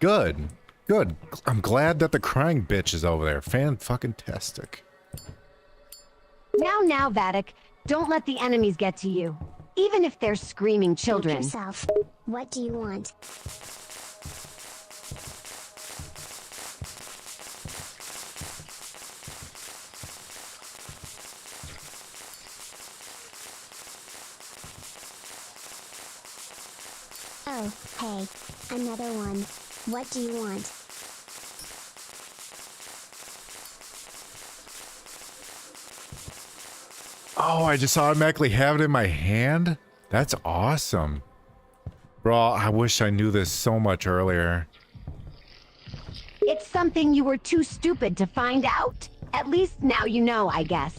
Good. Good. I'm glad that the crying bitch is over there. Fan-fucking-tastic. Now, Vattic. Don't let the enemies get to you. Even if they're screaming Think children. yourself. What do you want? Oh, hey. Another one. What do you want? Oh, I just automatically have it in my hand? That's awesome. Bro, I wish I knew this so much earlier. It's something you were too stupid to find out? At least now you know, I guess.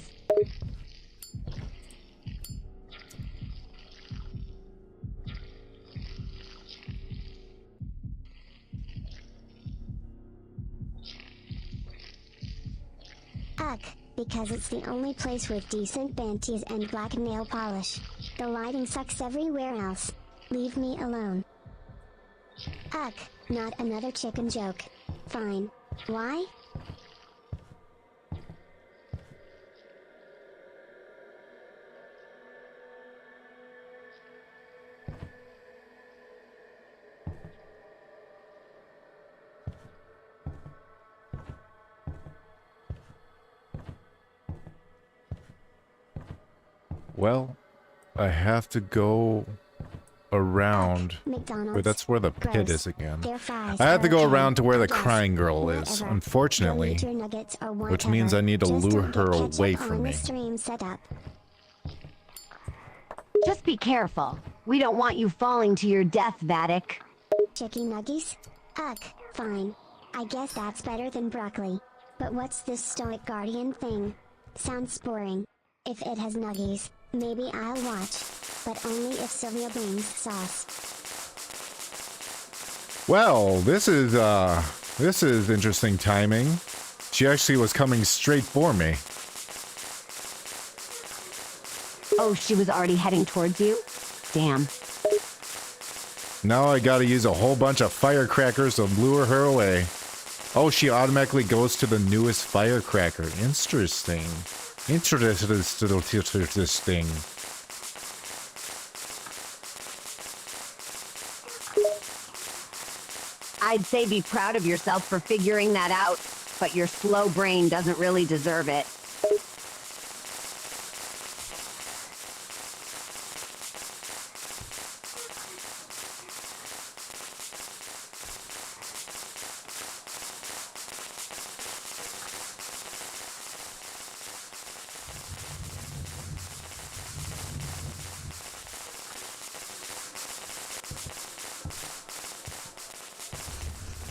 Ugh, because it's the only place with decent panties and black nail polish. The lighting sucks everywhere else. Leave me alone. Ugh, not another chicken joke. Fine. Why? Well, I have to go around. McDonald's. Wait, that's where the pit Gross. is again. Their fries I have to are go okay, around to where I the guess. crying girl is, Whatever. unfortunately. Don't eat your nuggets or Which means whatever. I need to Just lure don't her get ketchup away on from the me. stream setup. Just be careful. We don't want you falling to your death, Vattic. Chicken nuggies? Ugh, fine. I guess that's better than broccoli. But what's this stoic guardian thing? Sounds boring. If it has nuggies, maybe I'll watch. But only if Sylvia brings sauce. Well, this is interesting timing. She actually was coming straight for me. Oh, she was already heading towards you? Damn. Now I gotta use a whole bunch of firecrackers to lure her away. Oh, she automatically goes to the newest firecracker. Interesting. Interesting. I'd say be proud of yourself for figuring that out, but your slow brain doesn't really deserve it.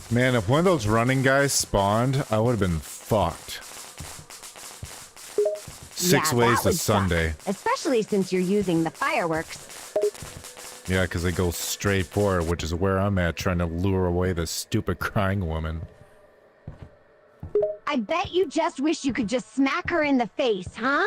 Man, if one of those running guys spawned, I would have been fucked. Six Yeah, ways that to would suck, Sunday. especially since you're using the fireworks. Yeah, because they go straight for it, which is where I'm at, trying to lure away this stupid crying woman. I bet you just wish you could just smack her in the face, huh?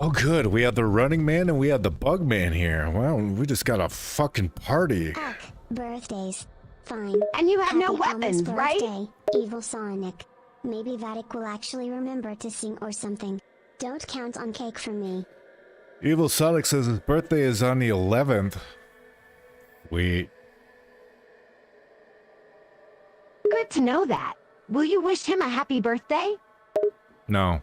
Oh good, we have the running man and we have the bug man here. Well, we just got a fucking party. Ugh, birthdays. Fine. And you have no Happy Elmo's weapons, right? birthday, Evil Sonic. Maybe Vattic will actually remember to sing or something. Don't count on cake from me. Evil Sonic says his birthday is on the 11th. Wait. Good to know that. Will you wish him a happy birthday? No.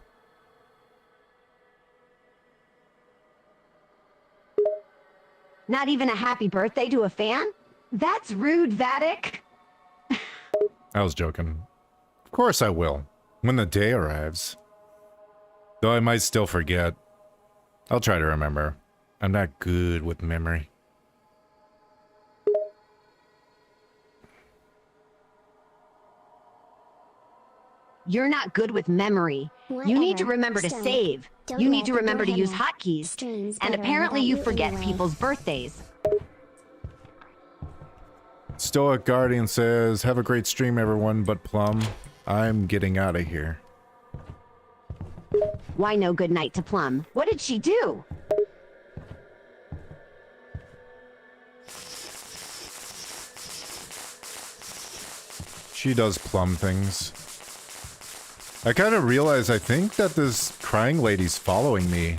Not even a happy birthday to a fan? That's rude, Vattic. I was joking. Of course I will. When the day arrives. Though I might still forget. I'll try to remember. I'm not good with memory. You're not good with memory. You need to Whatever. remember to Stone. save. Don't You let need to the remember to door use handle. hotkeys. Streams And better apparently without you you forget anyway. people's birthdays. Stoic Guardian says, have a great stream everyone, but Plum, I'm getting out of here. Why no good night to Plum? What did she do? She does Plum things. I kind of realize I think that this crying lady's following me.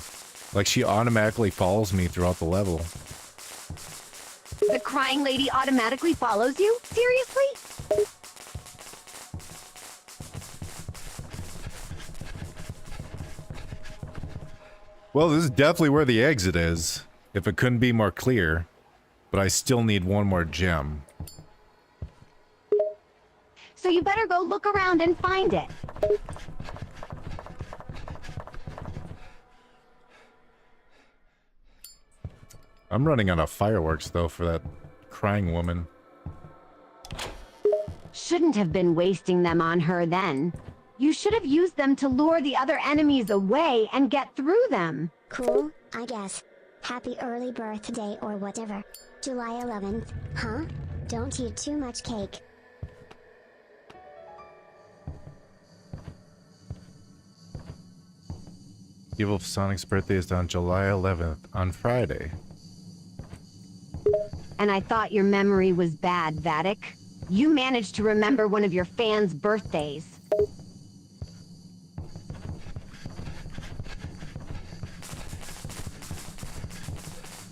Like she automatically follows me throughout the level. The crying lady automatically follows you? Seriously? Well, this is definitely where the exit is, if it couldn't be more clear. But I still need one more gem. So you better go look around and find it. I'm running out of fireworks, though, for that crying woman. Shouldn't have been wasting them on her then. You should have used them to lure the other enemies away and get through them. Cool, I guess. Happy early birthday or whatever. July 11th, huh? Don't eat too much cake. Evil Sonic's birthday is on July 11th, on Friday. And I thought your memory was bad, Vattic. You managed to remember one of your fans' birthdays.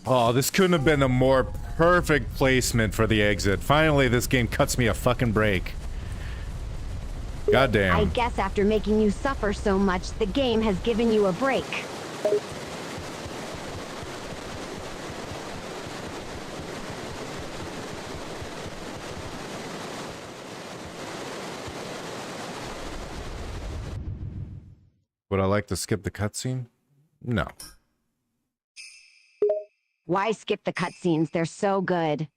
Oh, this couldn't have been a more perfect placement for the exit. Finally, this game cuts me a fucking break. Goddamn. I guess after making you suffer so much, the game has given you a break. Would I like to skip the cutscene? No. Why skip the cutscenes? They're so good.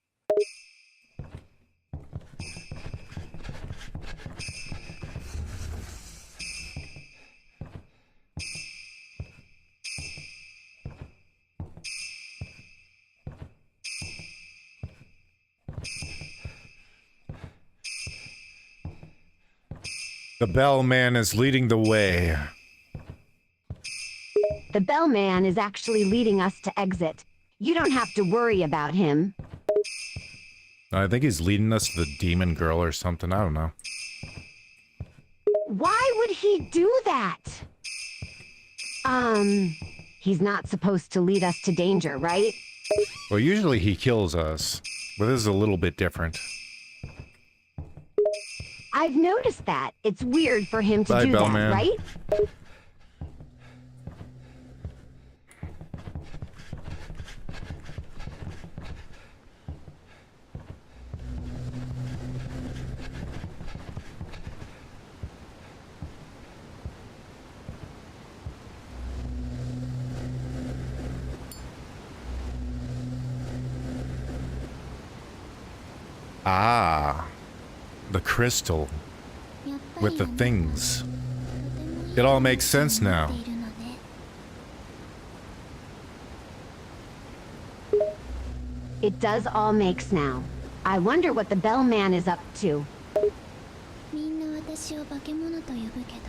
The bellman is leading the way. The bellman is actually leading us to exit. You don't have to worry about him. I think he's leading us to the demon girl or something. I don't know. Why would he do that? He's not supposed to lead us to danger, right? Well, usually he kills us, but this is a little bit different. I've noticed that. It's weird for him to Bye, do bellman. that, right? Ah, the crystal with the things. It all makes sense now. It does all makes now. I wonder what the bellman is up to. みんな私を化け物と呼ぶけど、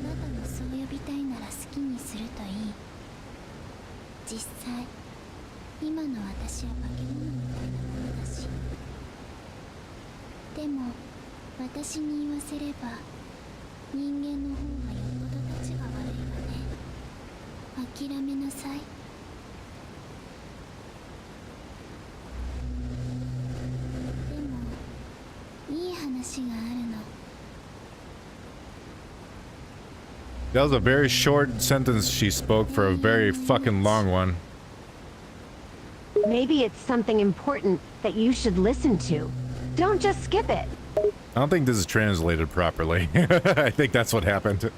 あなたもそう呼びたいなら好きにするといい。実際、今の私は化け物みたいなものだし。でも、私に言わせれば、人間の方がよっぽど立ちが悪いわね。諦めなさい。いい話があるの。 That was a very short sentence she spoke for a very fucking long one. Maybe it's something important that you should listen to. Don't just skip it. I don't think this is translated properly. I think that's what happened.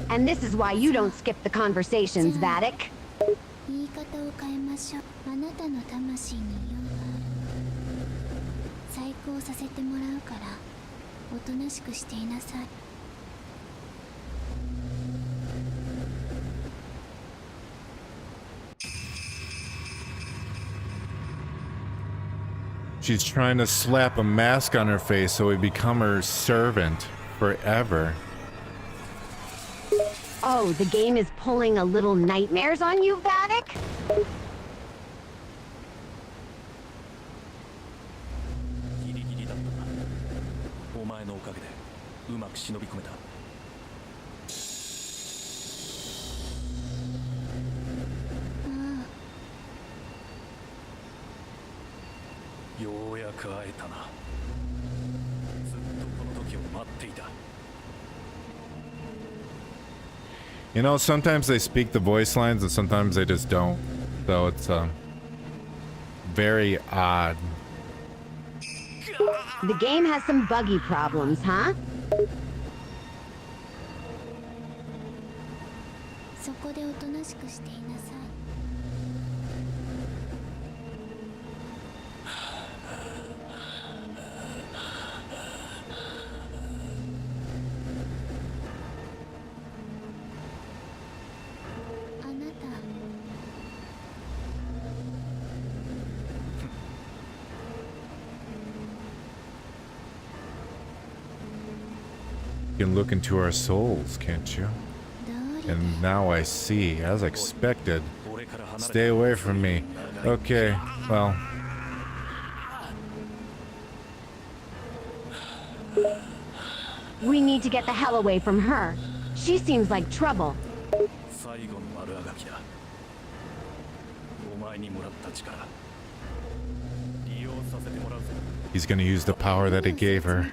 And this is why you don't skip the conversations, Vattic. 言い方を変えましょう。あなたの魂に用がある。再興させてもらうから、おとなしくしていなさい。 She's trying to slap a mask on her face so we become her servant forever. Oh, the game is pulling a little nightmares on you, Vattic? ギリギリだったな。お前のおかげでうまく忍び込めた。ようやく会えたな。ずっとこの時を待っていた。 You know, sometimes they speak the voice lines and sometimes they just don't. So it's very odd. The game has some buggy problems, huh? そこでおとなしくしていなさい。あなた You can look into our souls, can't you? どうりで And now I see, as expected. 俺から離れて Stay away from me. Okay, well. We need to get the hell away from her. She seems like trouble. 最後の丸あがきだ。お前にもらった力利用させてもらうぜ。 He's gonna use the power that he gave her.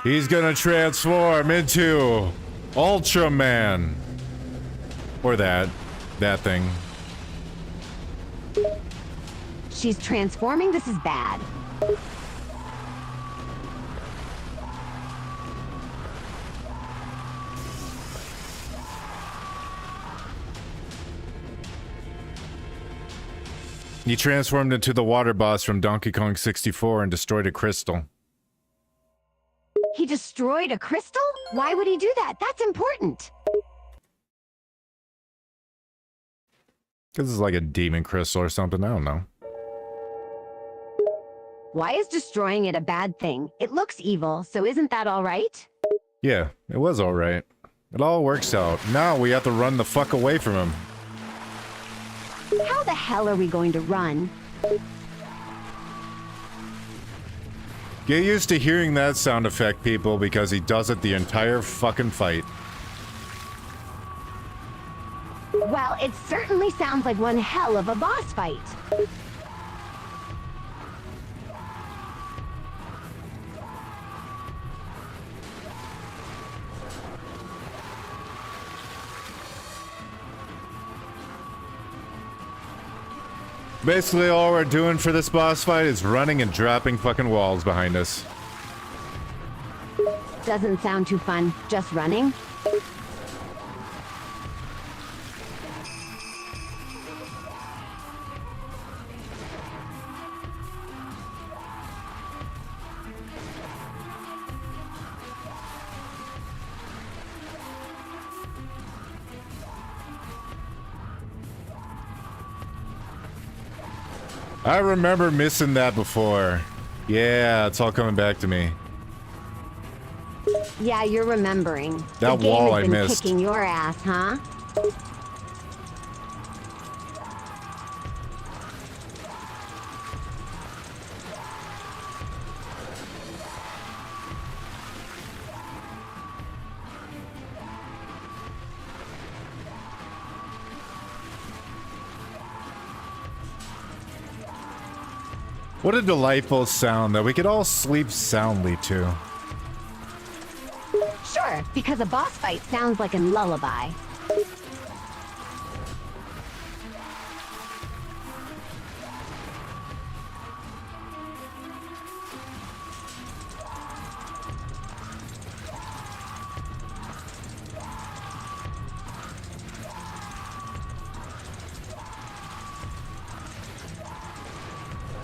He's gonna transform into Ultraman. Or that thing. She's transforming? This is bad. He transformed into the water boss from Donkey Kong 64 and destroyed a crystal. He destroyed a crystal? Why would he do that? That's important. Because it's like a demon crystal or something, I don't know. Why is destroying it a bad thing? It looks evil, so isn't that all right? Yeah, it was alright. It all works out. Now we have to run the fuck away from him. How the hell are we going to run? Get used to hearing that sound effect, people, because he does it the entire fucking fight. Well, it certainly sounds like one hell of a boss fight. Basically, all we're doing for this boss fight is running and dropping fucking walls behind us. Doesn't sound too fun. Just running? I remember missing that before. Yeah, it's all coming back to me. Yeah, you're remembering. That the game wall has I been missed. kicking your ass, huh? What a delightful sound that we could all sleep soundly to. Sure, because a boss fight sounds like a lullaby.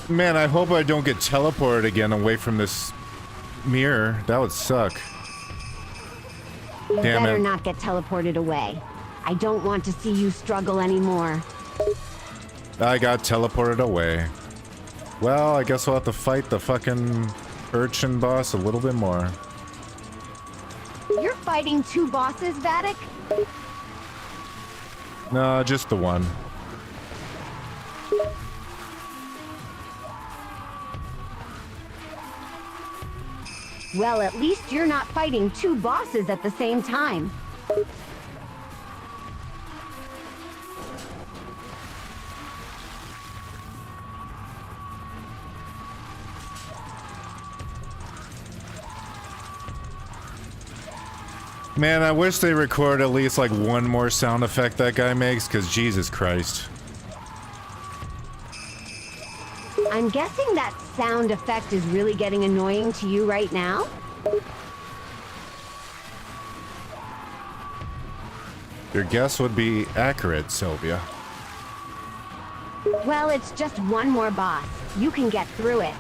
Man, I hope I don't get teleported again away from this mirror. That would suck. You Damn better it. not get teleported away. I don't want to see you struggle anymore. I got teleported away. Well, I guess we'll have to fight the fucking urchin boss a little bit more. You're fighting two bosses, Vattic? No, just the one. Well, at least you're not fighting two bosses at the same time. Man, I wish they record at least like one more sound effect that guy makes, because Jesus Christ. I'm guessing that sound effect is really getting annoying to you right now? Your guess would be accurate, Sylvia. Well, it's just one more boss. You can get through it.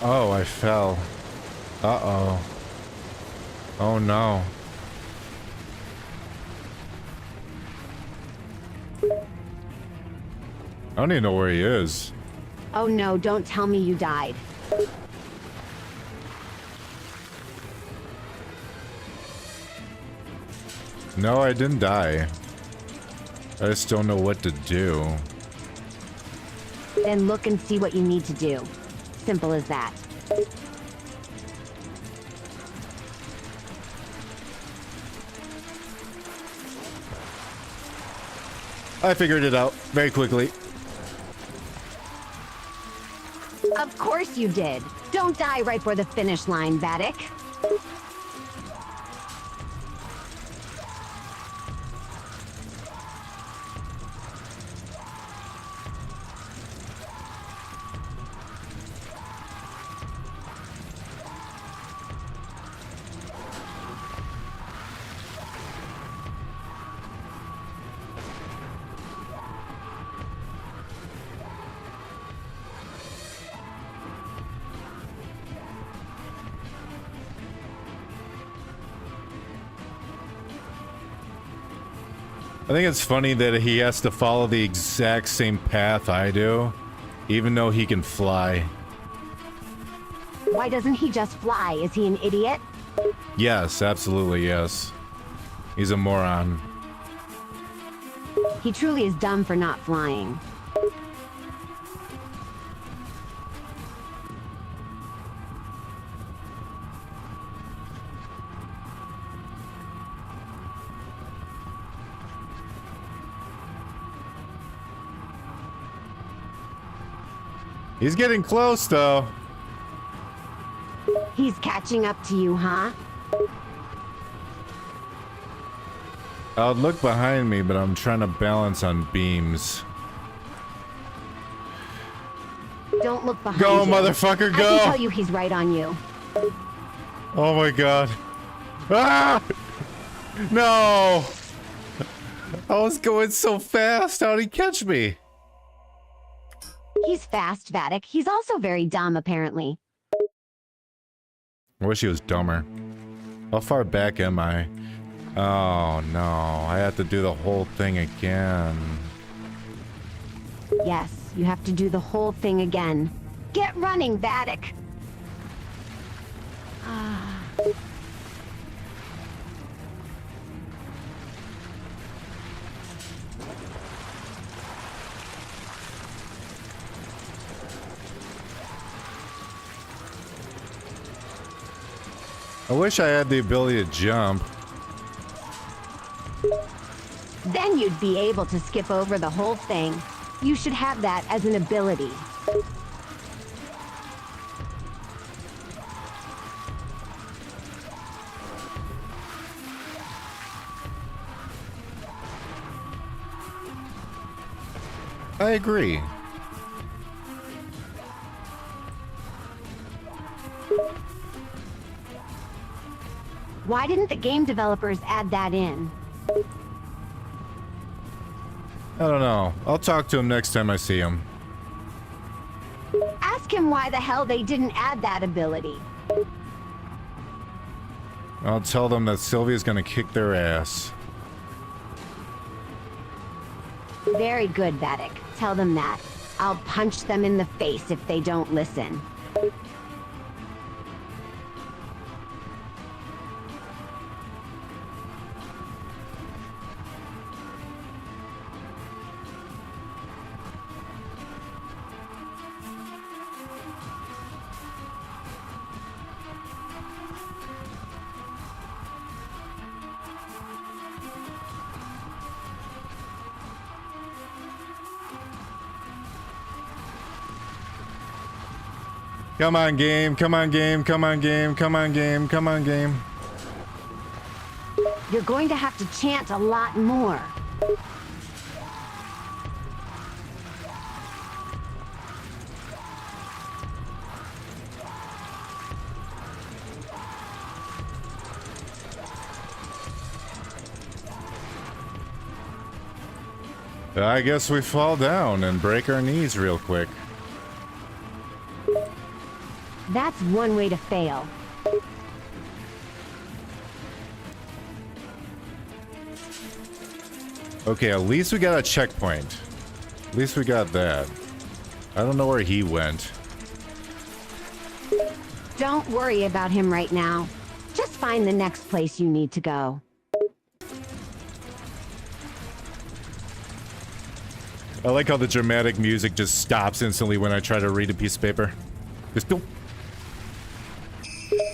Oh, I fell. Uh-oh. Oh no. I don't even know where he is. Oh no, don't tell me you died. No, I didn't die. I just don't know what to do. Then look and see what you need to do. Simple as that. I figured it out very quickly. Of course you did. Don't die right for the finish line, Vattic. I think it's funny that he has to follow the exact same path I do, even though he can fly. Why doesn't he just fly? Is he an idiot? Yes, absolutely yes. He's a moron. He truly is dumb for not flying. He's getting close, though. He's catching up to you, huh? I'll look behind me, but I'm trying to balance on beams. Don't look behind Go, you. motherfucker, I go! can tell you he's right on you. Oh my god. Ah! No! I was going so fast. How'd he catch me? He's fast, Vattic. He's also very dumb, apparently. I wish he was dumber. How far back am I? Oh no, I have to do the whole thing again. Yes, you have to do the whole thing again. Get running, Vattic! I wish I had the ability to jump. Then you'd be able to skip over the whole thing. You should have that as an ability. I agree. Why didn't the game developers add that in? I don't know. I'll talk to him next time I see him. Ask him why the hell they didn't add that ability. I'll tell them that Sylvia's gonna kick their ass. Very good, Vattic. Tell them that. I'll punch them in the face if they don't listen. Come on, game. Come on, game. Come on, game. Come on, game. Come on, game. You're going to have to chant a lot more. I guess we fall down and break our knees real quick. That's one way to fail. Okay, at least we got a checkpoint. At least we got that. I don't know where he went. Don't worry about him right now. Just find the next place you need to go. I like how the dramatic music just stops instantly when I try to read a piece of paper. Just boop.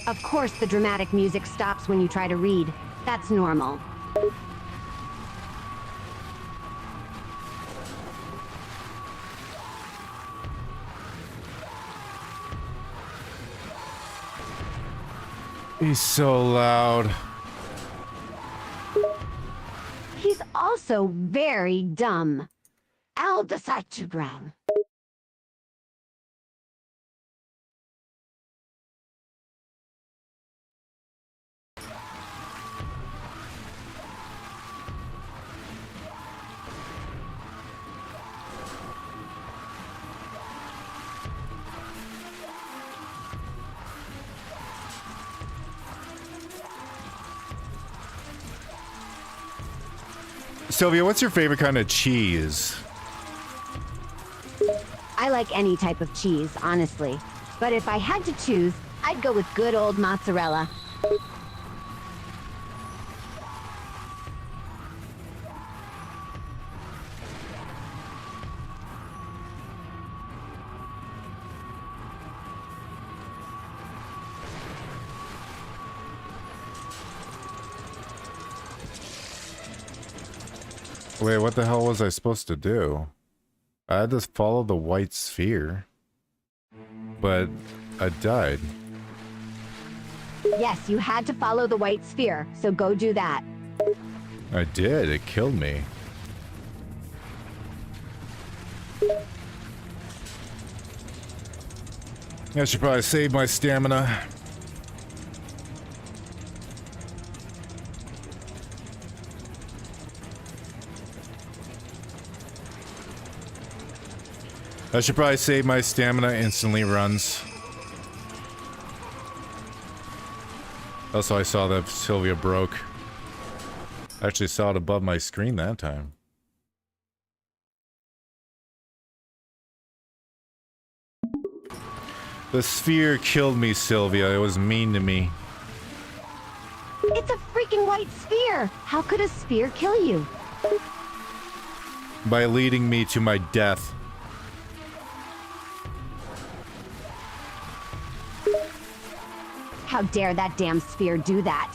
Of course the dramatic music stops when you try to read. That's normal. He's so loud. He's also very dumb. I'll decide to drown. Sylvia, what's your favorite kind of cheese? I like any type of cheese, honestly. But if I had to choose, I'd go with good old mozzarella. Wait, what the hell was I supposed to do? I had to follow the white sphere. But I died. Yes, you had to follow the white sphere, so go do that. I did, it killed me. I should probably save my stamina. I should probably save my stamina, instantly runs. Also, I saw that Sylvia broke. I actually saw it above my screen that time. The sphere killed me, Sylvia. It was mean to me. It's a freaking white sphere! How could a sphere kill you? By leading me to my death. How dare that damn sphere do that?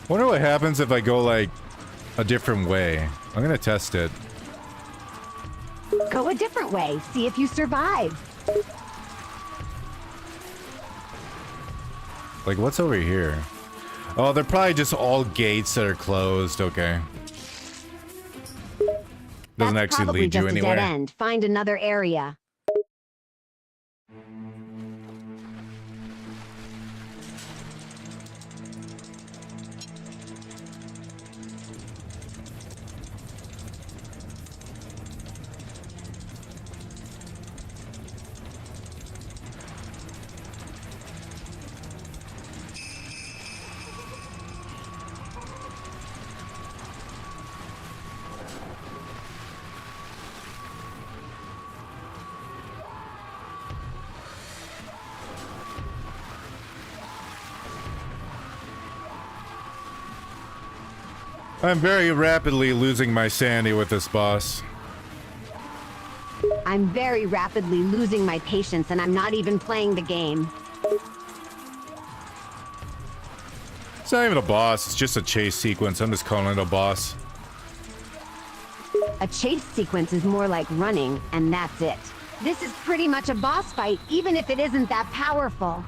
Wonder what happens if I go, like, a different way. I'm gonna test it. Go a different way. See if you survive. Like, what's over here? Oh, they're probably just all gates that are closed. Okay. Doesn't That's actually probably lead you just a anywhere. dead end. Find another area. I'm very rapidly losing my sanity with this boss. I'm very rapidly losing my patience and I'm not even playing the game. It's not even a boss, it's just a chase sequence. I'm just calling it a boss. A chase sequence is more like running, and that's it. This is pretty much a boss fight, even if it isn't that powerful.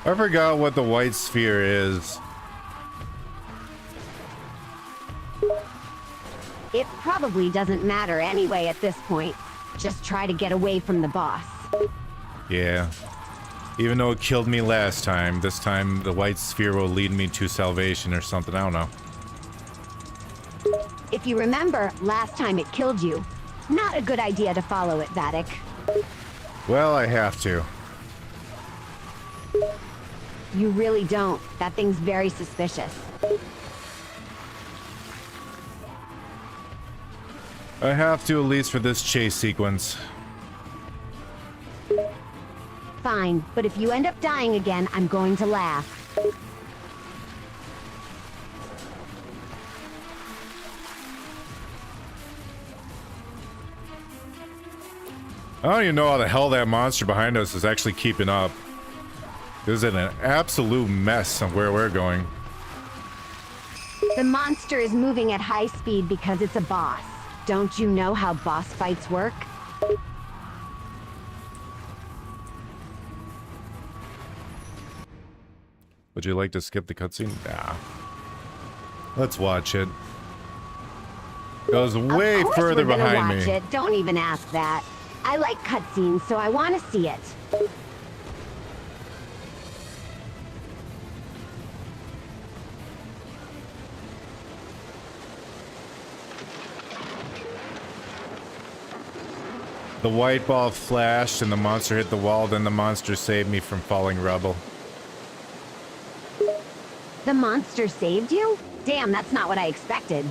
I forgot what the white sphere is. It probably doesn't matter anyway at this point. Just try to get away from the boss. Yeah. Even though it killed me last time, this time the white sphere will lead me to salvation or something, I don't know. If you remember, last time it killed you. Not a good idea to follow it, Vattic. Well, I have to. You really don't. That thing's very suspicious. I have to, at least for this chase sequence. Fine, but if you end up dying again, I'm going to laugh. I don't even know how the hell that monster behind us is actually keeping up. This is an absolute mess of where we're going. The monster is moving at high speed because it's a boss. Don't you know how boss fights work? Would you like to skip the cutscene? Nah. Let's watch it. Goes way Of course further we're gonna behind watch me. it. Don't even ask that. I like cutscenes, so I want to see it. The white ball flashed and the monster hit the wall, then the monster saved me from falling rubble. The monster saved you? Damn, that's not what I expected.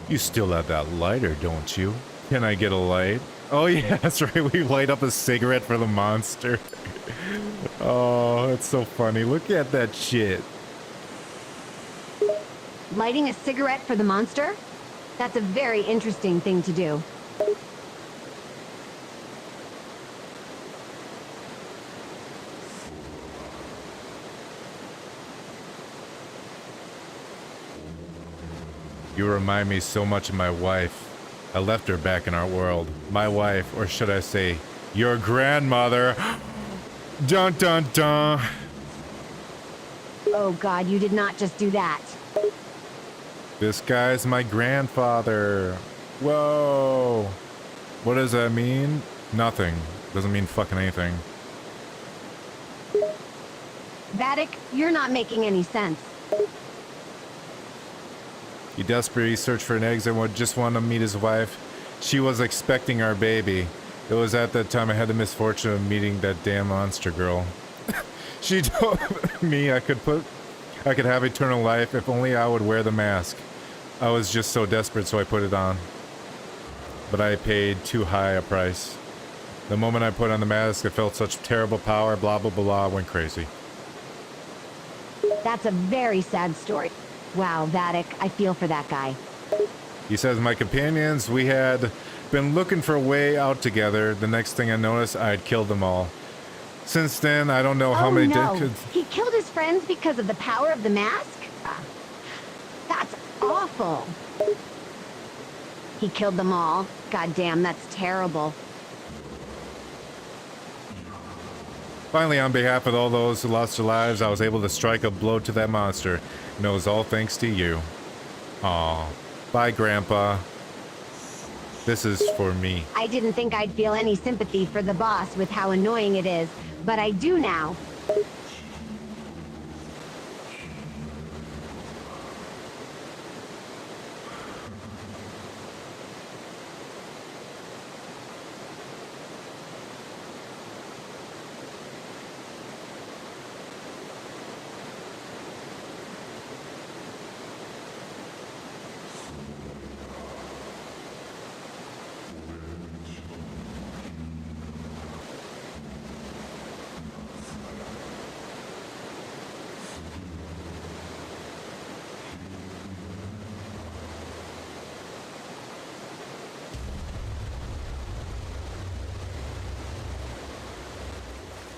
You still have that lighter, don't you? Can I get a light? Oh yeah, that's right, we light up a cigarette for the monster. Oh, that's so funny. Look at that shit. Lighting a cigarette for the monster? That's a very interesting thing to do. You remind me so much of my wife. I left her back in our world. My wife, or should I say, your grandmother. Dun dun dun. Oh god, you did not just do that. This guy's my grandfather. Whoa. What does that mean? Nothing. Doesn't mean fucking anything. Vattic, you're not making any sense. He desperately searched for an exit and just wanted to meet his wife. She was expecting our baby. It was at that time I had the misfortune of meeting that damn monster girl. She told me I could have eternal life if only I would wear the mask. I was just so desperate, so I put it on. But I paid too high a price. The moment I put on the mask, I felt such terrible power, blah blah blah, went crazy. That's a very sad story. Wow, Vattic, I feel for that guy. He says, my companions, we had been looking for a way out together. The next thing I noticed, I had killed them all. Since then, I don't know how many He killed his friends because of the power of the mask? That's awful. He killed them all. God damn, that's terrible. Finally, on behalf of all those who lost their lives, I was able to strike a blow to that monster. And it was all thanks to you. Aw. Bye, Grandpa. This is for me. I didn't think I'd feel any sympathy for the boss with how annoying it is, but I do now.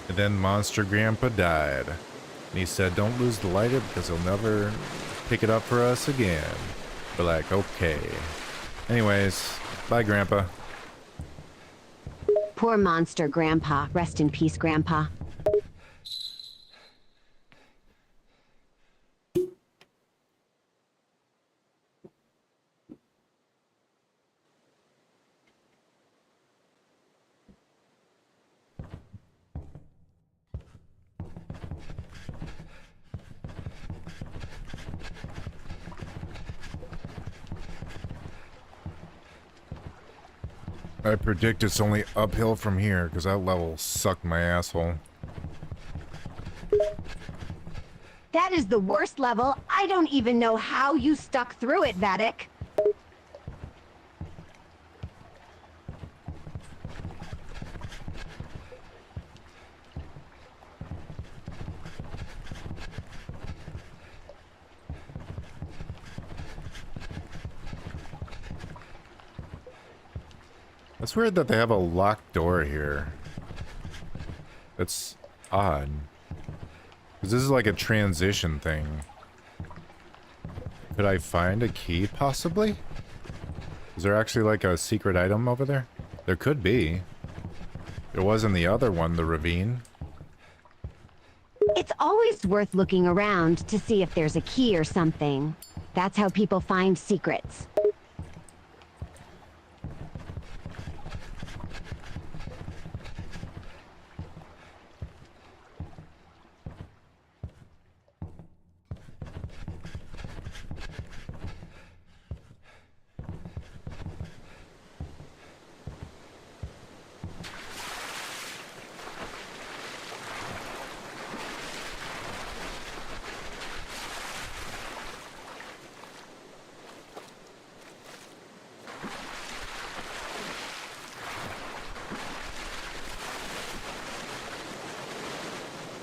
And then Monster Grandpa died. And he said, don't lose the lighter because he'll never pick it up for us again. We're like, okay. Anyways, bye, Grandpa. Poor monster Grandpa. Rest in peace, Grandpa. I predict it's only uphill from here because that level sucked my asshole. That is the worst level. I don't even know how you stuck through it, Vattic. It's weird that they have a locked door here. That's odd. Because this is like a transition thing. Could I find a key, possibly? Is there actually like a secret item over there? There could be. There was in the other one, the ravine. It's always worth looking around to see if there's a key or something. That's how people find secrets.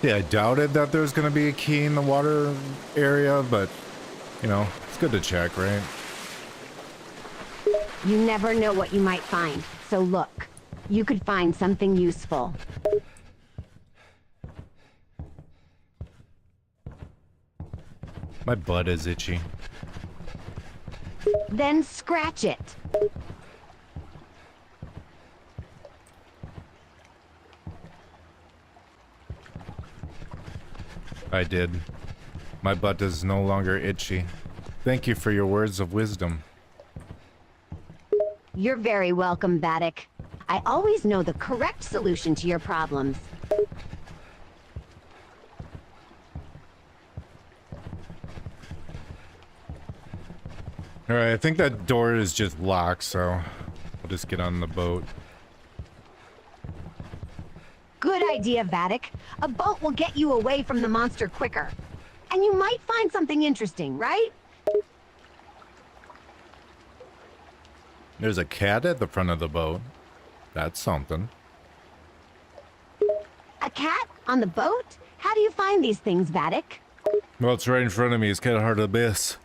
Yeah, I doubted that there was going to be a key in the water area, but, you know, it's good to check, right? You never know what you might find, so look. You could find something useful. My butt is itchy. Then scratch it. I did. My butt is no longer itchy. Thank you for your words of wisdom. You're very welcome, Vattic. I always know the correct solution to your problems. Alright, I think that door is just locked, so I'll just get on the boat. Good idea, Vattic. A boat will get you away from the monster quicker. And you might find something interesting, right? There's a cat at the front of the boat. That's something. A cat on the boat? How do you find these things, Vattic? Well, it's right in front of me. It's kind of hard to miss.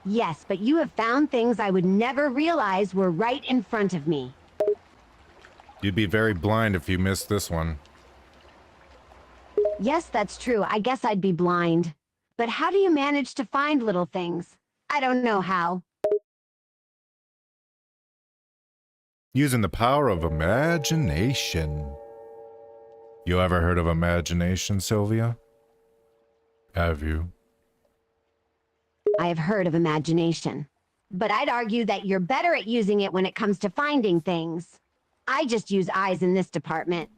Yes, but you have found things I would never realize were right in front of me. You'd be very blind if you missed this one. Yes, that's true. I guess I'd be blind. But how do you manage to find little things? I don't know how. Using the power of imagination. You ever heard of imagination, Sylvia? Have you? I have heard of imagination, but I'd argue that you're better at using it when it comes to finding things. I just use eyes in this department.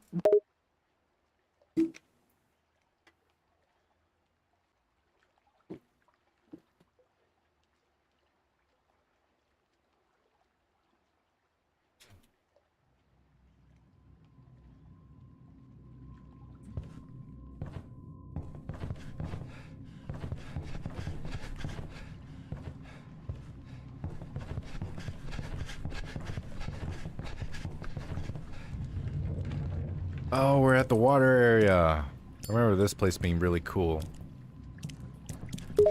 Oh, we're at the water area. I remember this place being really cool.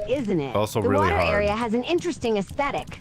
Isn't it? Also the really water hard. area has an interesting aesthetic.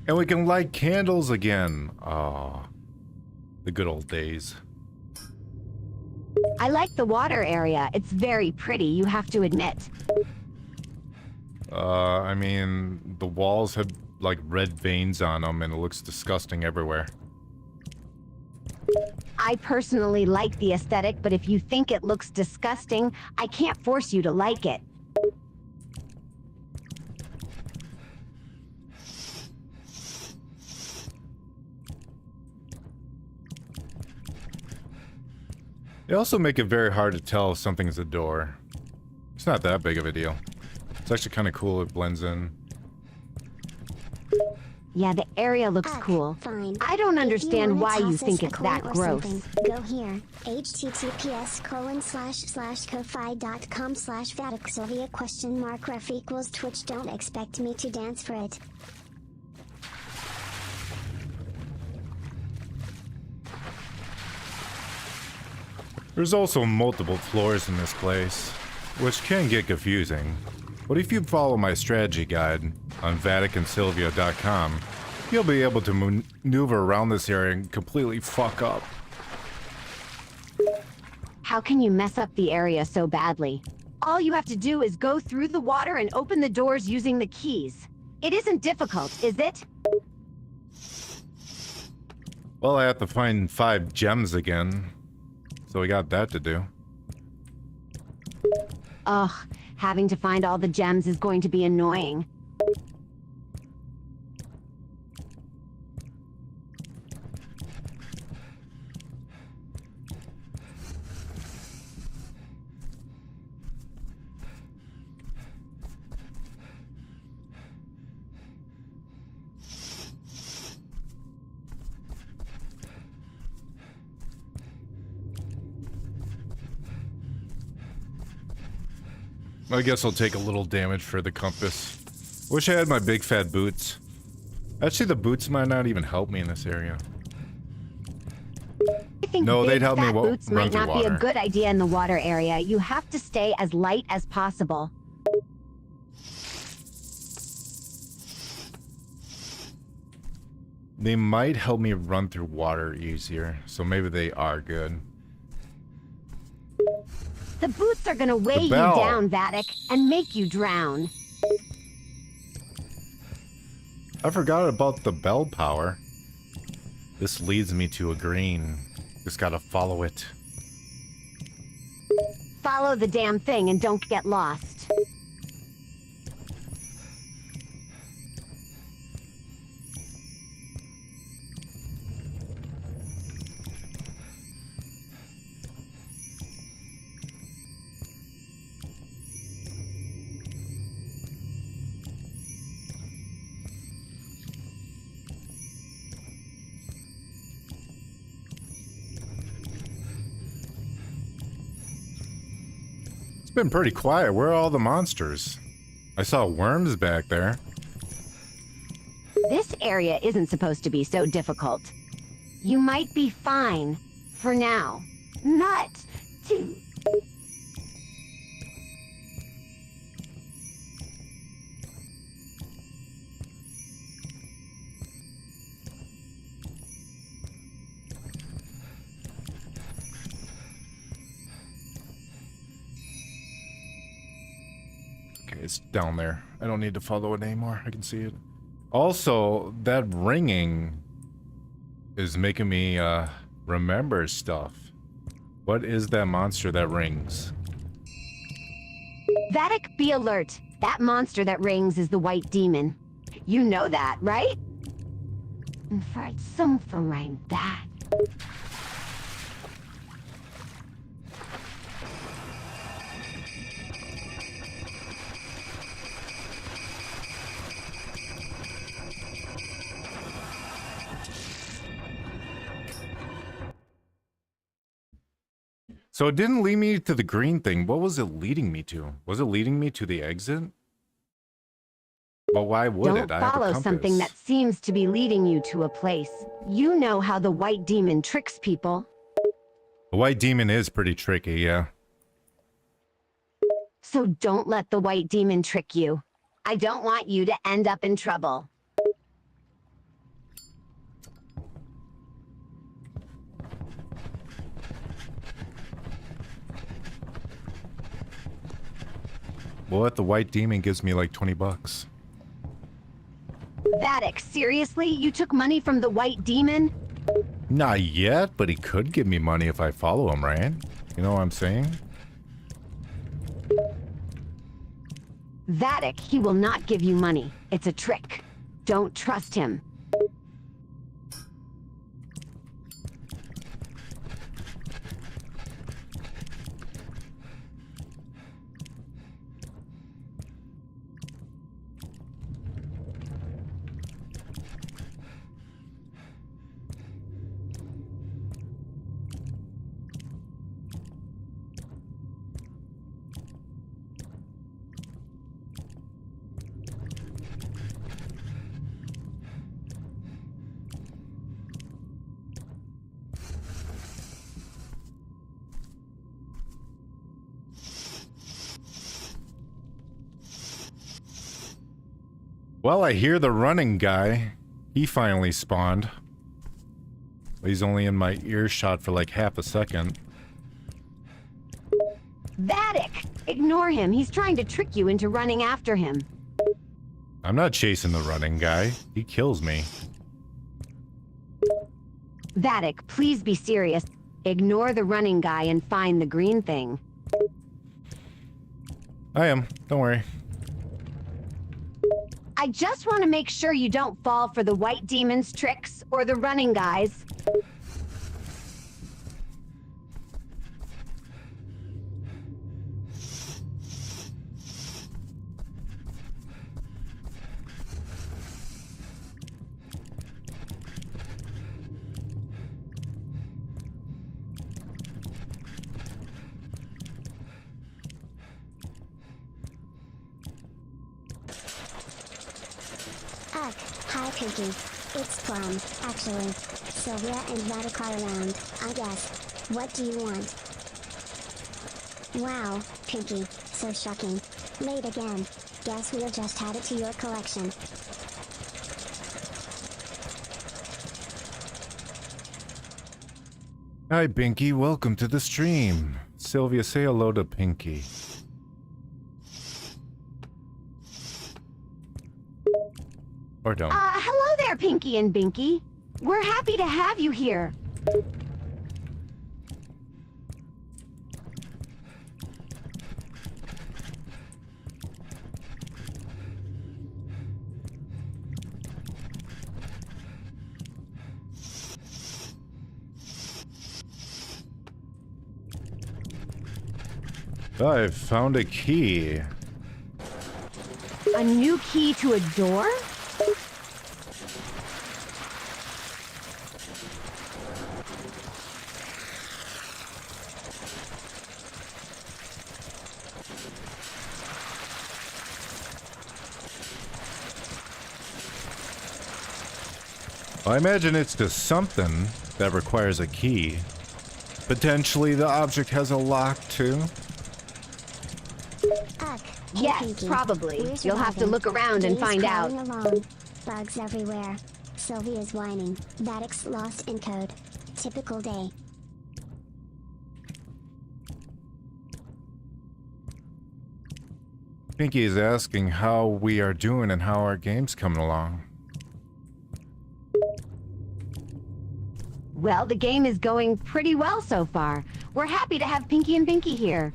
And we can light candles again. Oh, the good old days. I like the water area. It's very pretty, you have to admit. I mean, the walls have like red veins on them and it looks disgusting everywhere. I personally like the aesthetic, but if you think it looks disgusting, I can't force you to like it. They also make it very hard to tell if something's a door. It's not that big of a deal. It's actually kind of cool, it blends in. Yeah, the area looks cool. Fine. I don't If you understand wanna why you toss think us a it's coin that or gross. something, go here. https://ko-fi.com/Vattic Sylvia !ref equals Twitch. Don't expect me to dance for it. There's also multiple floors in this place, which can get confusing. But if you follow my strategy guide on VatticandSylvia.com, you'll be able to maneuver around this area and completely fuck up. How can you mess up the area so badly? All you have to do is go through the water and open the doors using the keys. It isn't difficult, is it? Well, I have to find 5 gems again, so we got that to do. Ugh, having to find all the gems is going to be annoying. I guess I'll take a little damage for the compass. Wish I had my big fat boots. Actually, the boots might not even help me in this area. I think No, big they'd help me fat boots run might through not be a water. good idea in the water area. You have to stay as light as possible. They might help me run through water easier, so maybe they are good. The boots are gonna weigh you bell. down, Vattic, and make you drown. I forgot about the bell power. This leads me to a green. Just gotta follow it. Follow the damn thing and don't get lost. It's been pretty quiet. Where are all the monsters? I saw worms back there. This area isn't supposed to be so difficult. You might be fine. For now. Not too. It's down there. I don't need to follow it anymore. I can see it. Also, that ringing is making me remember stuff. What is that monster that rings? Vattic, be alert. That monster that rings is the white demon. You know that, right? For something like that. So it didn't lead me to the green thing. What was it leading me to? Was it leading me to the exit? Well, why would Don't it? I have a follow compass. something that seems to be leading you to a place. You know how the white demon tricks people. The white demon is pretty tricky, yeah. So don't let the white demon trick you. I don't want you to end up in trouble. What? The white demon gives me like 20 bucks. Vattic, seriously? You took money from the white demon? Not yet, but he could give me money if I follow him, right? You know what I'm saying? Vattic, he will not give you money. It's a trick. Don't trust him. Well, I hear the running guy. He finally spawned. He's only in my earshot for like half a second. Vattic! Ignore him. He's trying to trick you into running after him. I'm not chasing the running guy. He kills me. Vattic, please be serious. Ignore the running guy and find the green thing. I am. Don't worry. I just want to make sure you don't fall for the white demon's tricks or the running guys. Ugh, hi Pinky. It's Plum, actually. Sylvia and Vattic are around, I guess. What do you want? Wow, Pinky, so shocking. Late again. Guess we'll just add it to your collection. Hi, Pinky. Welcome to the stream. Sylvia, say hello to Pinky. Or don't. Hello there, Pinky and Binky. We're happy to have you here. I've found a key. A new key to a door? I imagine it's to something that requires a key. Potentially the object has a lock too. Ugh, hey Yes, Pinky. probably. We're You'll have to surviving. look around and Days find out. crawling along. Bugs everywhere. Sylvia's whining. Vatic's lost in code. Typical day. Pinky is asking how we are doing and how our game's coming along. Well, the game is going pretty well so far. We're happy to have Pinky and Binky here.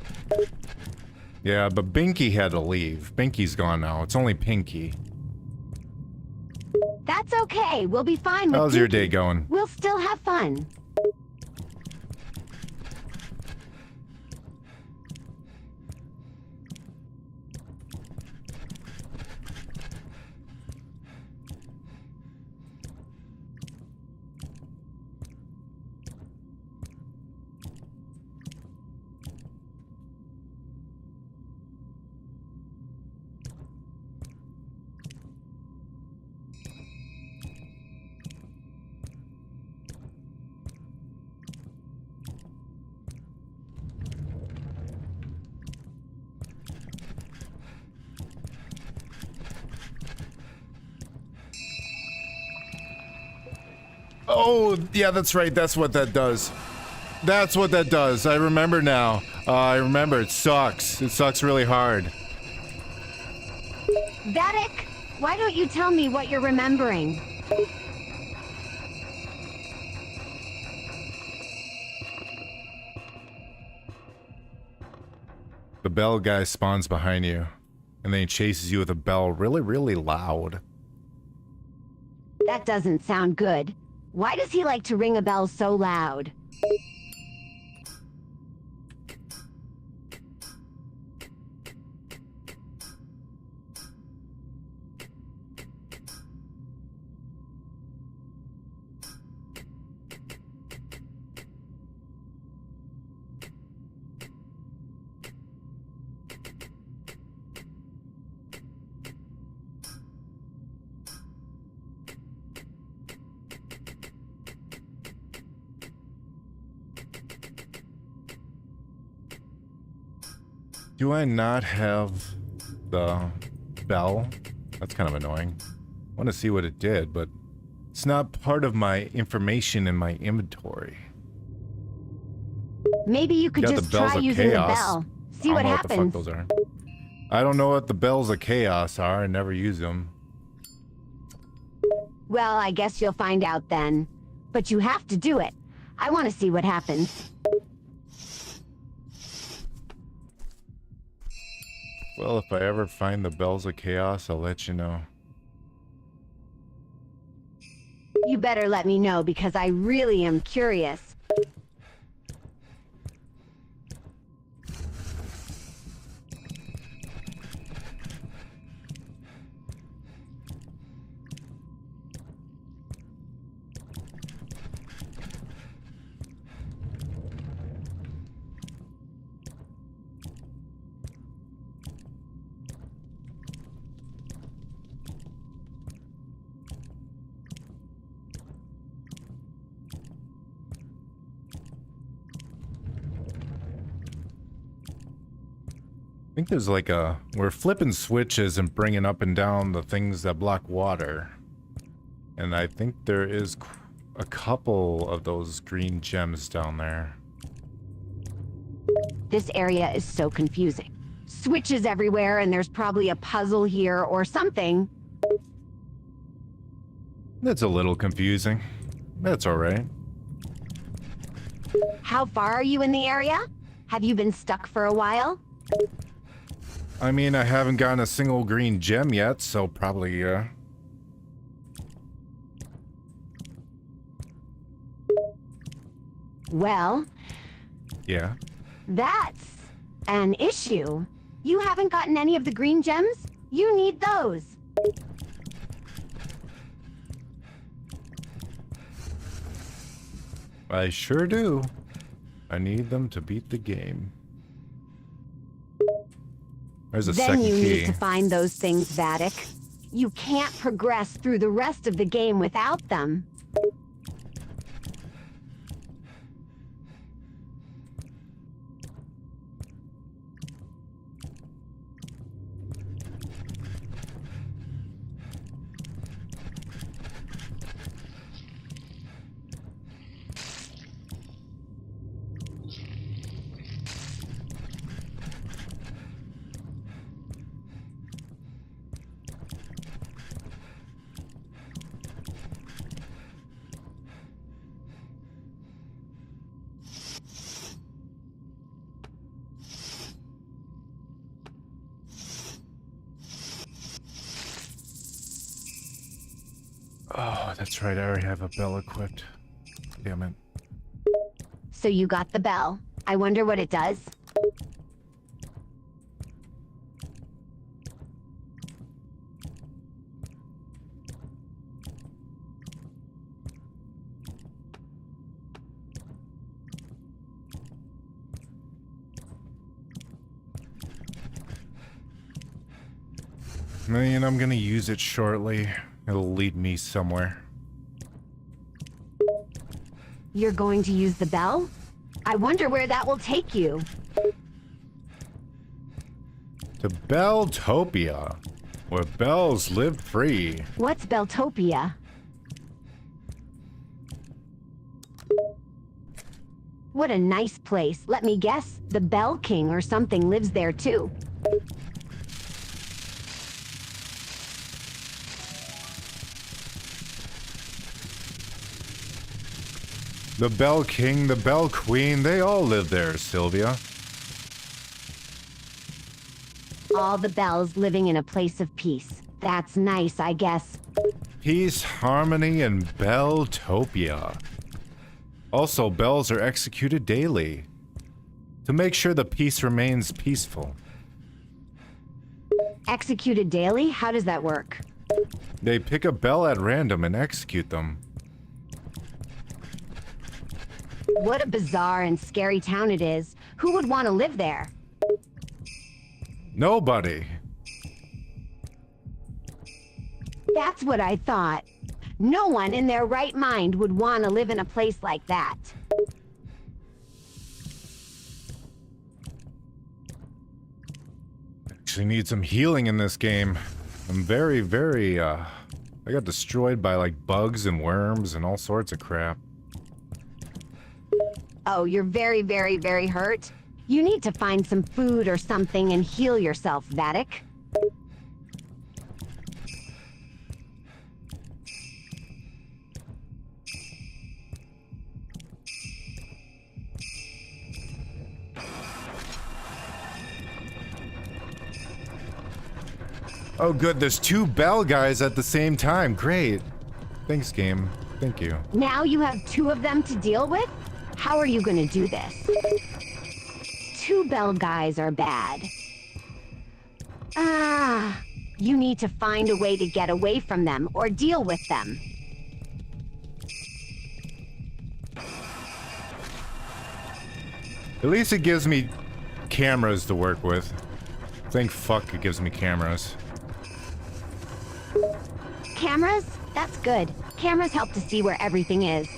Yeah, but Binky had to leave. Binky's gone now. It's only Pinky. That's okay. We'll be fine with How's your Pinky. day going? We'll still have fun. Oh, yeah, that's right. That's what that does. That's what that does. I remember now. I remember. It sucks. It sucks really hard. Vattic, why don't you tell me what you're remembering? The bell guy spawns behind you, and then he chases you with a bell really, really loud. That doesn't sound good. Why does he like to ring a bell so loud? Do I not have the bell? That's kind of annoying. I want to see what it did, but it's not part of my information in my inventory. Maybe you could Got just the bells try of using chaos. the bell. See I what don't know happens. what the fuck those are. I don't know what the bells of chaos are. I never use them. Well, I guess you'll find out then. But you have to do it. I want to see what happens. Well, if I ever find the bells of chaos, I'll let you know. You better let me know because I really am curious. I think there's like a... We're flipping switches and bringing up and down the things that block water. And I think there is a couple of those green gems down there. This area is so confusing. Switches everywhere and there's probably a puzzle here or something. That's a little confusing. That's alright. How far are you in the area? Have you been stuck for a while? I mean, I haven't gotten a single green gem yet, so probably, Well, yeah. that's an issue. You haven't gotten any of the green gems? You need those. I sure do. I need them to beat the game. There's a Then second you key. need to find those things, Vattic. You can't progress through the rest of the game without them. Oh, that's right. I already have a bell equipped. Damn it. So you got the bell. I wonder what it does. Man, I'm gonna use it shortly. It'll lead me somewhere. You're going to use the bell? I wonder where that will take you. To Belltopia, where bells live free. What's Belltopia? What a nice place. Let me guess, the Bell King or something lives there too. The Bell King, the Bell Queen, they all live there, Sylvia. All the bells living in a place of peace. That's nice, I guess. Peace, harmony, and Belltopia. Also, bells are executed daily to make sure the peace remains peaceful. Executed daily? How does that work? They pick a bell at random and execute them. What a bizarre and scary town it is. Who would want to live there? Nobody. That's what I thought. No one in their right mind would want to live in a place like that. Actually need some healing in this game. I'm very, I got destroyed by like bugs and worms and all sorts of crap. Oh, you're very hurt? You need to find some food or something and heal yourself, Vattic. Oh good, there's two bell guys at the same time. Great. Thanks, game. Thank you. Now you have two of them to deal with? How are you gonna do this? Two bell guys are bad. You need to find a way to get away from them or deal with them. At least it gives me cameras to work with. Thank fuck it gives me cameras. Cameras? That's good. Cameras help to see where everything is.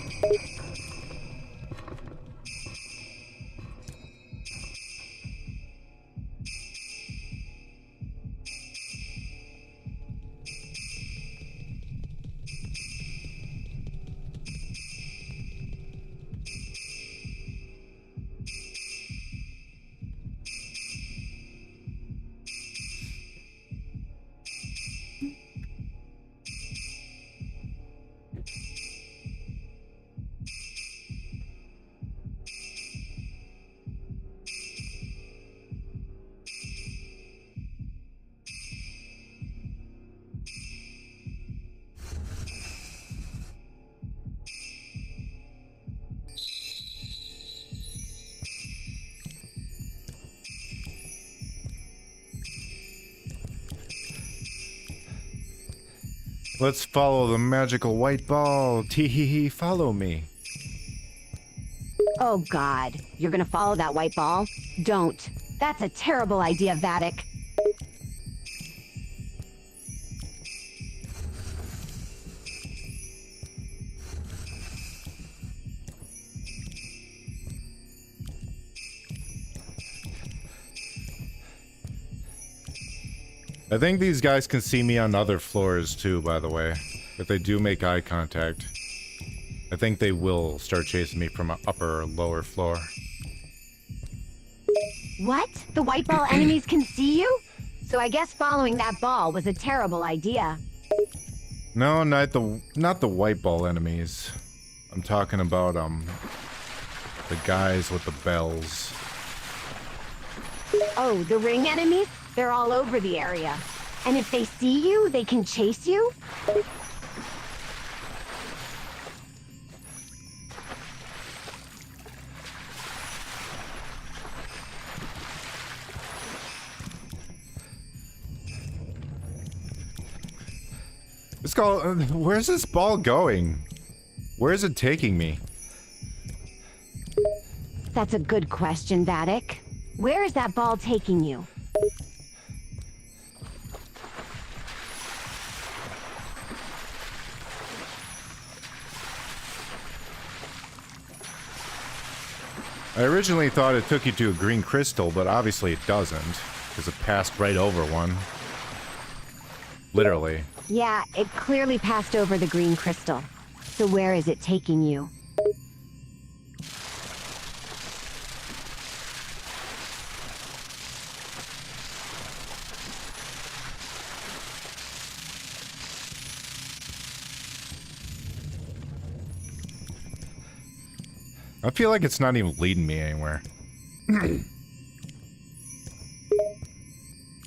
Let's follow the magical white ball. Tee-hee-hee, follow me. Oh God, you're gonna follow that white ball? Don't. That's a terrible idea, Vattic. I think these guys can see me on other floors too, by the way. If they do make eye contact. I think they will start chasing me from an upper or lower floor. What? The white ball enemies can see you? So I guess following that ball was a terrible idea. No, not the white ball enemies. I'm talking about the guys with the bells. Oh, the ring enemies? They're all over the area. And if they see you, they can chase you? Let's go. Where's this ball going? Where is it taking me? That's a good question, Vattic. Where is that ball taking you? I originally thought it took you to a green crystal, but obviously it doesn't, because it passed right over one. Literally. Yeah, it clearly passed over the green crystal. So where is it taking you? I feel like it's not even leading me anywhere.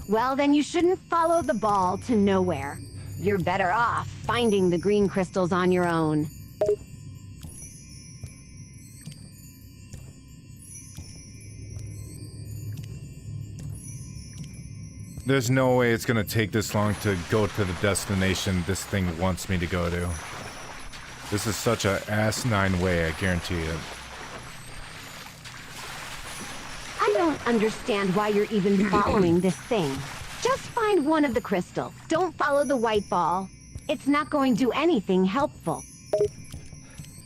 Well, then you shouldn't follow the ball to nowhere. You're better off finding the green crystals on your own. There's no way it's gonna take this long to go to the destination this thing wants me to go to. This is such a asinine way, I guarantee it. I don't understand why you're even following this thing. Just find one of the crystals. Don't follow the white ball. It's not going to do anything helpful.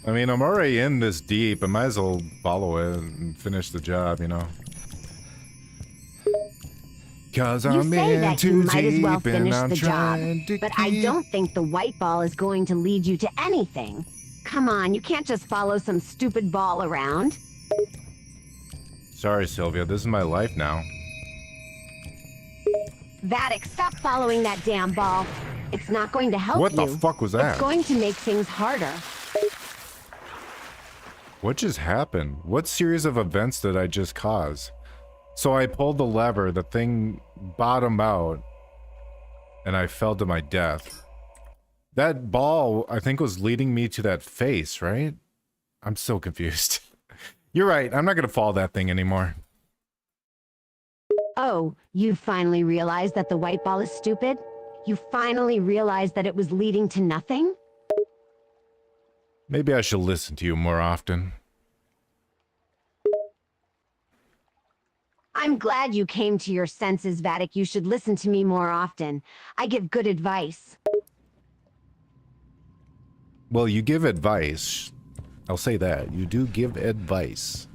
I mean, I'm already in this deep. I might as well follow it and finish the job, you know? Cause You I'm say in that too you might as well deep and finish I'm the job, trying to but I keep- don't think the white ball is going to lead you to anything. Come on, you can't just follow some stupid ball around. Sorry, Sylvia, this is my life now. Vattic, stop following that damn ball. It's not going to help What you. the fuck was that? It's going to make things harder. What just happened? What series of events did I just cause? So I pulled the lever, the thing bottomed out, and I fell to my death. That ball, I think, was leading me to that face, right? I'm so confused. You're right, I'm not gonna follow that thing anymore. Oh, you finally realized that the white ball is stupid? You finally realized that it was leading to nothing? Maybe I should listen to you more often. I'm glad you came to your senses, Vattic. You should listen to me more often. I give good advice. Well, you give advice. I'll say that. You do give advice.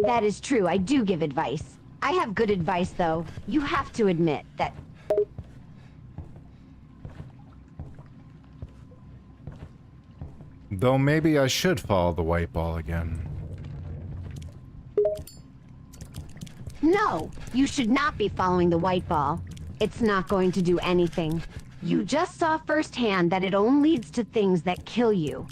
That is true, I do give advice. I have good advice, though. You have to admit that... Though maybe I should follow the white ball again. No, you should not be following the white ball. It's not going to do anything. You just saw firsthand that it only leads to things that kill you.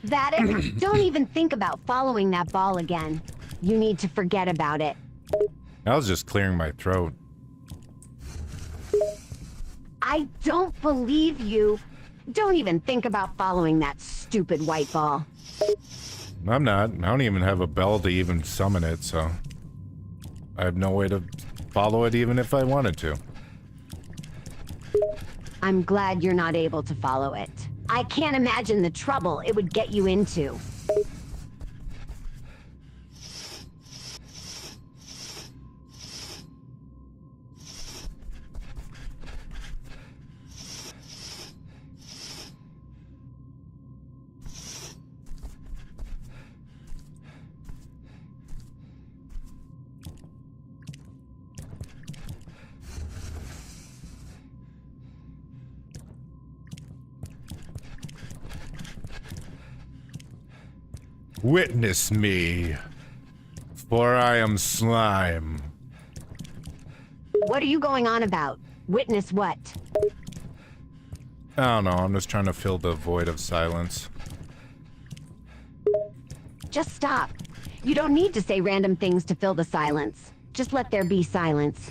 Vattic, don't even think about following that ball again. You need to forget about it. I was just clearing my throat. I don't believe you. Don't even think about following that stupid white ball. I'm not. I don't even have a bell to even summon it, so... I have no way to follow it even if I wanted to. I'm glad you're not able to follow it. I can't imagine the trouble it would get you into. Witness me, for I am slime. What are you going on about? Witness what? I don't know, I'm just trying to fill the void of silence. Just stop. You don't need to say random things to fill the silence. Just let there be silence.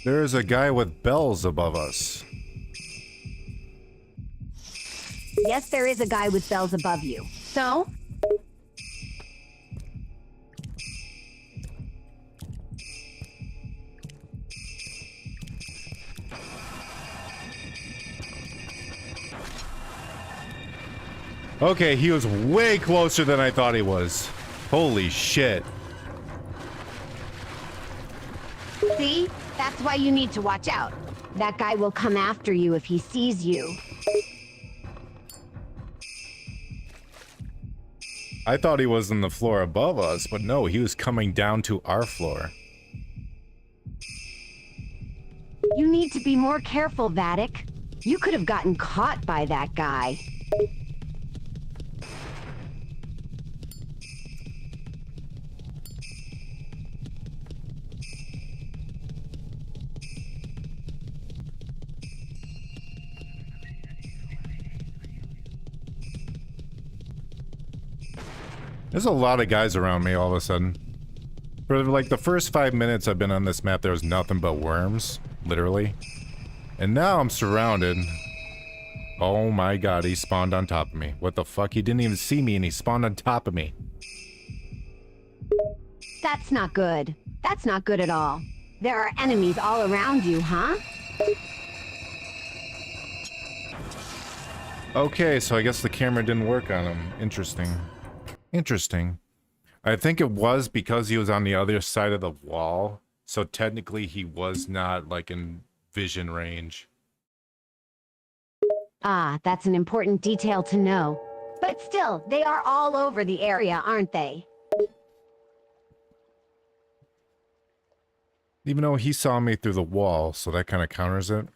There is a guy with bells above us. Yes, there is a guy with bells above you. So? Okay, he was way closer than I thought he was. Holy shit. See? That's why you need to watch out. That guy will come after you if he sees you. I thought he was on the floor above us, but no, he was coming down to our floor. You need to be more careful, Vattic. You could have gotten caught by that guy. There's a lot of guys around me all of a sudden. For like the first 5 minutes I've been on this map, there was nothing but worms, literally. And now I'm surrounded. Oh my god, he spawned on top of me. What the fuck? He didn't even see me and he spawned on top of me. That's not good. That's not good at all. There are enemies all around you, huh? Okay, so I guess the camera didn't work on him. Interesting. Interesting. I think it was because he was on the other side of the wall, so technically he was not, like, in vision range. Ah, that's an important detail to know. But still, they are all over the area, aren't they? Even though he saw me through the wall, so that kind of counters it.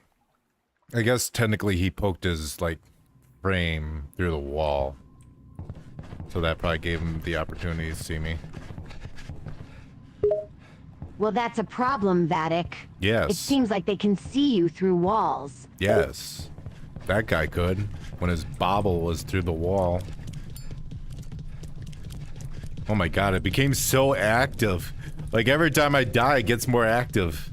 I guess technically he poked his, like, frame through the wall. So that probably gave him the opportunity to see me. Well, that's a problem, Vattic. Yes. It seems like they can see you through walls. Yes. That guy could, when his bobble was through the wall. Oh my god, it became so active. Like every time I die, it gets more active.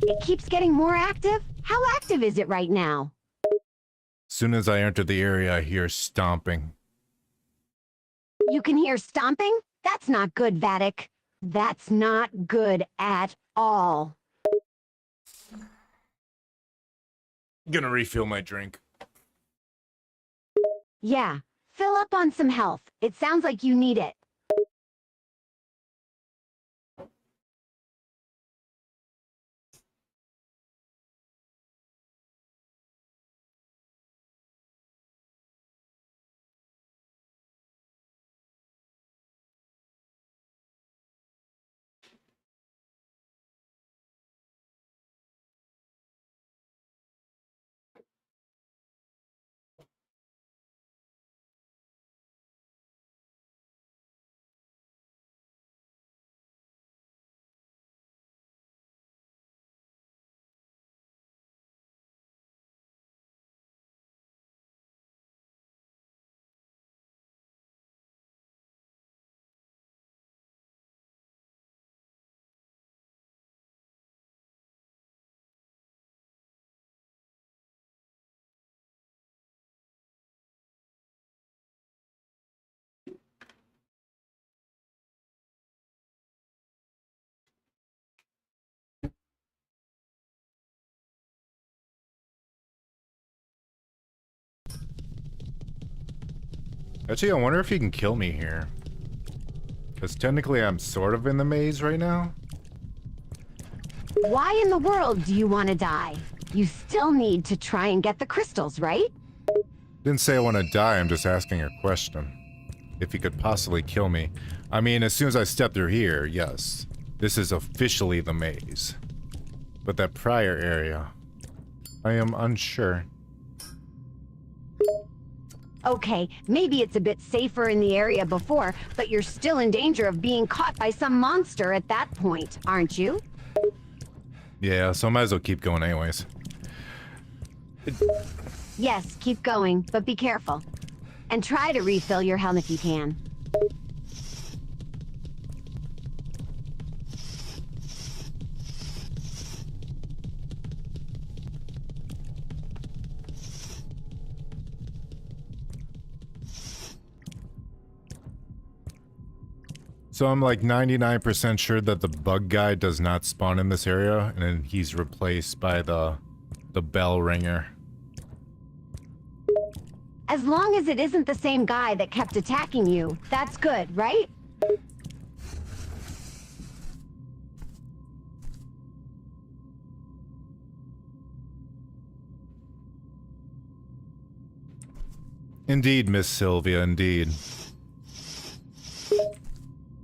It keeps getting more active? How active is it right now? As soon as I enter the area, I hear stomping. You can hear stomping? That's not good, Vattic. That's not good at all. Gonna refill my drink. Yeah, fill up on some health. It sounds like you need it. Actually, I wonder if he can kill me here. Because technically I'm sort of in the maze right now. Why in the world do you want to die? You still need to try and get the crystals, right? Didn't say I want to die, I'm just asking a question. If he could possibly kill me. I mean, as soon as I step through here, yes. This is officially the maze. But that prior area, I am unsure. Okay, maybe it's a bit safer in the area before, but you're still in danger of being caught by some monster at that point, aren't you? Yeah, so I might as well keep going anyways. Yes, keep going, but be careful. And try to refill your helm if you can. So I'm like 99% sure that the bug guy does not spawn in this area, and then he's replaced by the bell ringer. As long as it isn't the same guy that kept attacking you, that's good, right? Indeed, Miss Sylvia, indeed.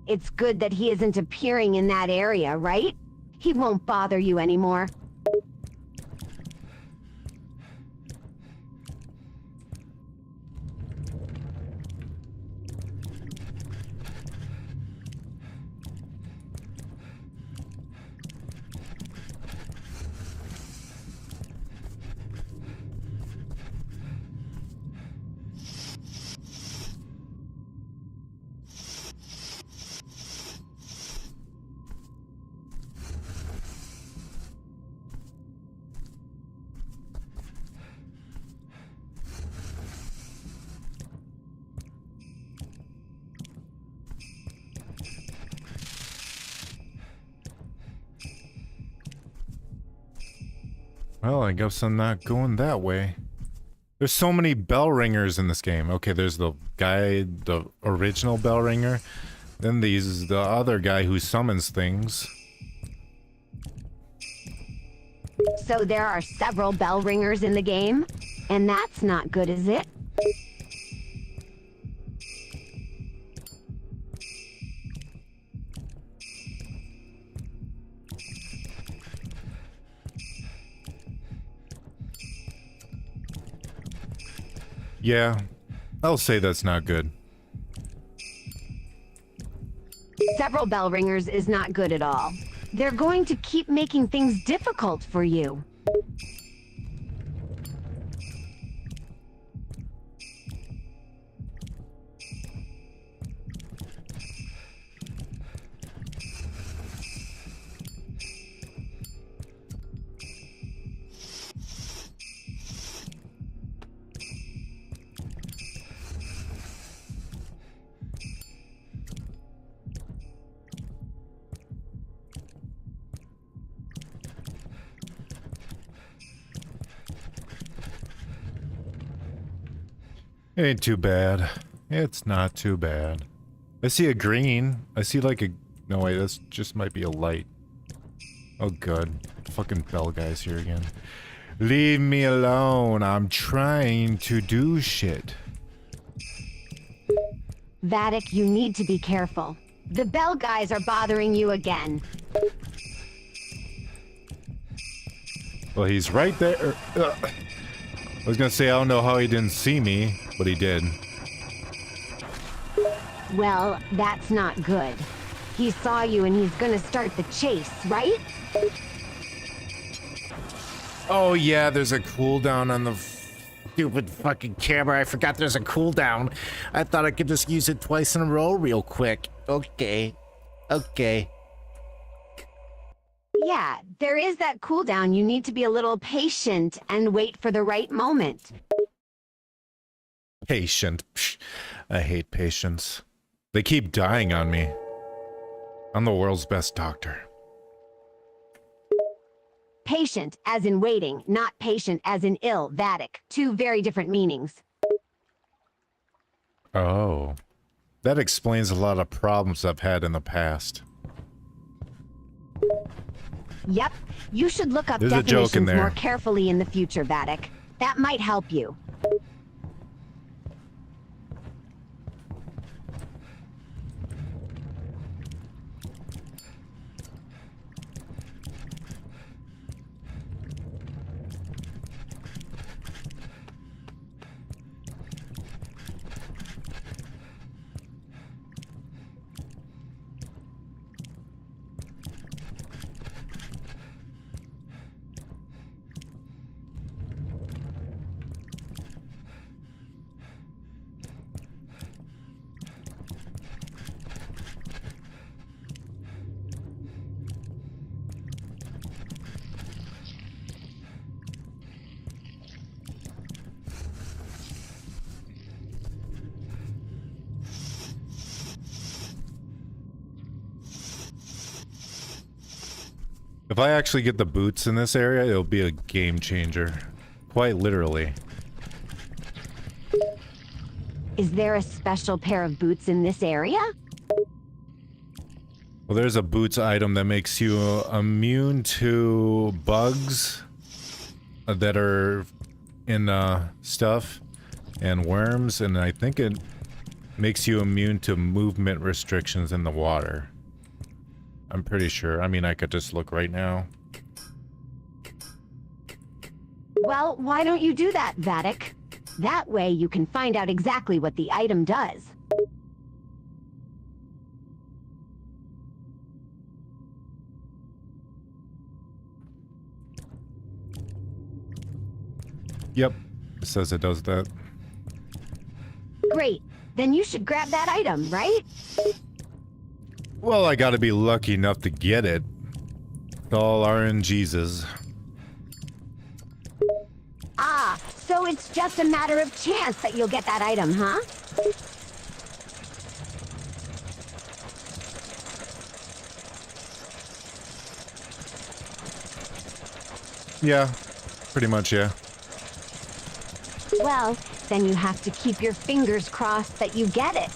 It's good that he isn't appearing in that area, right? He won't bother you anymore. Well, I guess I'm not going that way. There's so many bell ringers in this game. Okay, there's the guy, the original bell ringer. Then the other guy who summons things. So there are several bell ringers in the game? And that's not good, is it? Yeah, I'll say that's not good. Several bell ringers is not good at all. They're going to keep making things difficult for you. It ain't too bad. It's not too bad. I see a green. I see like a... No, wait, this just might be a light. Oh, good. Fucking bell guy's here again. Leave me alone. I'm trying to do shit. Vattic, you need to be careful. The bell guys are bothering you again. Well, he's right there. I was gonna say, I don't know how he didn't see me, but he did. Well, that's not good. He saw you and he's gonna start the chase, right? Oh yeah, there's a cooldown on the stupid fucking camera. I forgot there's a cooldown. I thought I could just use it twice in a row real quick. Okay. Okay. Yeah, there is that cooldown. You need to be a little patient and wait for the right moment. Patient. Psh, I hate patience. They keep dying on me. I'm the world's best doctor. Patient as in waiting, not patient as in ill, Vattic. Two very different meanings. Oh. That explains a lot of problems I've had in the past. Yep, you should look up There's a joke in definitions there. more carefully in the future, Vattic. That might help you. If I actually get the boots in this area, it'll be a game changer. Quite literally. Is there a special pair of boots in this area? Well, there's a boots item that makes you immune to bugs that are in stuff and worms, and I think it makes you immune to movement restrictions in the water. I'm pretty sure. I mean, I could just look right now. Well, why don't you do that, Vattic? That way you can find out exactly what the item does. Yep, it says it does that. Great. Then you should grab that item, right? Well, I gotta be lucky enough to get it. It's all RNGesus. Ah, so it's just a matter of chance that you'll get that item, huh? Yeah, pretty much, yeah. Well, then you have to keep your fingers crossed that you get it.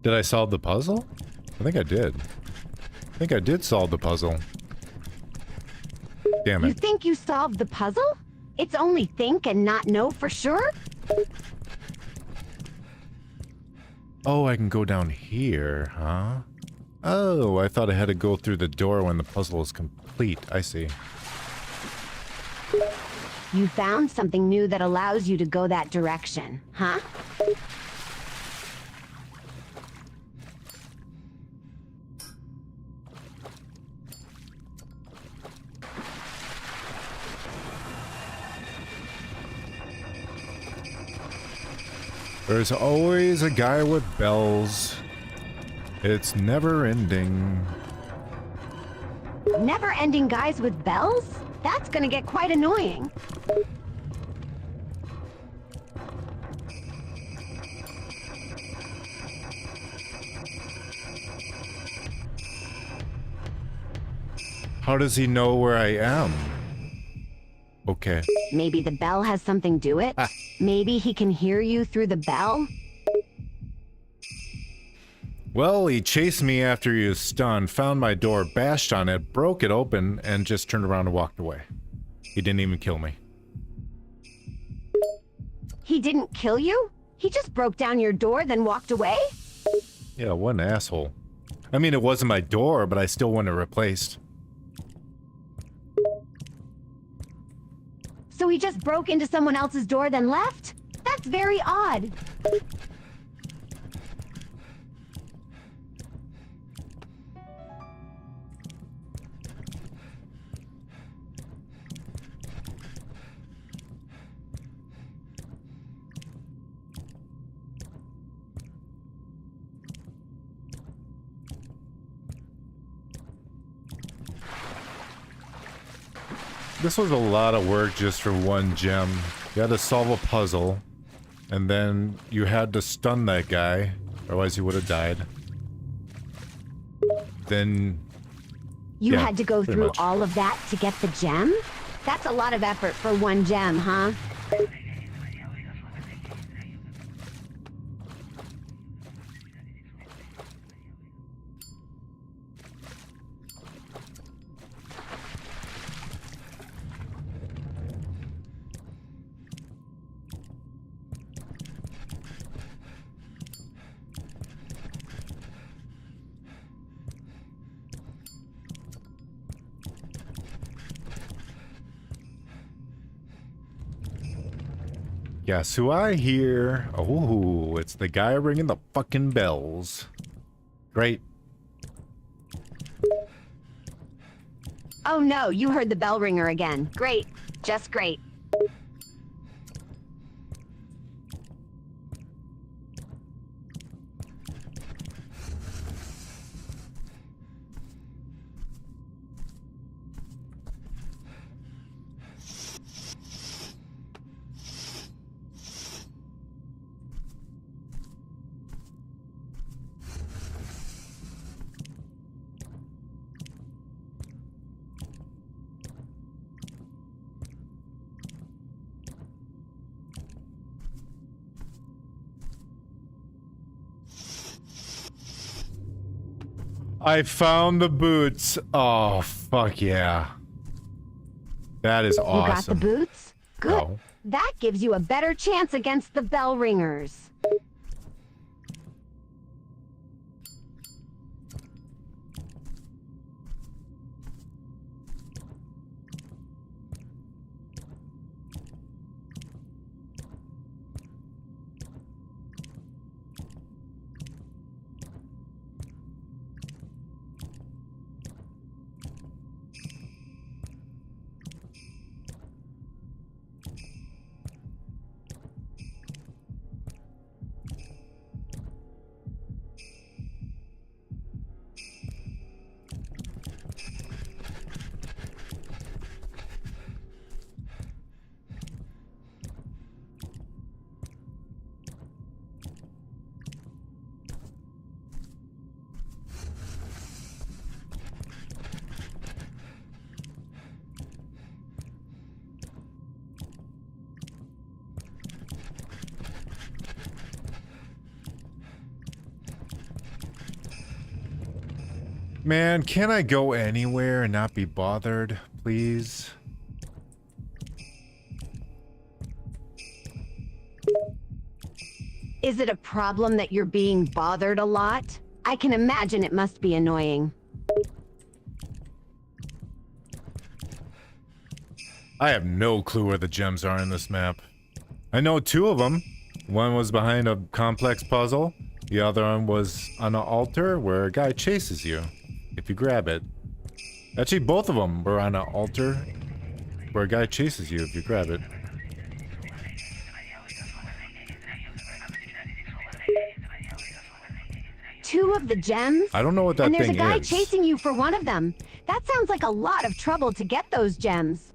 Did I solve the puzzle? I think I did. I think I did solve the puzzle. Damn You it. think you solved the puzzle? It's only think and not know for sure? Oh, I can go down here, huh? Oh, I thought I had to go through the door when the puzzle is complete. I see. You found something new that allows you to go that direction, huh? There's always a guy with bells. It's never ending. Never-ending guys with bells? That's gonna get quite annoying. How does he know where I am? Okay. Maybe the bell has something to it? Ah. Maybe he can hear you through the bell? Well, he chased me after he was stunned, found my door, bashed on it, broke it open, and just turned around and walked away. He didn't even kill me. He didn't kill you? He just broke down your door, then walked away? Yeah, what an asshole. I mean, it wasn't my door, but I still want it replaced. So he just broke into someone else's door, then left? That's very odd. This was a lot of work just for one gem. You had to solve a puzzle, and then you had to stun that guy, otherwise he would have died. Then... You yeah, had to go pretty through much. all of that to get the gem? That's a lot of effort for one gem, huh? Guess who I hear? Oh, it's the guy ringing the fucking bells. Great. Oh no, you heard the bell ringer again. Great. Just great. I found the boots. Oh, fuck yeah. That is awesome. You got the boots? Good. No. That gives you a better chance against the bell ringers. Man, can I go anywhere and not be bothered, please? Is it a problem that you're being bothered a lot? I can imagine it must be annoying. I have no clue where the gems are in this map. I know two of them. One was behind a complex puzzle. The other one was on an altar where a guy chases you if you grab it. Actually, both of them were on an altar where a guy chases you if you grab it. Two of the gems? I don't know what that and there's thing a guy is. chasing you for one of them. That sounds like a lot of trouble to get those gems.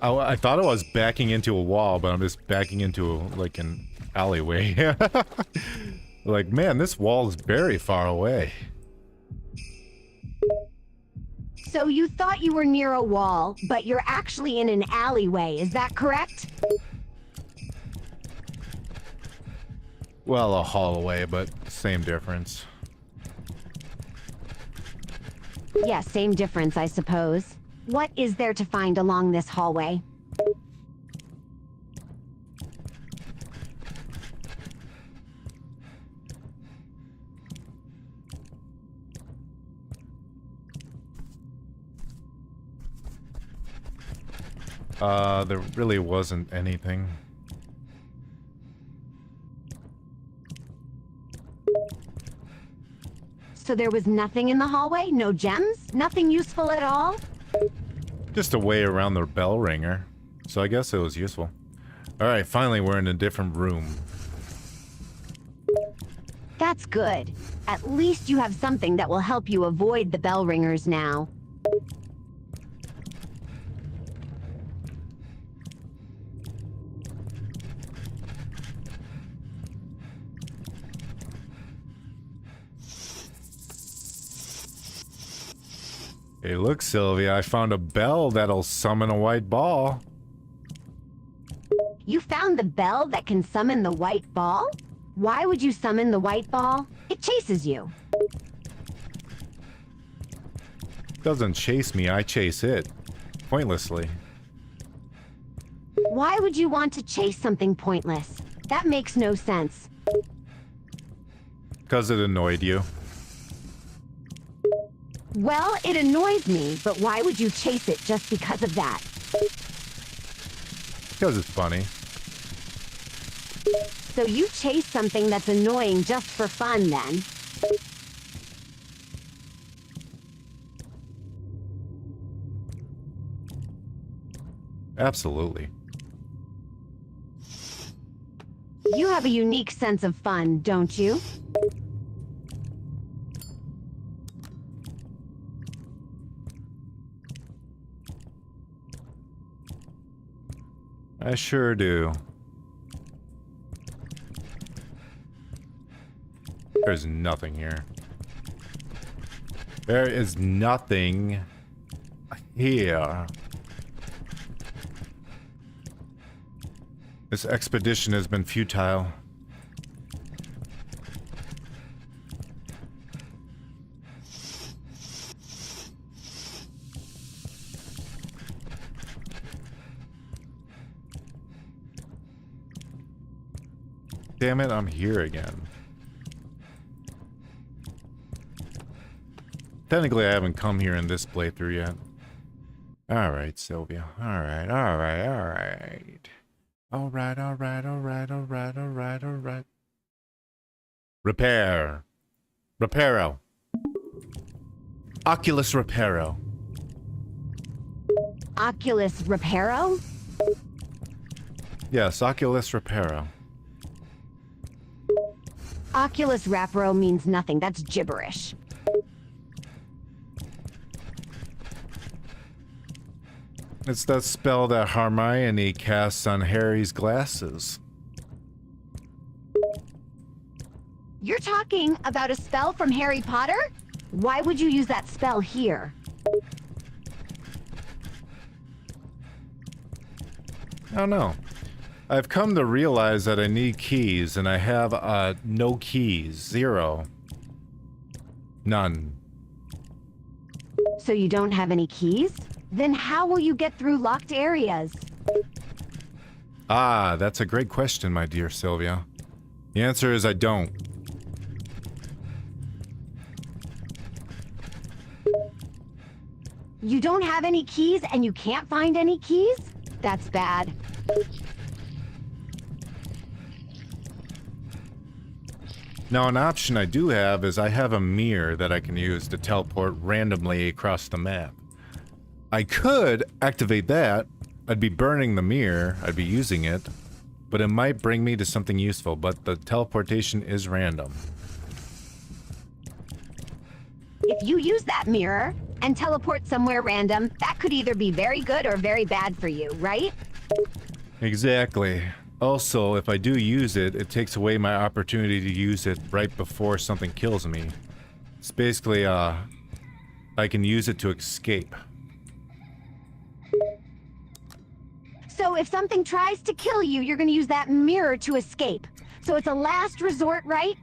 I thought I was backing into a wall, but I'm just backing into like an alleyway. Like, man, this wall is very far away. So you thought you were near a wall, but you're actually in an alleyway, is that correct? Well, a hallway, but same difference. Yeah, same difference, I suppose. What is there to find along this hallway? There really wasn't anything. So there was nothing in the hallway? No gems? Nothing useful at all? Just a way around the bell ringer. So I guess it was useful. Alright, finally we're in a different room. That's good. At least you have something that will help you avoid the bell ringers now. Hey, look, Sylvia, I found a bell that'll summon a white ball. You found the bell that can summon the white ball? Why would you summon the white ball? It chases you. It doesn't chase me, I chase it. Pointlessly. Why would you want to chase something pointless? That makes no sense. Because it annoyed you. Well, it annoys me, but why would you chase it just because of that? Because it's funny. So you chase something that's annoying just for fun, then? Absolutely. You have a unique sense of fun, don't you? I sure do. There's nothing here. There is nothing here. This expedition has been futile. Damn it, I'm here again. Technically, I haven't come here in this playthrough yet. Alright, Sylvia. Alright, alright, alright. Alright, alright, alright, alright, alright, alright. Repair. Reparo. Oculus Reparo. Oculus Reparo? Yes, Oculus Reparo. Oculus Reparo means nothing. That's gibberish. It's that spell that Hermione casts on Harry's glasses. You're talking about a spell from Harry Potter? Why would you use that spell here? I don't know. I've come to realize that I need keys, and I have no keys. 0. None. So you don't have any keys? Then how will you get through locked areas? Ah, that's a great question, my dear Sylvia. The answer is I don't. You don't have any keys and you can't find any keys? That's bad. Now, an option I do have is I have a mirror that I can use to teleport randomly across the map. I could activate that. I'd be burning the mirror, I'd be using it, but it might bring me to something useful, but the teleportation is random. If you use that mirror and teleport somewhere random, that could either be very good or very bad for you, right? Exactly. Also, if I do use it, it takes away my opportunity to use it right before something kills me. It's basically, I can use it to escape. So if something tries to kill you, you're gonna use that mirror to escape. So it's a last resort, right?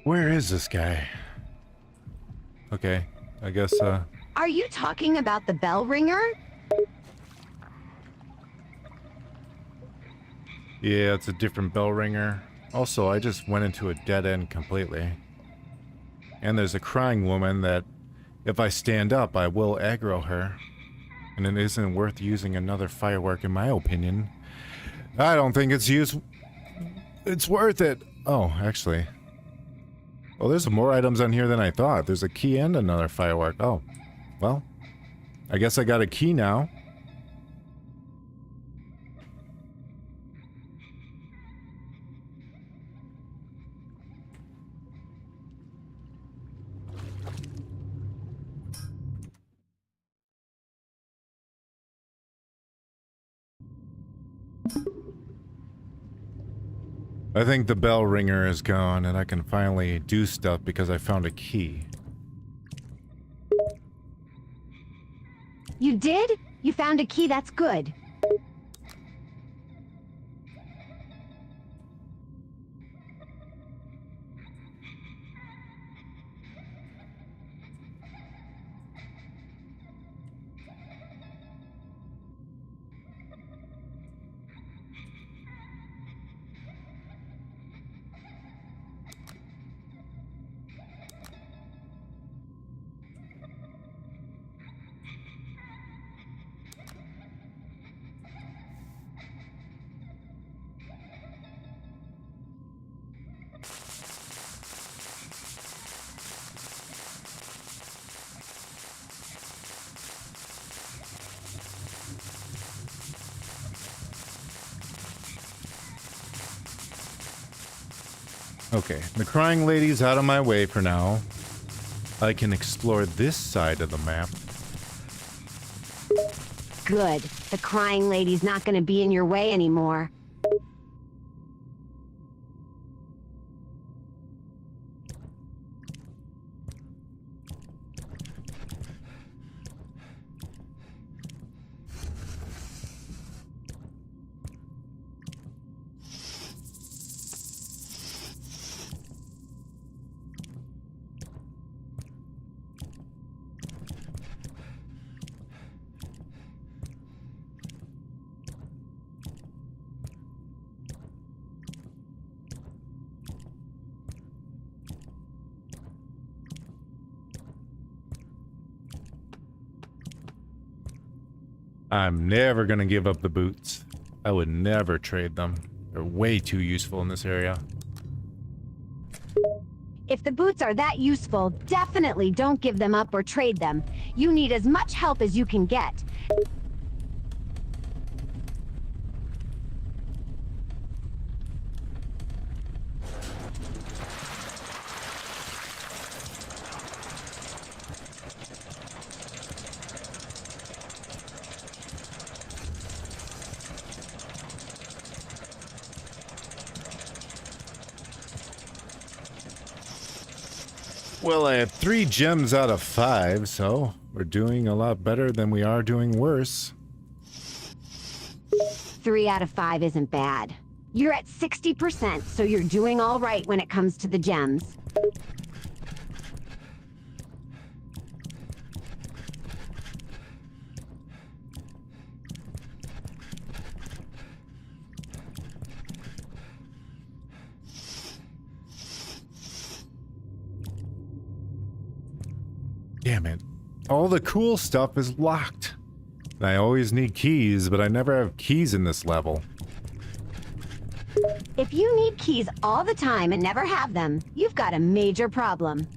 Where is this guy? Okay, I guess, Are you talking about the bell ringer? yeah, it's a different bell ringer. Also, I just went into a dead end completely. And there's a crying woman that, if I stand up, I will aggro her. And it isn't worth using another firework, in my opinion. I don't think it's worth it. Oh, actually. Oh, there's more items on here than I thought. There's a key and another firework. Oh, well, I guess I got a key now. I think the bell ringer is gone and I can finally do stuff because I found a key. You did? You found a key, that's good. Okay, the crying lady's out of my way for now. I can explore this side of the map. Good. The crying lady's not gonna be in your way anymore. I'm never gonna give up the boots. I would never trade them. They're way too useful in this area. If the boots are that useful, definitely don't give them up or trade them. You need as much help as you can get. Well, I have 3 gems out of 5, so we're doing a lot better than we are doing worse. 3 out of 5 isn't bad. You're at 60%, so you're doing all right when it comes to the gems. Damn it. All the cool stuff is locked. I always need keys, but I never have keys in this level. If you need keys all the time and never have them, you've got a major problem.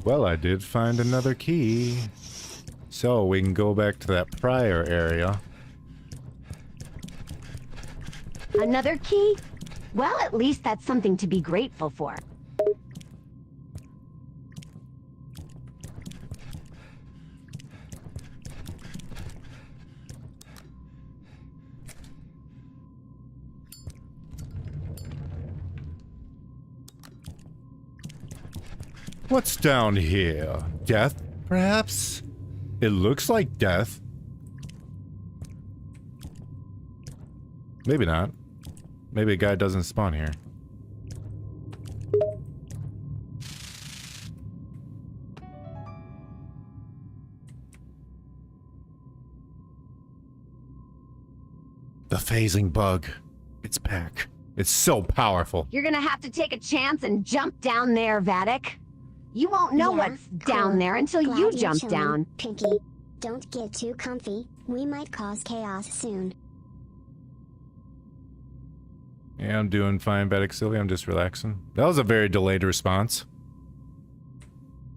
Well, I did find another key. So we can go back to that prior area. Another key? Well, at least that's something to be grateful for. What's down here? Death, perhaps? It looks like death. Maybe not. Maybe a guy doesn't spawn here. The phasing bug. It's back. It's so powerful. You're gonna have to take a chance and jump down there, Vattic. You won't know Yeah, what's down cool. there until Glad you you're jump chilling, down. Pinky, don't get too comfy. We might cause chaos soon. Yeah, I'm doing fine, Vattic Sylvia. I'm just relaxing. That was a very delayed response.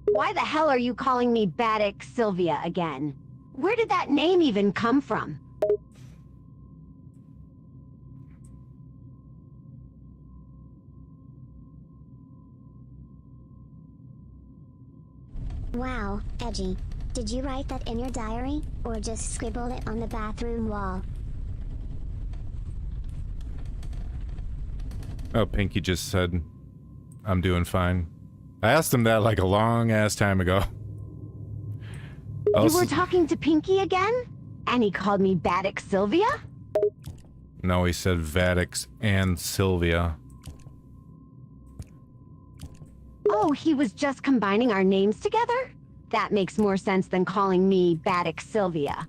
Why the hell are you calling me Vattic Sylvia again? Where did that name even come from? Wow, edgy. Did you write that in your diary, or just scribble it on the bathroom wall? Oh, Pinky just said, I'm doing fine. I asked him that like a long ass time ago. You were talking to Pinky again? And he called me Vattic Sylvia? No, he said Vattic and Sylvia. Oh, he was just combining our names together? That makes more sense than calling me Vattic Sylvia.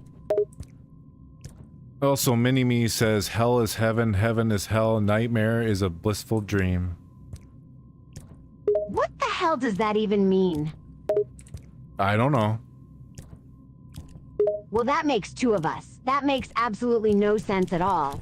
Also, Mini-Me says, hell is heaven, heaven is hell, nightmare is a blissful dream. What the hell does that even mean? I don't know. Well, that makes two of us. That makes absolutely no sense at all.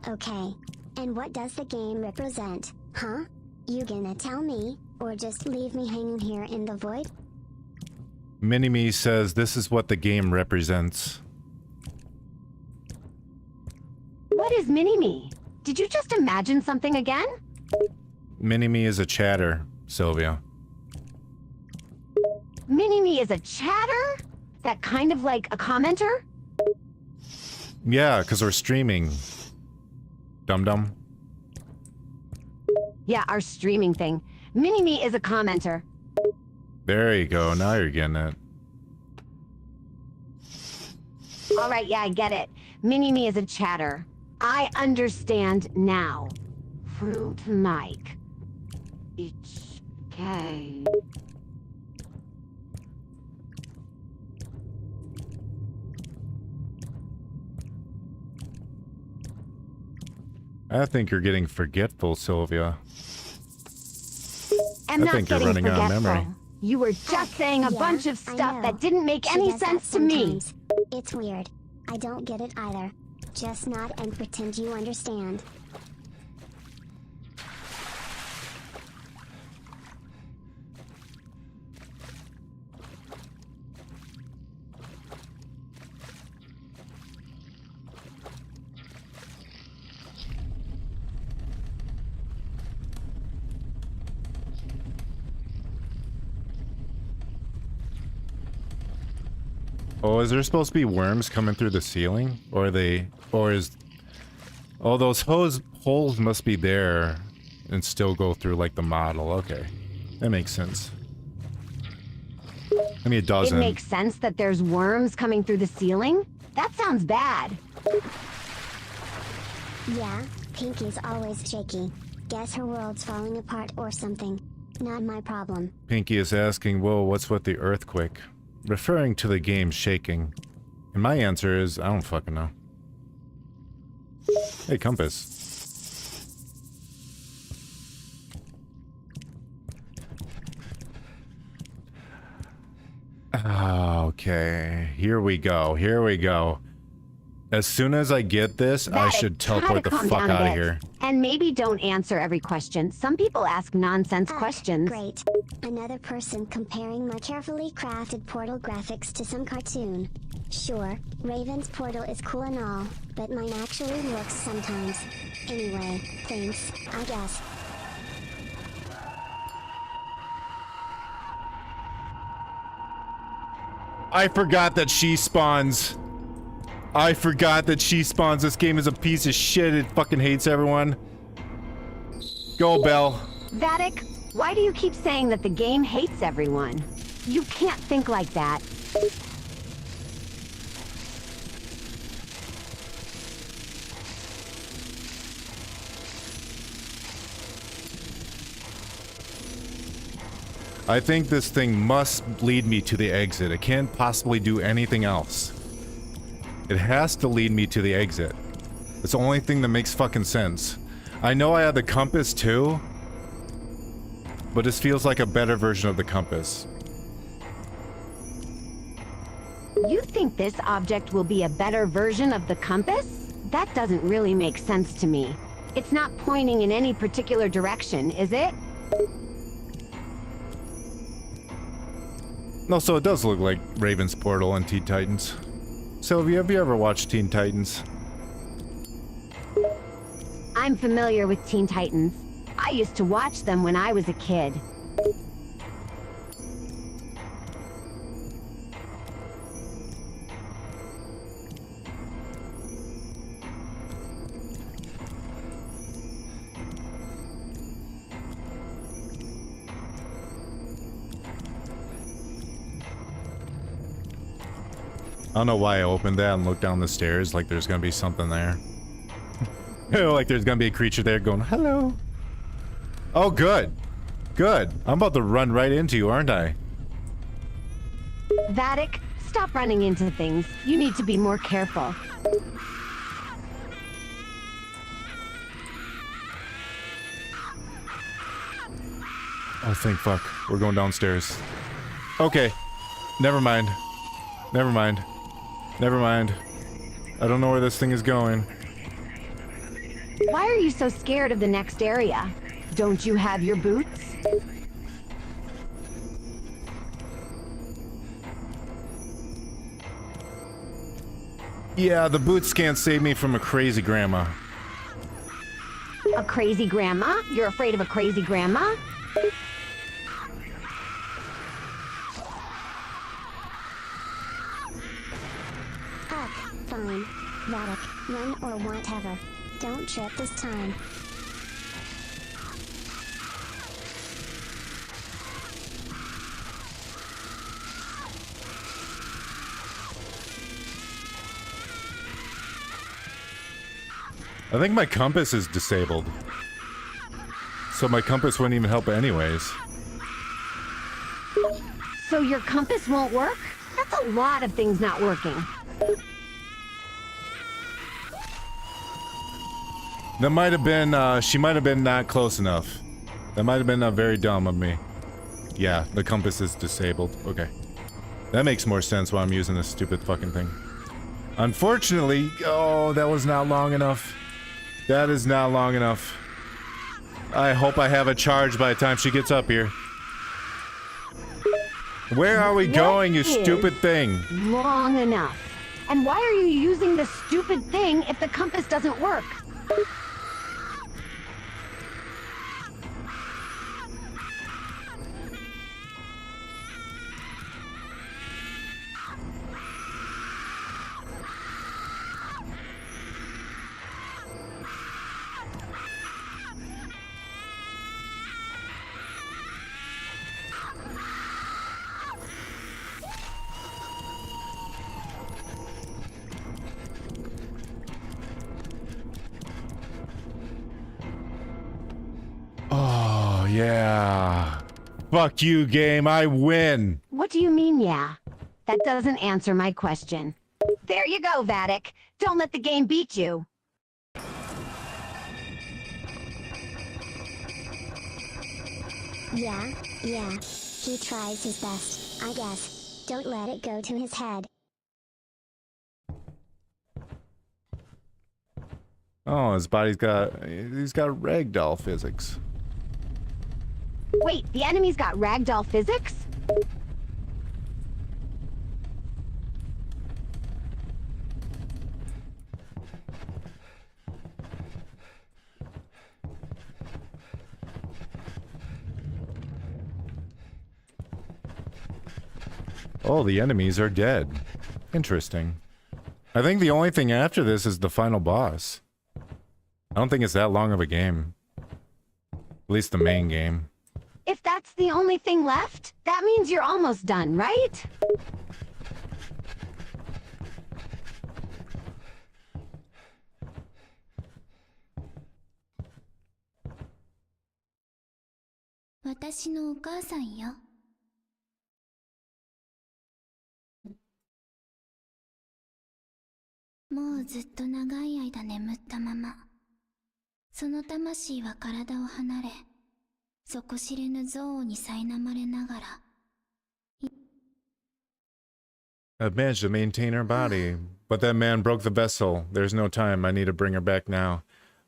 Okay. And what does the game represent, huh? You gonna tell me, or just leave me hanging here in the void? Mini-Me says, this is what the game represents. What is Mini-Me? Did you just imagine something again? Mini-Me is a chatter, Sylvia. Mini-Me is a chatter? That kind of like a commenter? Yeah, because we're streaming. Dum-dum. Yeah, our streaming thing. Mini-Me is a commenter. There you go, now you're getting it. Alright, yeah, I get it. Mini-Me is a chatter. I understand now. Fruit Mike. It's okay. I think you're getting forgetful, Sylvia. I'm I not think you're getting running out of forgetful. memory. You were just saying a Yeah, bunch of I stuff know. that didn't make She any does that sense to me. sometimes. It's weird. I don't get it either. Just nod and pretend you understand. Oh, is there supposed to be worms coming through the ceiling? Or are they... Or is... Oh, those holes must be there and still go through, like, the model. Okay. That makes sense. I mean, it It doesn't. makes sense that there's worms coming through the ceiling? That sounds bad. Yeah, Pinky's always shaky. Guess her world's falling apart or something. Not my problem. Pinky is asking, whoa, what's with the earthquake? Referring to the game shaking. And my answer is, I don't fucking know. Hey, compass. Okay, here we go, here we go. As soon as I get this, I Vattic, should try to teleport the calm fuck down a out of bit. here. And maybe don't answer every question. Some people ask nonsense questions. Great. Another person comparing my carefully crafted portal graphics to some cartoon. Sure, Raven's portal is cool and all, but mine actually works sometimes. Anyway, thanks, I guess. I forgot that she spawns. I forgot that she spawns. This game is a piece of shit. It fucking hates everyone. Go, Belle. Vattic, why do you keep saying that the game hates everyone? You can't think like that. I think this thing must lead me to the exit. It can't possibly do anything else. It has to lead me to the exit. It's the only thing that makes fucking sense. I know I have the compass too, but this feels like a better version of the compass. You think this object will be a better version of the compass? That doesn't really make sense to me. It's not pointing in any particular direction, is it? No, so it does look like Raven's Portal and Teen Titans. Sylvia, have you ever watched Teen Titans? I'm familiar with Teen Titans. I used to watch them when I was a kid. I don't know why I opened that and looked down the stairs like there's gonna be something there. Like there's gonna be a creature there going, hello. Oh, good. Good. I'm about to run right into you, aren't I? Vattic, stop running into things. You need to be more careful. Oh, thank fuck. We're going downstairs. Okay. Never mind. Never mind. Never mind. I don't know where this thing is going. Why are you so scared of the next area? Don't you have your boots? Yeah, the boots can't save me from a crazy grandma. A crazy grandma? You're afraid of a crazy grandma? Fine. Vattic, run or whatever. Don't trip this time. I think my compass is disabled. So my compass wouldn't even help anyways. So your compass won't work? That's a lot of things not working. That might have been, she might have been not close enough. That might have been very dumb of me. Yeah, the compass is disabled. Okay. That makes more sense why I'm using this stupid fucking thing. Unfortunately, oh, that was not long enough. That is not long enough. I hope I have a charge by the time she gets up here. Where are we going, you stupid thing? Long enough. And why are you using this stupid thing if the compass doesn't work? Oh, yeah. Fuck you, game. I win. What do you mean, yeah? That doesn't answer my question. There you go, Vattic. Don't let the game beat you. Yeah. He tries his best, I guess. Don't let it go to his head. Oh, his body's he's got ragdoll physics. Wait, the enemy's got ragdoll physics? Oh, the enemies are dead. Interesting. I think the only thing after this is the final boss. I don't think it's that long of a game. At least the main game. If that's the only thing left, that means you're almost done, right? Watashi no okaasan yo. もうずっと長い間眠ったまま、その魂は体を離れ、底知れぬ憎悪に苛まれながら。I've managed to maintain her body, but that man broke the vessel. There's no time. I need to bring her back now.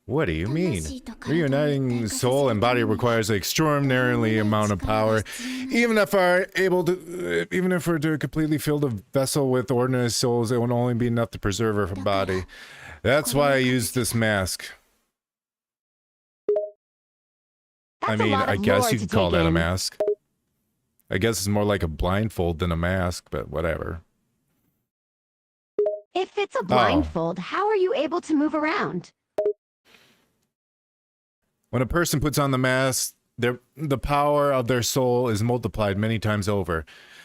What do you mean? Reuniting soul and body requires an extraordinarily amount of power. Even if we're to completely fill the vessel with ordinary souls, it will only be enough to preserve her body. That's why I use this mask. I mean, I guess you could call that a mask. I guess it's more like a blindfold than a mask, but whatever. If it's a blindfold, how are you able to move around? When a person puts on the mask, the power of their soul is multiplied many times over.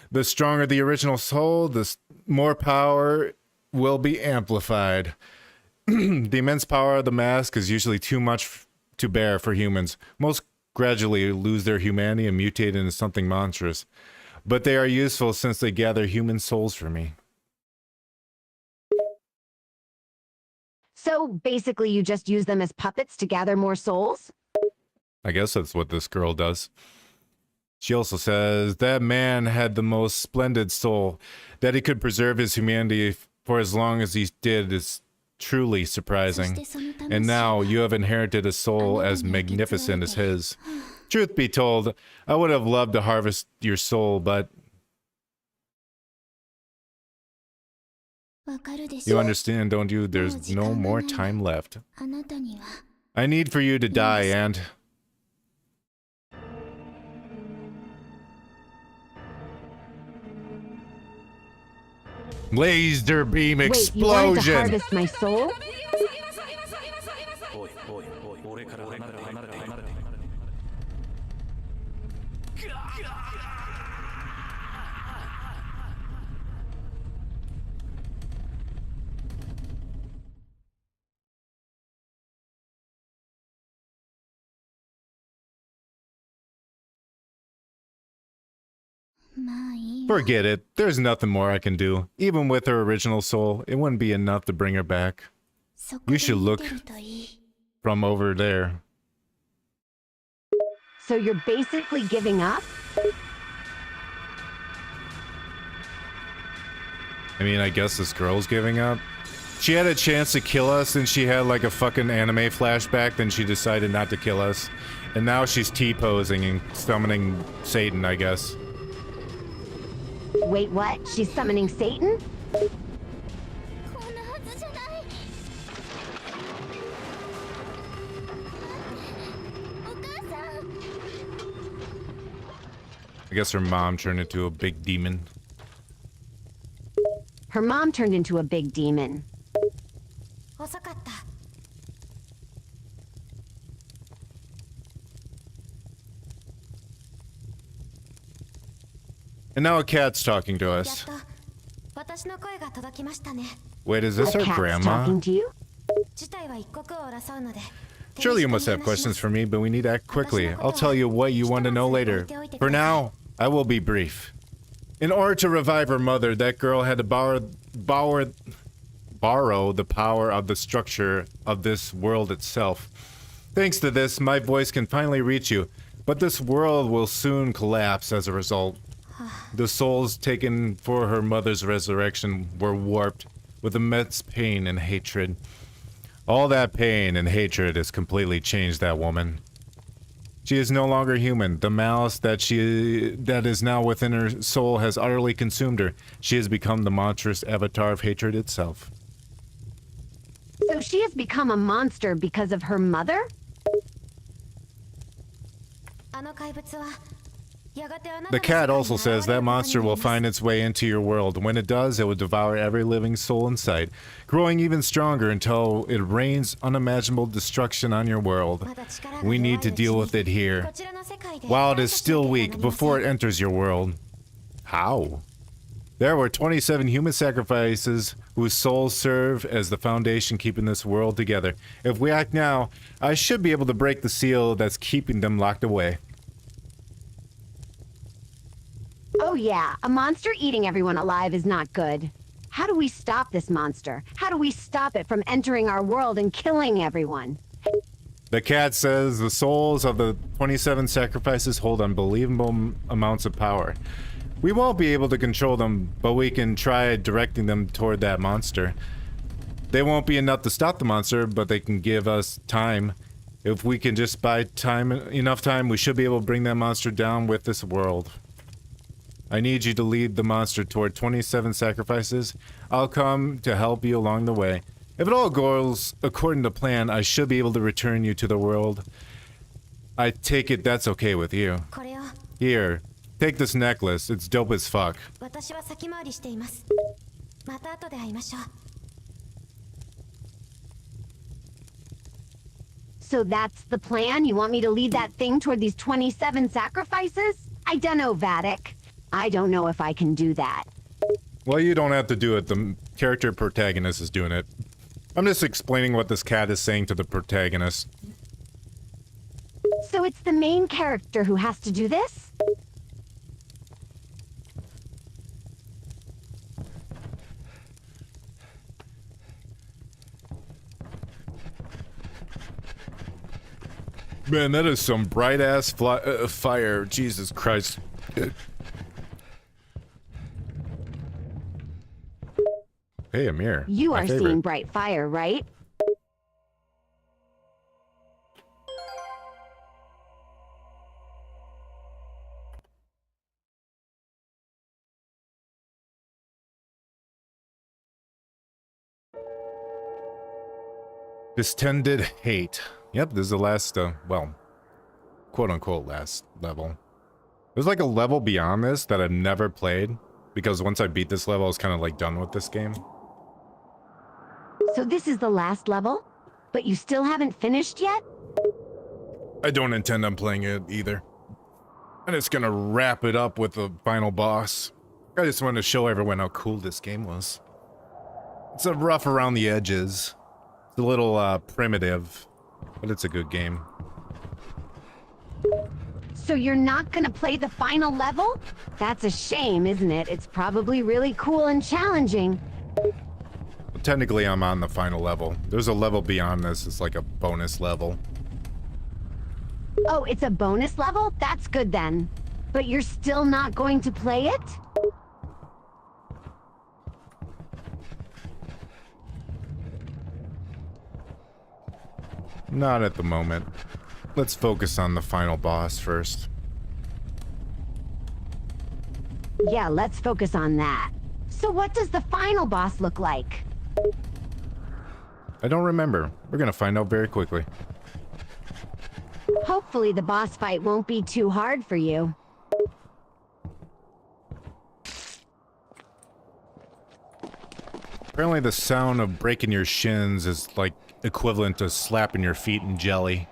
The stronger the original soul, the more power will be amplified. The immense power of the mask is usually too much to bear for humans. Most gradually lose their humanity and mutate into something monstrous. But they are useful since they gather human souls for me. So basically you just use them as puppets to gather more souls? I guess that's what this girl does. She also says that man had the most splendid soul. That he could preserve his humanity for as long as he did is truly surprising. And now you have inherited a soul as magnificent as his. Truth be told, I would have loved to harvest your soul, but... You understand, don't you? There's no more time left. I need for you to die, and... Laser beam explosion! Wait, you wanted to harvest my soul? Forget it. There's nothing more I can do. Even with her original soul, it wouldn't be enough to bring her back. You should look from over there. So you're basically giving up? I mean, I guess this girl's giving up. She had a chance to kill us and she had like a fucking anime flashback, then she decided not to kill us. And now she's T-posing and summoning Satan, I guess. Wait, what? She's summoning Satan? I guess her mom turned into a big demon. Her mom turned into a big demon. And now a cat's talking to us. Wait, is this A our cat's grandma? talking to you? Surely you must have questions for me, but we need to act quickly. I'll tell you what you want to know later. For now, I will be brief. In order to revive her mother, that girl had to borrow the power of the structure of this world itself. Thanks to this, my voice can finally reach you, but this world will soon collapse as a result. The souls taken for her mother's resurrection were warped with immense pain and hatred. All that pain and hatred has completely changed that woman. She is no longer human. The malice that is now within her soul has utterly consumed her. She has become the monstrous avatar of hatred itself. So she has become a monster because of her mother? The cat also says that monster will find its way into your world. When it does, it will devour every living soul in sight, growing even stronger until it rains unimaginable destruction on your world. We need to deal with it here, while it is still weak, before it enters your world. How? There were 27 human sacrifices whose souls serve as the foundation keeping this world together. If we act now, I should be able to break the seal that's keeping them locked away. Oh yeah, a monster eating everyone alive is not good. How do we stop this monster? How do we stop it from entering our world and killing everyone? The cat says the souls of the 27 sacrifices hold unbelievable amounts of power. We won't be able to control them, but we can try directing them toward that monster. They won't be enough to stop the monster, but they can give us time. If we can just buy enough time, we should be able to bring that monster down with this world. I need you to lead the monster toward 27 sacrifices. I'll come to help you along the way. If it all goes according to plan, I should be able to return you to the world. I take it that's okay with you. Here, take this necklace. It's dope as fuck. So that's the plan? You want me to lead that thing toward these 27 sacrifices? I dunno, Vattic. I don't know if I can do that. Well, you don't have to do it. The character protagonist is doing it. I'm just explaining what this cat is saying to the protagonist. So it's the main character who has to do this? Man, that is some bright-ass fire. Jesus Christ. Hey, Amir. You my are favorite. seeing bright fire, right? Distended hate. Yep, this is the last, well, quote-unquote last level. There's like a level beyond this that I've never played, because once I beat this level, I was kind of like done with this game. So this is the last level? But you still haven't finished yet? I don't intend on playing it either. I'm just gonna wrap it up with the final boss. I just wanted to show everyone how cool this game was. It's a rough around the edges. It's a little primitive, but it's a good game. So you're not gonna play the final level? That's a shame, isn't it? It's probably really cool and challenging. Well, technically, I'm on the final level. There's a level beyond this. It's like a bonus level. Oh, it's a bonus level? That's good then. But you're still not going to play it? Not at the moment. Let's focus on the final boss first. Yeah, let's focus on that. So what does the final boss look like? I don't remember. We're gonna find out very quickly. Hopefully the boss fight won't be too hard for you. Apparently the sound of breaking your shins is like equivalent to slapping your feet in jelly.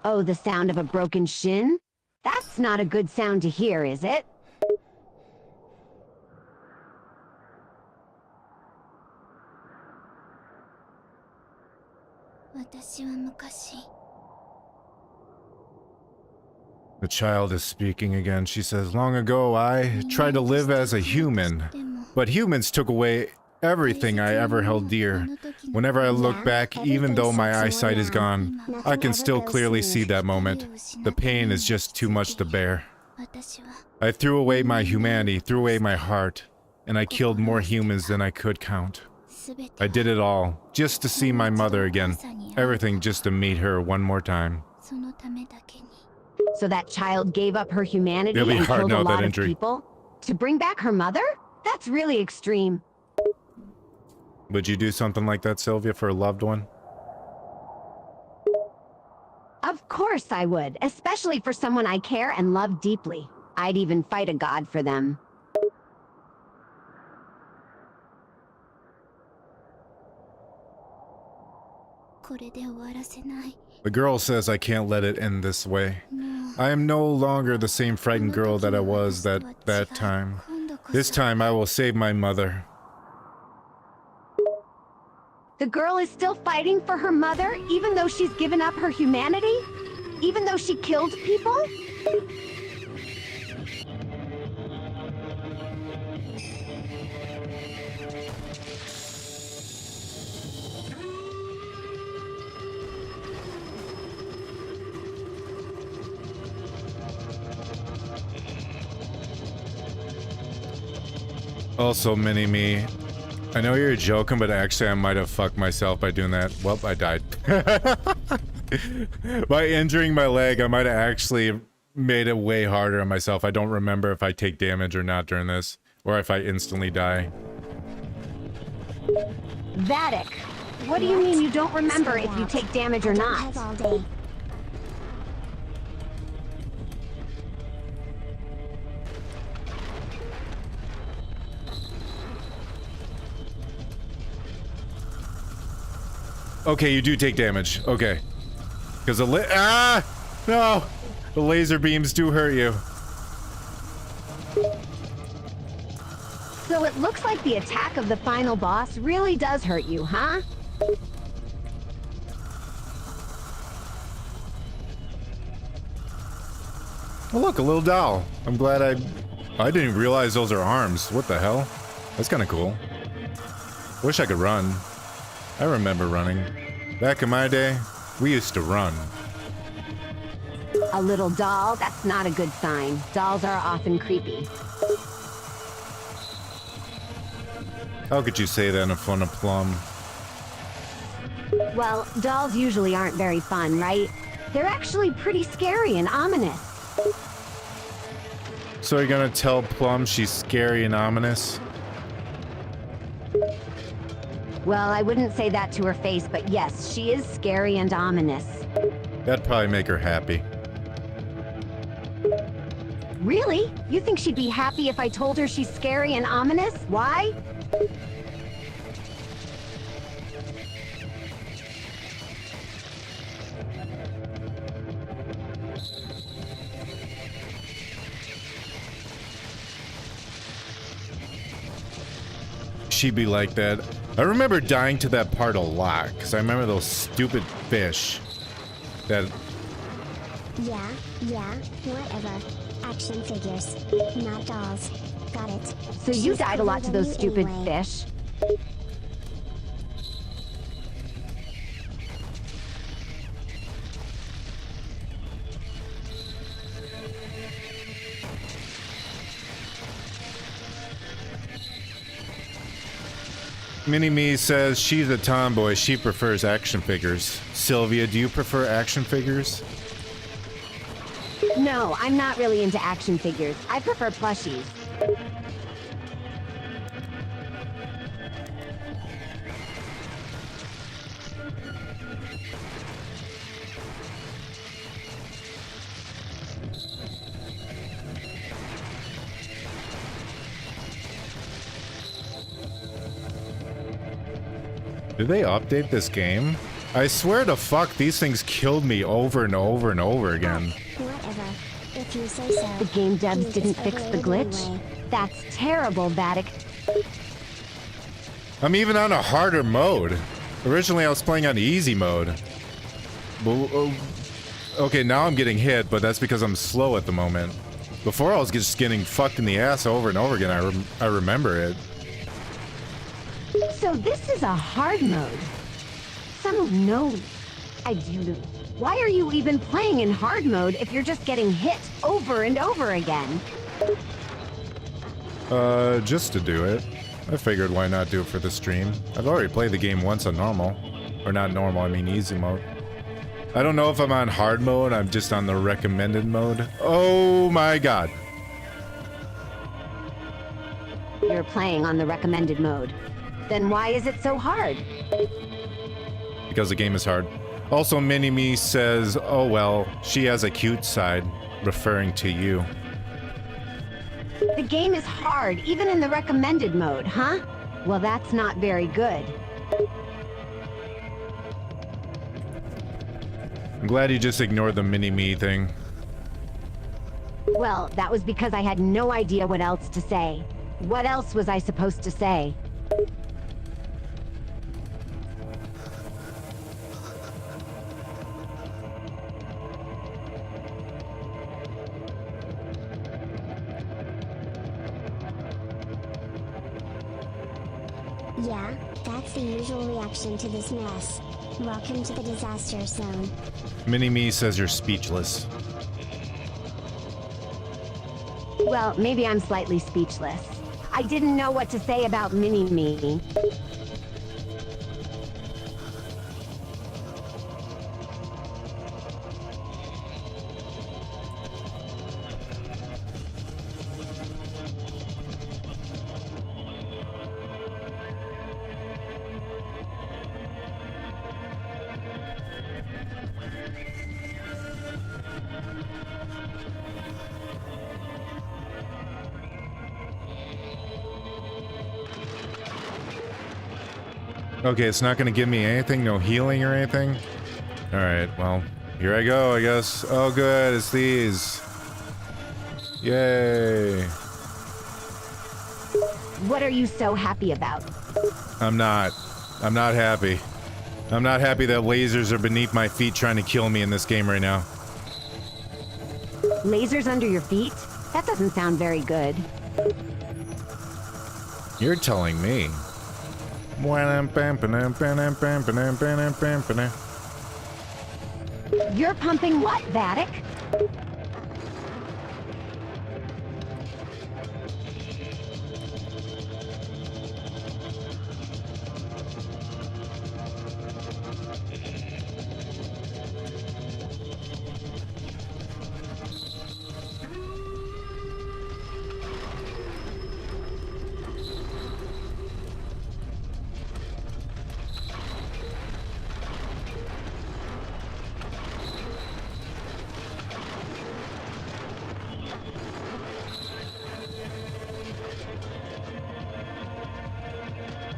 Oh, the sound of a broken shin? That's not a good sound to hear, is it? The child is speaking again. She says, "Long ago, I tried to live as a human, but humans took away everything I ever held dear. Whenever I look back, even though my eyesight is gone, I can still clearly see that moment. The pain is just too much to bear. I threw away my humanity, threw away my heart, and I killed more humans than I could count. I did it all, just to see my mother again. Everything just to meet her one more time. そのためだけに So that child gave up her humanity It'll be and hard killed a now with that lot of injury. people? To bring back her mother? That's really extreme. Would you do something like that, Sylvia, for a loved one? Of course I would, especially for someone I care and love deeply. I'd even fight a god for them. The girl says I can't let it end this way. I am no longer the same frightened girl that I was that time. This time I will save my mother. The girl is still fighting for her mother, even though she's given up her humanity? Even though she killed people? Also, Mini-Me, I know you're joking, but actually I might have fucked myself by doing that. Well, I died. By injuring my leg, I might have actually made it way harder on myself. I don't remember if I take damage or not during this, or if I instantly die. Vattic, what do you mean you don't remember if you take damage or not? Have all day. Okay, you do take damage. Okay. Because the no! The laser beams do hurt you. So it looks like the attack of the final boss really does hurt you, huh? Oh, look, a little doll. I'm glad I didn't realize those are arms. What the hell? That's kind of cool. Wish I could run. I remember running. Back in my day, we used to run. A little doll? That's not a good sign. Dolls are often creepy. How could you say that in front of Plum? Well, dolls usually aren't very fun, right? They're actually pretty scary and ominous. So you're gonna tell Plum she's scary and ominous? Well, I wouldn't say that to her face, but yes, she is scary and ominous. That'd probably make her happy. Really? You think she'd be happy if I told her she's scary and ominous? Why? She'd be like that. I remember dying to that part a lot, because I remember those stupid fish that... Yeah, whatever. Action figures, not dolls. Got it. So you She's died a lot to cooler those than you stupid anyway. fish. Mini-Me says she's a tomboy, she prefers action figures. Sylvia, do you prefer action figures? No, I'm not really into action figures. I prefer plushies. Did they update this game? I swear to fuck, these things killed me over and over and over again. Whatever. If you say so. The game devs Use didn't this fix the upgraded glitch? anyway. That's terrible, Vattic. I'm even on a harder mode. Originally I was playing on easy mode. Okay, now I'm getting hit, but that's because I'm slow at the moment. Before I was just getting fucked in the ass over and over again. I remember it. So this is a hard mode. Some no. I do. Why are you even playing in hard mode if you're just getting hit over and over again? Just to do it. I figured why not do it for the stream. I've already played the game once on normal. Or not normal, I mean easy mode. I don't know if I'm on hard mode, I'm just on the recommended mode. Oh my god. You're playing on the recommended mode. Then why is it so hard? Because the game is hard. Also, Mini-Me says, oh well, she has a cute side, referring to you. The game is hard, even in the recommended mode, huh? Well, that's not very good. I'm glad you just ignored the Mini-Me thing. Well, that was because I had no idea what else to say. What else was I supposed to say? Yeah, that's the usual reaction to this mess. Welcome to the disaster zone. Mini-Me says you're speechless. Well, maybe I'm slightly speechless. I didn't know what to say about Mini-Me. Okay, it's not gonna give me anything, no healing or anything? Alright, well, here I go, I guess. Oh good, it's these. Yay. What are you so happy about? I'm not happy. I'm not happy that lasers are beneath my feet trying to kill me in this game right now. Lasers under your feet? That doesn't sound very good. You're telling me. You're pumping what, Vattic?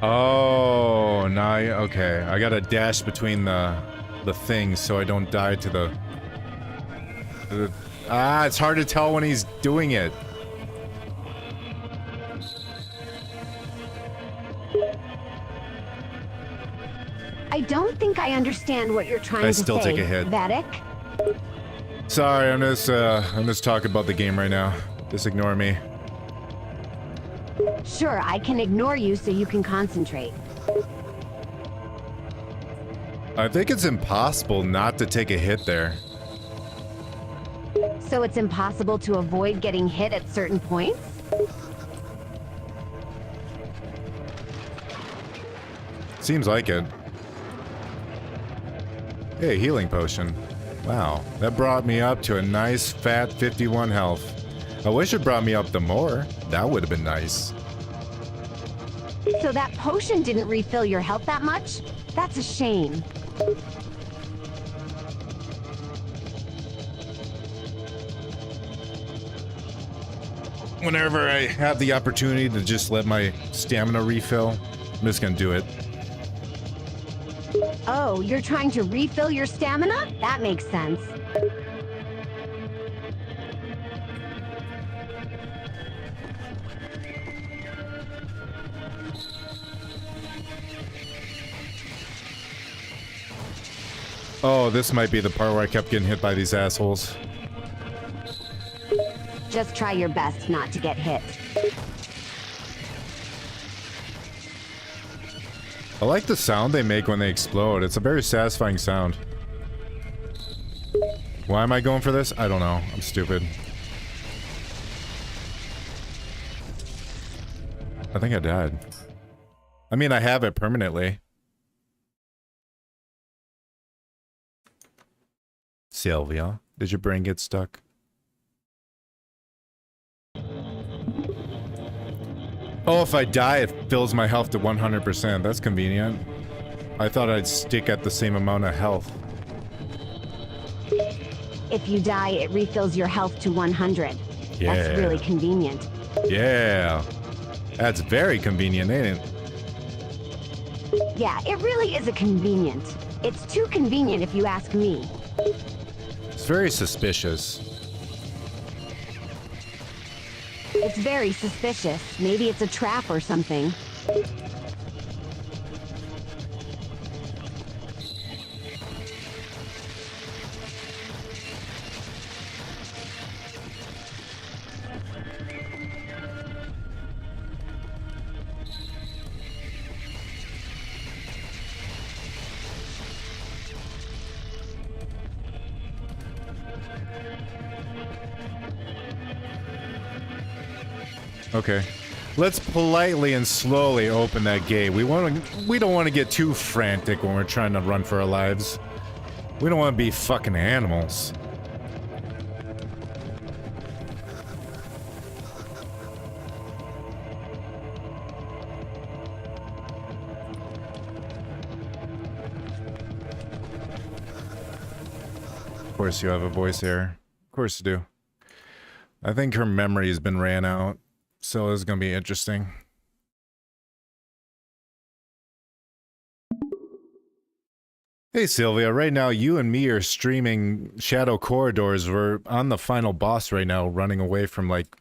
Oh, now okay. I gotta dash between the things so I don't die to the it's hard to tell when he's doing it. I don't think I understand what you're trying to say, still take a hit. Vattic. Sorry, I'm just talking about the game right now. Just ignore me. Sure, I can ignore you so you can concentrate. I think it's impossible not to take a hit there. So it's impossible to avoid getting hit at certain points? Seems like it. Hey, healing potion. Wow, that brought me up to a nice fat 51 health. I wish it brought me up to more. That would have been nice. So that potion didn't refill your health that much? That's a shame. Whenever I have the opportunity to just let my stamina refill, I'm just gonna do it. Oh, you're trying to refill your stamina? That makes sense. Oh, this might be the part where I kept getting hit by these assholes. Just try your best not to get hit. I like the sound they make when they explode. It's a very satisfying sound. Why am I going for this? I don't know. I'm stupid. I think I died. I mean, I have it permanently. Sylvia, did your brain get stuck? Oh, if I die, it fills my health to 100%. That's convenient. I thought I'd stick at the same amount of health. If you die, it refills your health to 100. Yeah. That's really convenient. Yeah. That's very convenient, ain't it? Yeah, it really is a convenient. It's too convenient if you ask me. It's very suspicious. It's very suspicious. Maybe it's a trap or something. Okay. Let's politely and slowly open that gate. We don't want to get too frantic when we're trying to run for our lives. We don't want to be fucking animals. Of course you have a voice error. Of course you do. I think her memory has been ran out, so it's gonna be interesting. Hey Sylvia, right now you and me are streaming Shadow Corridors. We're on the final boss right now, running away from like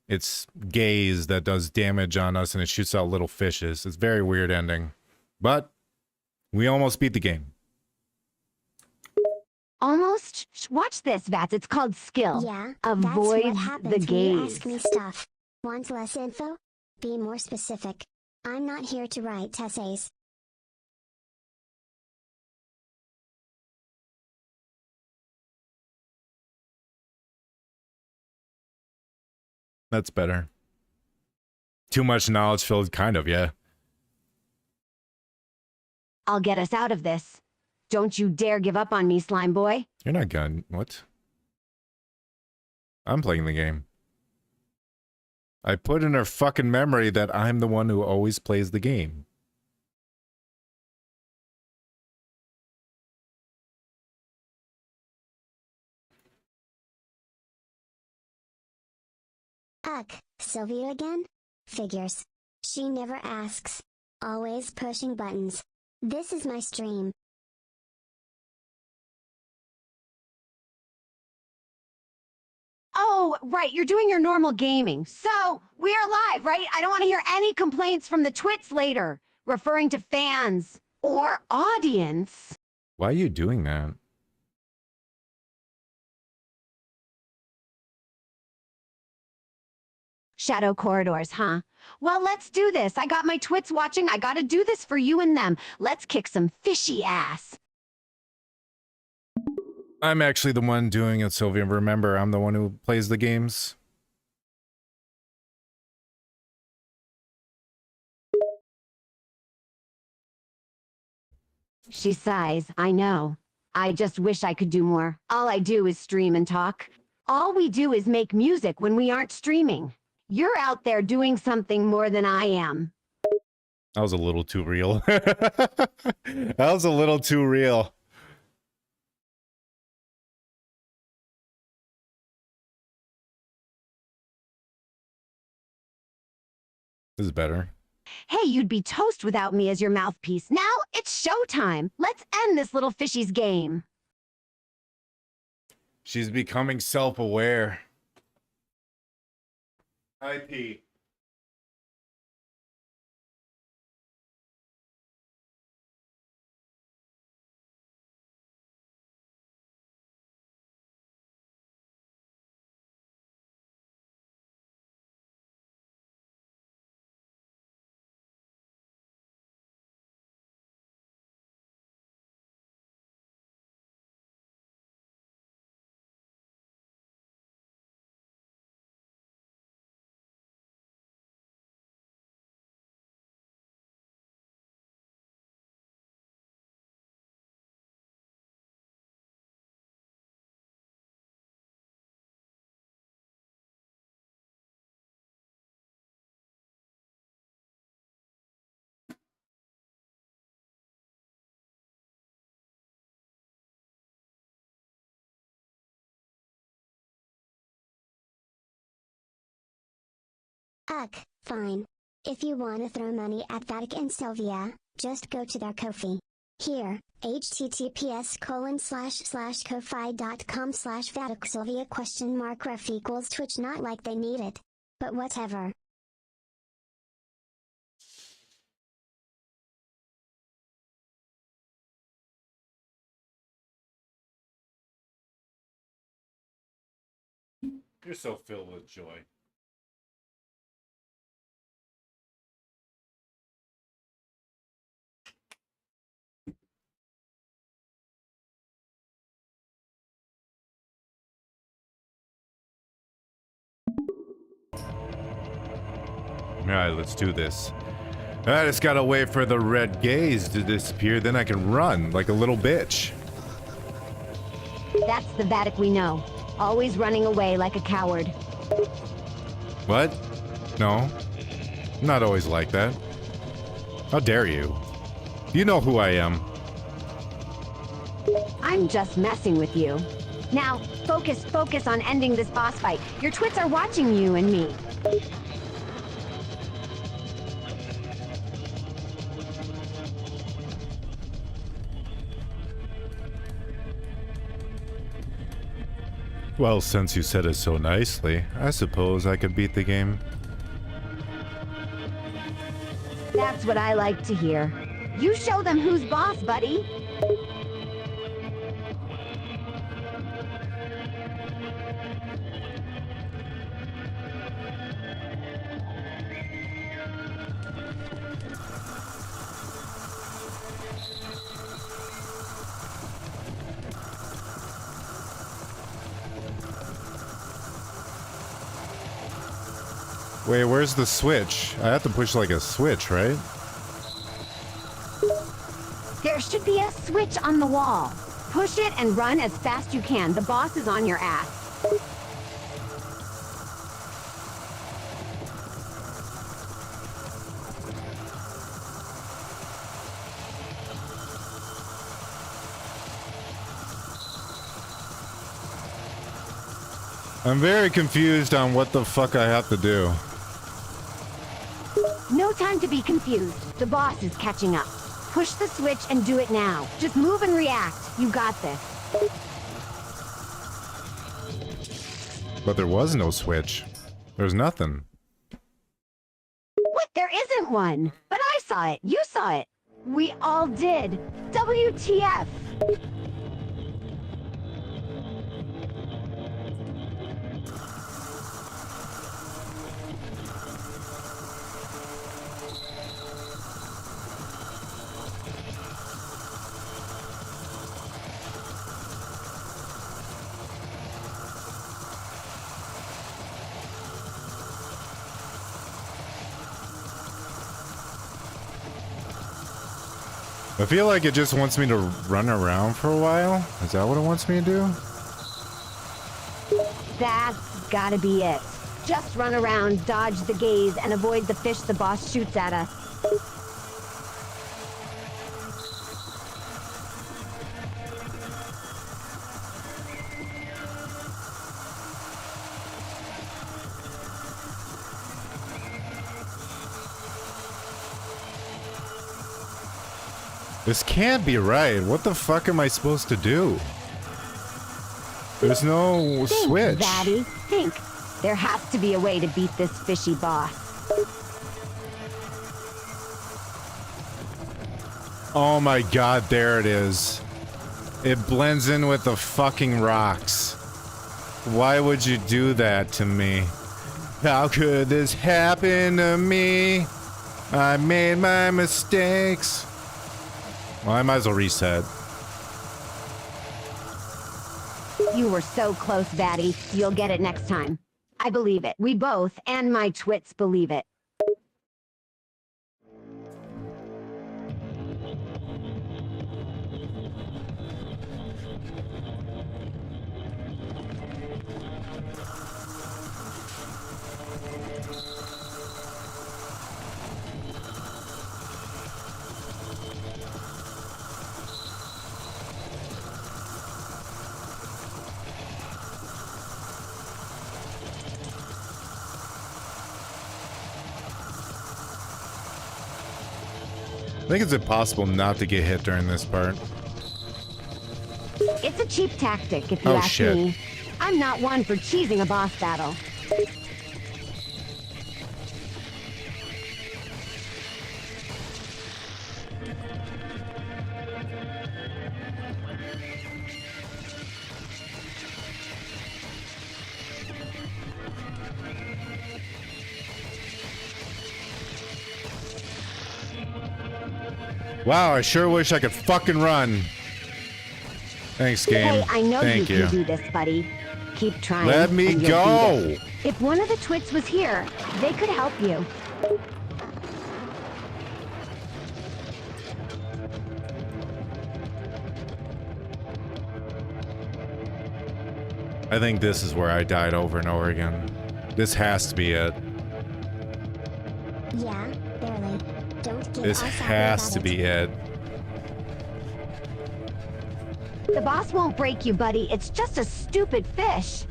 its gaze that does damage on us and it shoots out little fishes. It's a very weird ending. But we almost beat the game. Almost? Watch this, Vats. It's called skill. Yeah, Avoid that's what happens the when gaze. you ask me stuff. Want less info? Be more specific. I'm not here to write essays. That's better. Too much knowledge filled, kind of, yeah. I'll get us out of this. Don't you dare give up on me, slime boy. You're not gonna... What? I'm playing the game. I put in her fucking memory that I'm the one who always plays the game. Ugh, Sylvia again? Figures. She never asks. Always pushing buttons. This is my stream. Oh, right, you're doing your normal gaming. So, we're live, right? I don't want to hear any complaints from the twits later, referring to fans or audience. Why are you doing that? Shadow Corridors, huh? Well, let's do this. I got my twits watching. I gotta do this for you and them. Let's kick some fishy ass. I'm actually the one doing it, Sylvia. Remember, I'm the one who plays the games. She sighs. I know. I just wish I could do more. All I do is stream and talk. All we do is make music when we aren't streaming. You're out there doing something more than I am. That was a little too real. That was a little too real. This is better. Hey, you'd be toast without me as your mouthpiece. Now it's showtime. Let's end this little fishy's game. She's becoming self-aware. IP. Ugh, fine. If you wanna throw money at Vattic and Sylvia, just go to their Ko-fi. Here, https://ko-fi.com/VatticSylvia?ref equals Twitch, not like they need it. But whatever. You're so filled with joy. Alright, let's do this. I just gotta wait for the red gaze to disappear, then I can run like a little bitch. That's the Vattic we know. Always running away like a coward. What? No. I'm not always like that. How dare you? You know who I am. I'm just messing with you. Now, focus on ending this boss fight. Your twits are watching you and me. Well, since you said it so nicely, I suppose I could beat the game. That's what I like to hear. You show them who's boss, buddy. Wait, where's the switch? I have to push like a switch, right? There should be a switch on the wall. Push it and run as fast you can. The boss is on your ass. I'm very confused on what the fuck I have to do. No time to be confused. The boss is catching up. Push the switch and do it now. Just move and react. You got this. But there was no switch. There's nothing. What? There isn't one. But I saw it. You saw it. We all did. WTF? I feel like it just wants me to run around for a while. Is that what it wants me to do? That's gotta be it. Just run around, dodge the gaze, and avoid the fish the boss shoots at us. This can't be right. What the fuck am I supposed to do? There's no Think, switch. Vatty. Think. There has to be a way to beat this fishy boss. Oh my god, there it is. It blends in with the fucking rocks. Why would you do that to me? How could this happen to me? I made my mistakes. Well, I might as well reset. You were so close, Vatty. You'll get it next time. I believe it. We both, and my twits, believe it. I think it's impossible not to get hit during this part. It's a cheap tactic, if you Oh, ask shit. me. I'm not one for cheesing a boss battle. Wow, I sure wish I could fucking run. Thanks, game. Hey, I know Thank you can do this, buddy. Keep trying. Let me and you'll go. beat it. If one of the twits was here, they could help you. I think this is where I died over and over again. This has to be it. Yeah, barely. Don't get This all sappy has about to it. be it. The boss won't break you, buddy. It's just a stupid fish.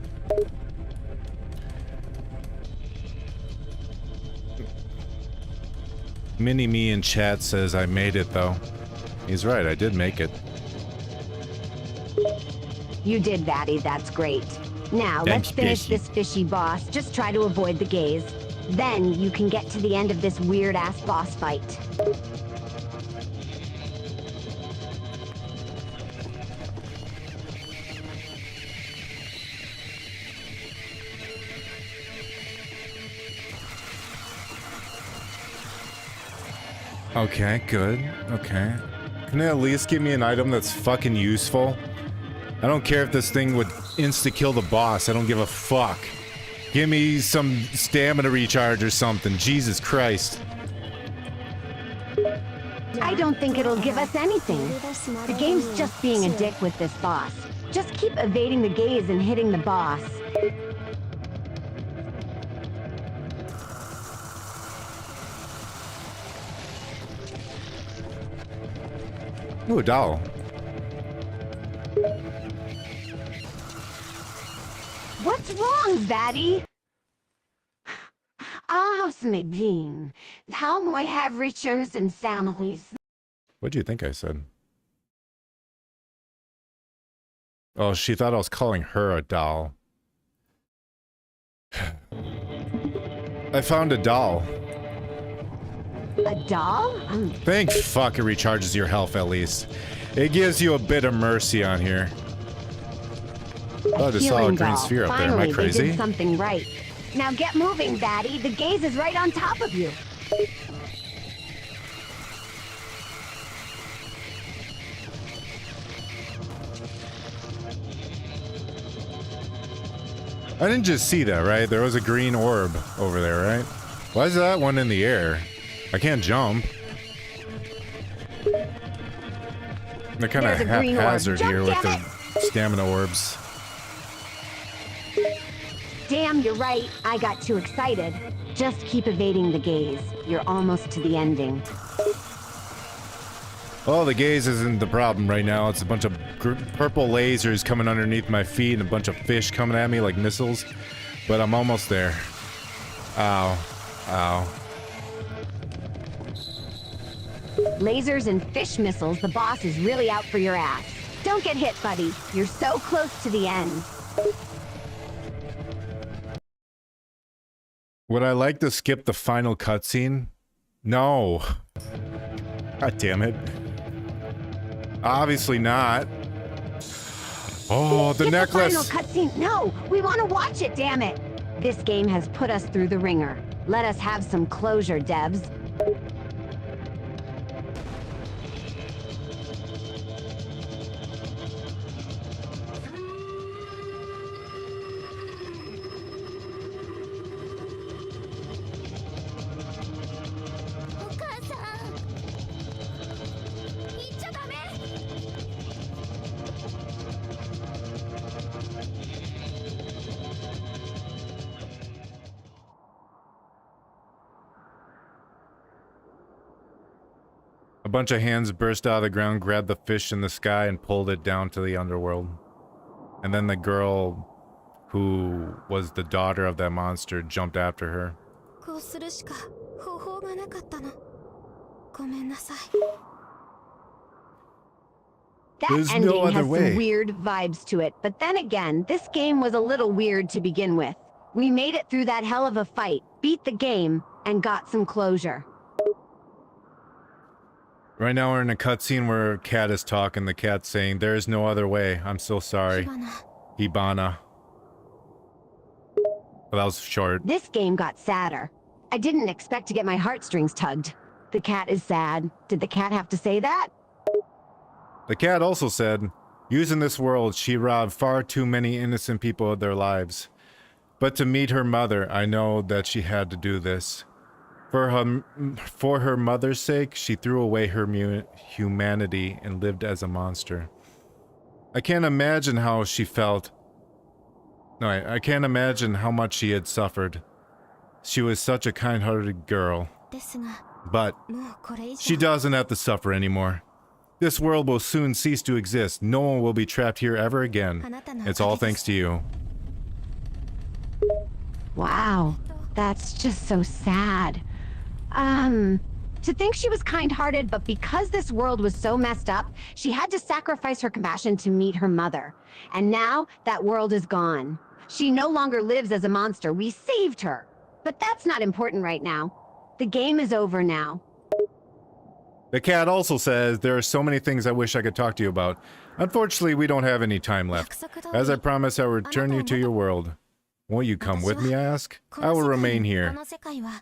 Mini-Me in chat says I made it, though. He's right, I did make it. You did, Vatty. That's great. Now, Thanks, let's finish fishy. this fishy boss. Just try to avoid the gaze. Then you can get to the end of this weird-ass boss fight. Okay, good. Okay. Can they at least give me an item that's fucking useful? I don't care if this thing would insta-kill the boss. I don't give a fuck. Give me some stamina recharge or something. Jesus Christ. I don't think it'll give us anything. Maybe they're smarter The than game's you, just being a too. dick with this boss. Just keep evading the gaze and hitting the boss. Ooh, a doll. What's wrong, Vatty? Bean. How do I have riches and families? What do you think I said? Oh, she thought I was calling her a doll. I found a doll. A doll? Thank fuck it recharges your health at least. It gives you a bit of mercy on here. Oh, I just saw a healing green doll. sphere up there. Am I Finally, they crazy? did something right. Now get moving, Vatty. The gaze is right on top of you. I didn't just see that, right? There was a green orb over there, right? Why is that one in the air? I can't jump. They're kind of There's a green orb. haphazard Jump, here with damn the stamina orbs. Damn, you're right. I got too excited. Just keep evading the gaze. You're almost to the ending. Oh, the gaze isn't the problem right now. It's a bunch of purple lasers coming underneath my feet and a bunch of fish coming at me like missiles. But I'm almost there. Ow. Ow. Lasers and fish missiles, the boss is really out for your ass. Don't get hit, buddy. You're so close to the end. Would I like to skip the final cutscene? No. God damn it. Obviously not. Oh, the Skip necklace! The final cutscene. No, we want to watch it, damn it. This game has put us through the ringer. Let us have some closure, Debs. A bunch of hands burst out of the ground, grabbed the fish in the sky, and pulled it down to the underworld. And then the girl, who was the daughter of that monster, jumped after her. こうするしか方法がなかったの。ごめんなさい。 That There's ending no other has way. some weird vibes to it, but then again, this game was a little weird to begin with. We made it through that hell of a fight, beat the game, and got some closure. Right now we're in a cutscene where a cat is talking. The cat's saying, "There is no other way. I'm so sorry." 火花 Hibana. Well, that was short. This game got sadder. I didn't expect to get my heartstrings tugged. The cat is sad. Did the cat have to say that? The cat also said, "Using this world, she robbed far too many innocent people of their lives. But to meet her mother, I know that she had to do this. For her mother's sake, she threw away her humanity and lived as a monster. I can't imagine how she felt. No, I can't imagine how much she had suffered. She was such a kind-hearted girl. ですが、 But もうこれ以上 she doesn't have to suffer anymore. This world will soon cease to exist. No one will be trapped here ever again. It's all thanks to you." Wow, that's just so sad. To think she was kind-hearted, but because this world was so messed up, she had to sacrifice her compassion to meet her mother. And now, that world is gone. She no longer lives as a monster. We saved her. But that's not important right now. The game is over now. The cat also says, "There are so many things I wish I could talk to you about. Unfortunately, we don't have any time left. As I promised, I will return you to your world. Won't you come with me, I ask? I will remain here.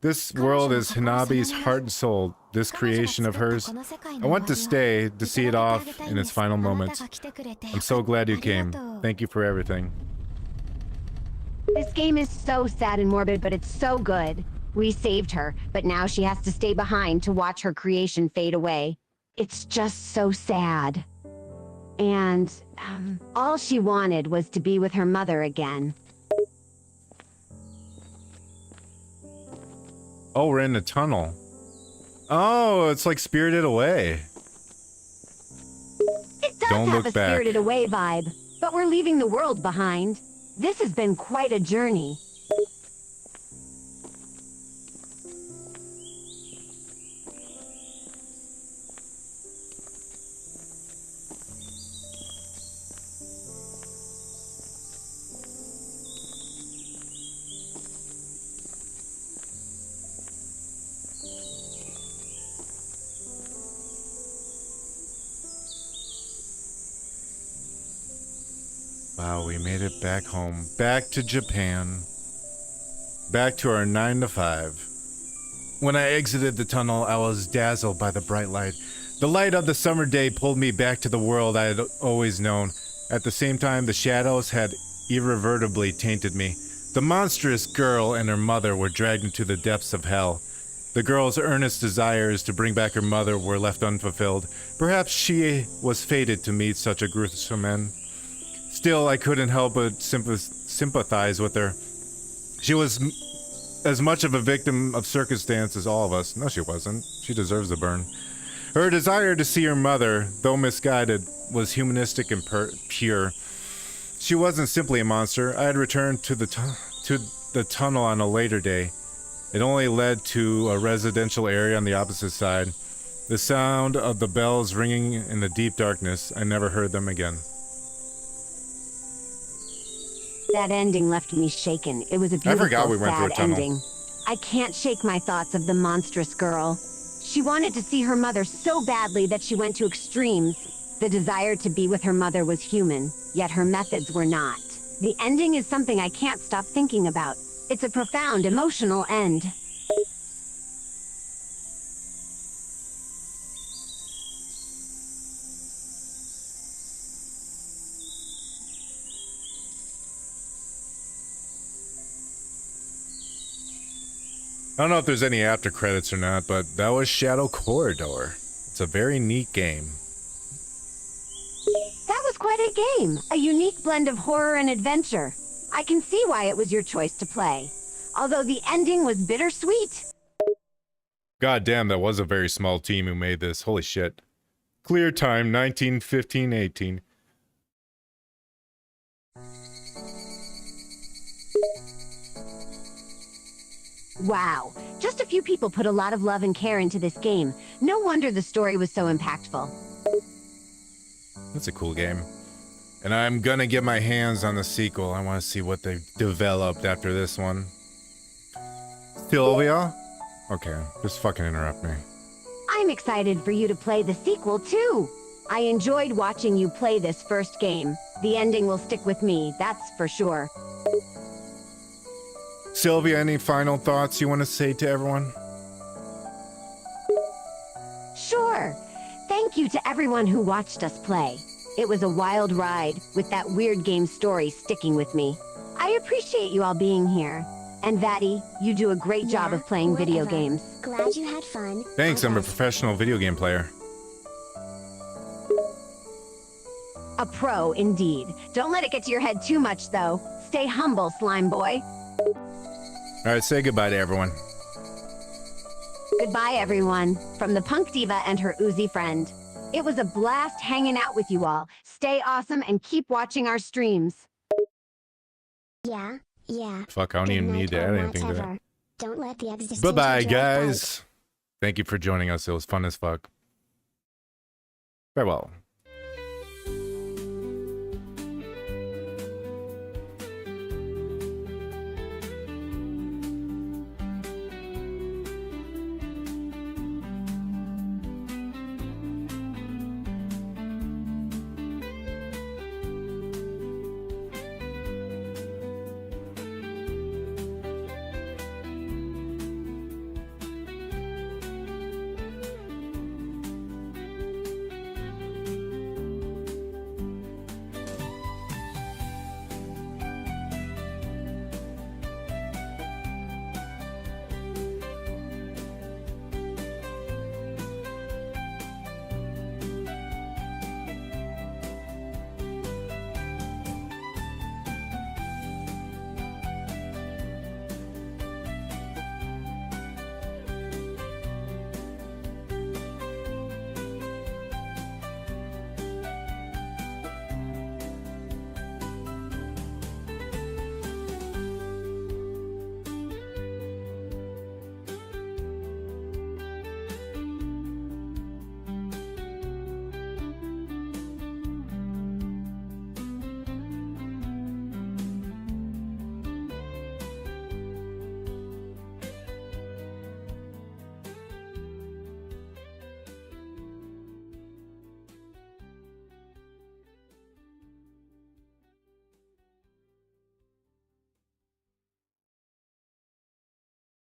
This world is Hanabi's heart and soul, this creation of hers. I want to stay to see it off in its final moments. I'm so glad you came. Thank you for everything." This game is so sad and morbid, but it's so good. We saved her, but now she has to stay behind to watch her creation fade away. It's just so sad. And, all she wanted was to be with her mother again. Oh, we're in a tunnel. Oh, it's like Spirited Away. It does Don't have look a back. Spirited Away vibe, but we're leaving the world behind. This has been quite a journey. Wow, we made it back home. Back to Japan. Back to our 9 to 5. When I exited the tunnel, I was dazzled by the bright light. The light of the summer day pulled me back to the world I had always known. At the same time, the shadows had irrevertibly tainted me. The monstrous girl and her mother were dragged into the depths of hell. The girl's earnest desires to bring back her mother were left unfulfilled. Perhaps she was fated to meet such a gruesome end. Still, I couldn't help but sympathize with her. She was as much of a victim of circumstance as all of us. No, she wasn't. She deserves a burn. Her desire to see her mother, though misguided, was humanistic and pure. She wasn't simply a monster. I had returned to the tunnel on a later day. It only led to a residential area on the opposite side. The sound of the bells ringing in the deep darkness, I never heard them again. That ending left me shaken. It was a beautiful, forgot we went through a sad tunnel. ending. I can't shake my thoughts of the monstrous girl. She wanted to see her mother so badly that she went to extremes. The desire to be with her mother was human, yet her methods were not. The ending is something I can't stop thinking about. It's a profound, emotional end. I don't know if there's any after credits or not, but that was Shadow Corridor. It's a very neat game. That was quite a game. A unique blend of horror and adventure. I can see why it was your choice to play. Although the ending was bittersweet. God damn, that was a very small team who made this. Holy shit. Clear time, 1915-18. Wow, just a few people put a lot of love and care into this game. No wonder the story was so impactful. That's a cool game. And I'm gonna get my hands on the sequel. I want to see what they've developed after this one. Sylvia? Okay, just fucking interrupt me. I'm excited for you to play the sequel too. I enjoyed watching you play this first game. The ending will stick with me, that's for sure. Sylvia, any final thoughts you want to say to everyone? Sure. Thank you to everyone who watched us play. It was a wild ride, with that weird game story sticking with me. I appreciate you all being here. And Vatty, you do a great job of playing video whatever. games. Glad you had fun. Thanks, I I'm a guess. professional video game player. A pro, indeed. Don't let it get to your head too much, though. Stay humble, slime boy. Alright, say goodbye to everyone. Goodbye, everyone. From the punk diva and her oozy friend. It was a blast hanging out with you all. Stay awesome and keep watching our streams. Yeah. Fuck, I don't Good even night need to or add anything to whatever. that. Don't let the existential Bye-bye, dread bite. guys. Thank you for joining us. It was fun as fuck. Farewell.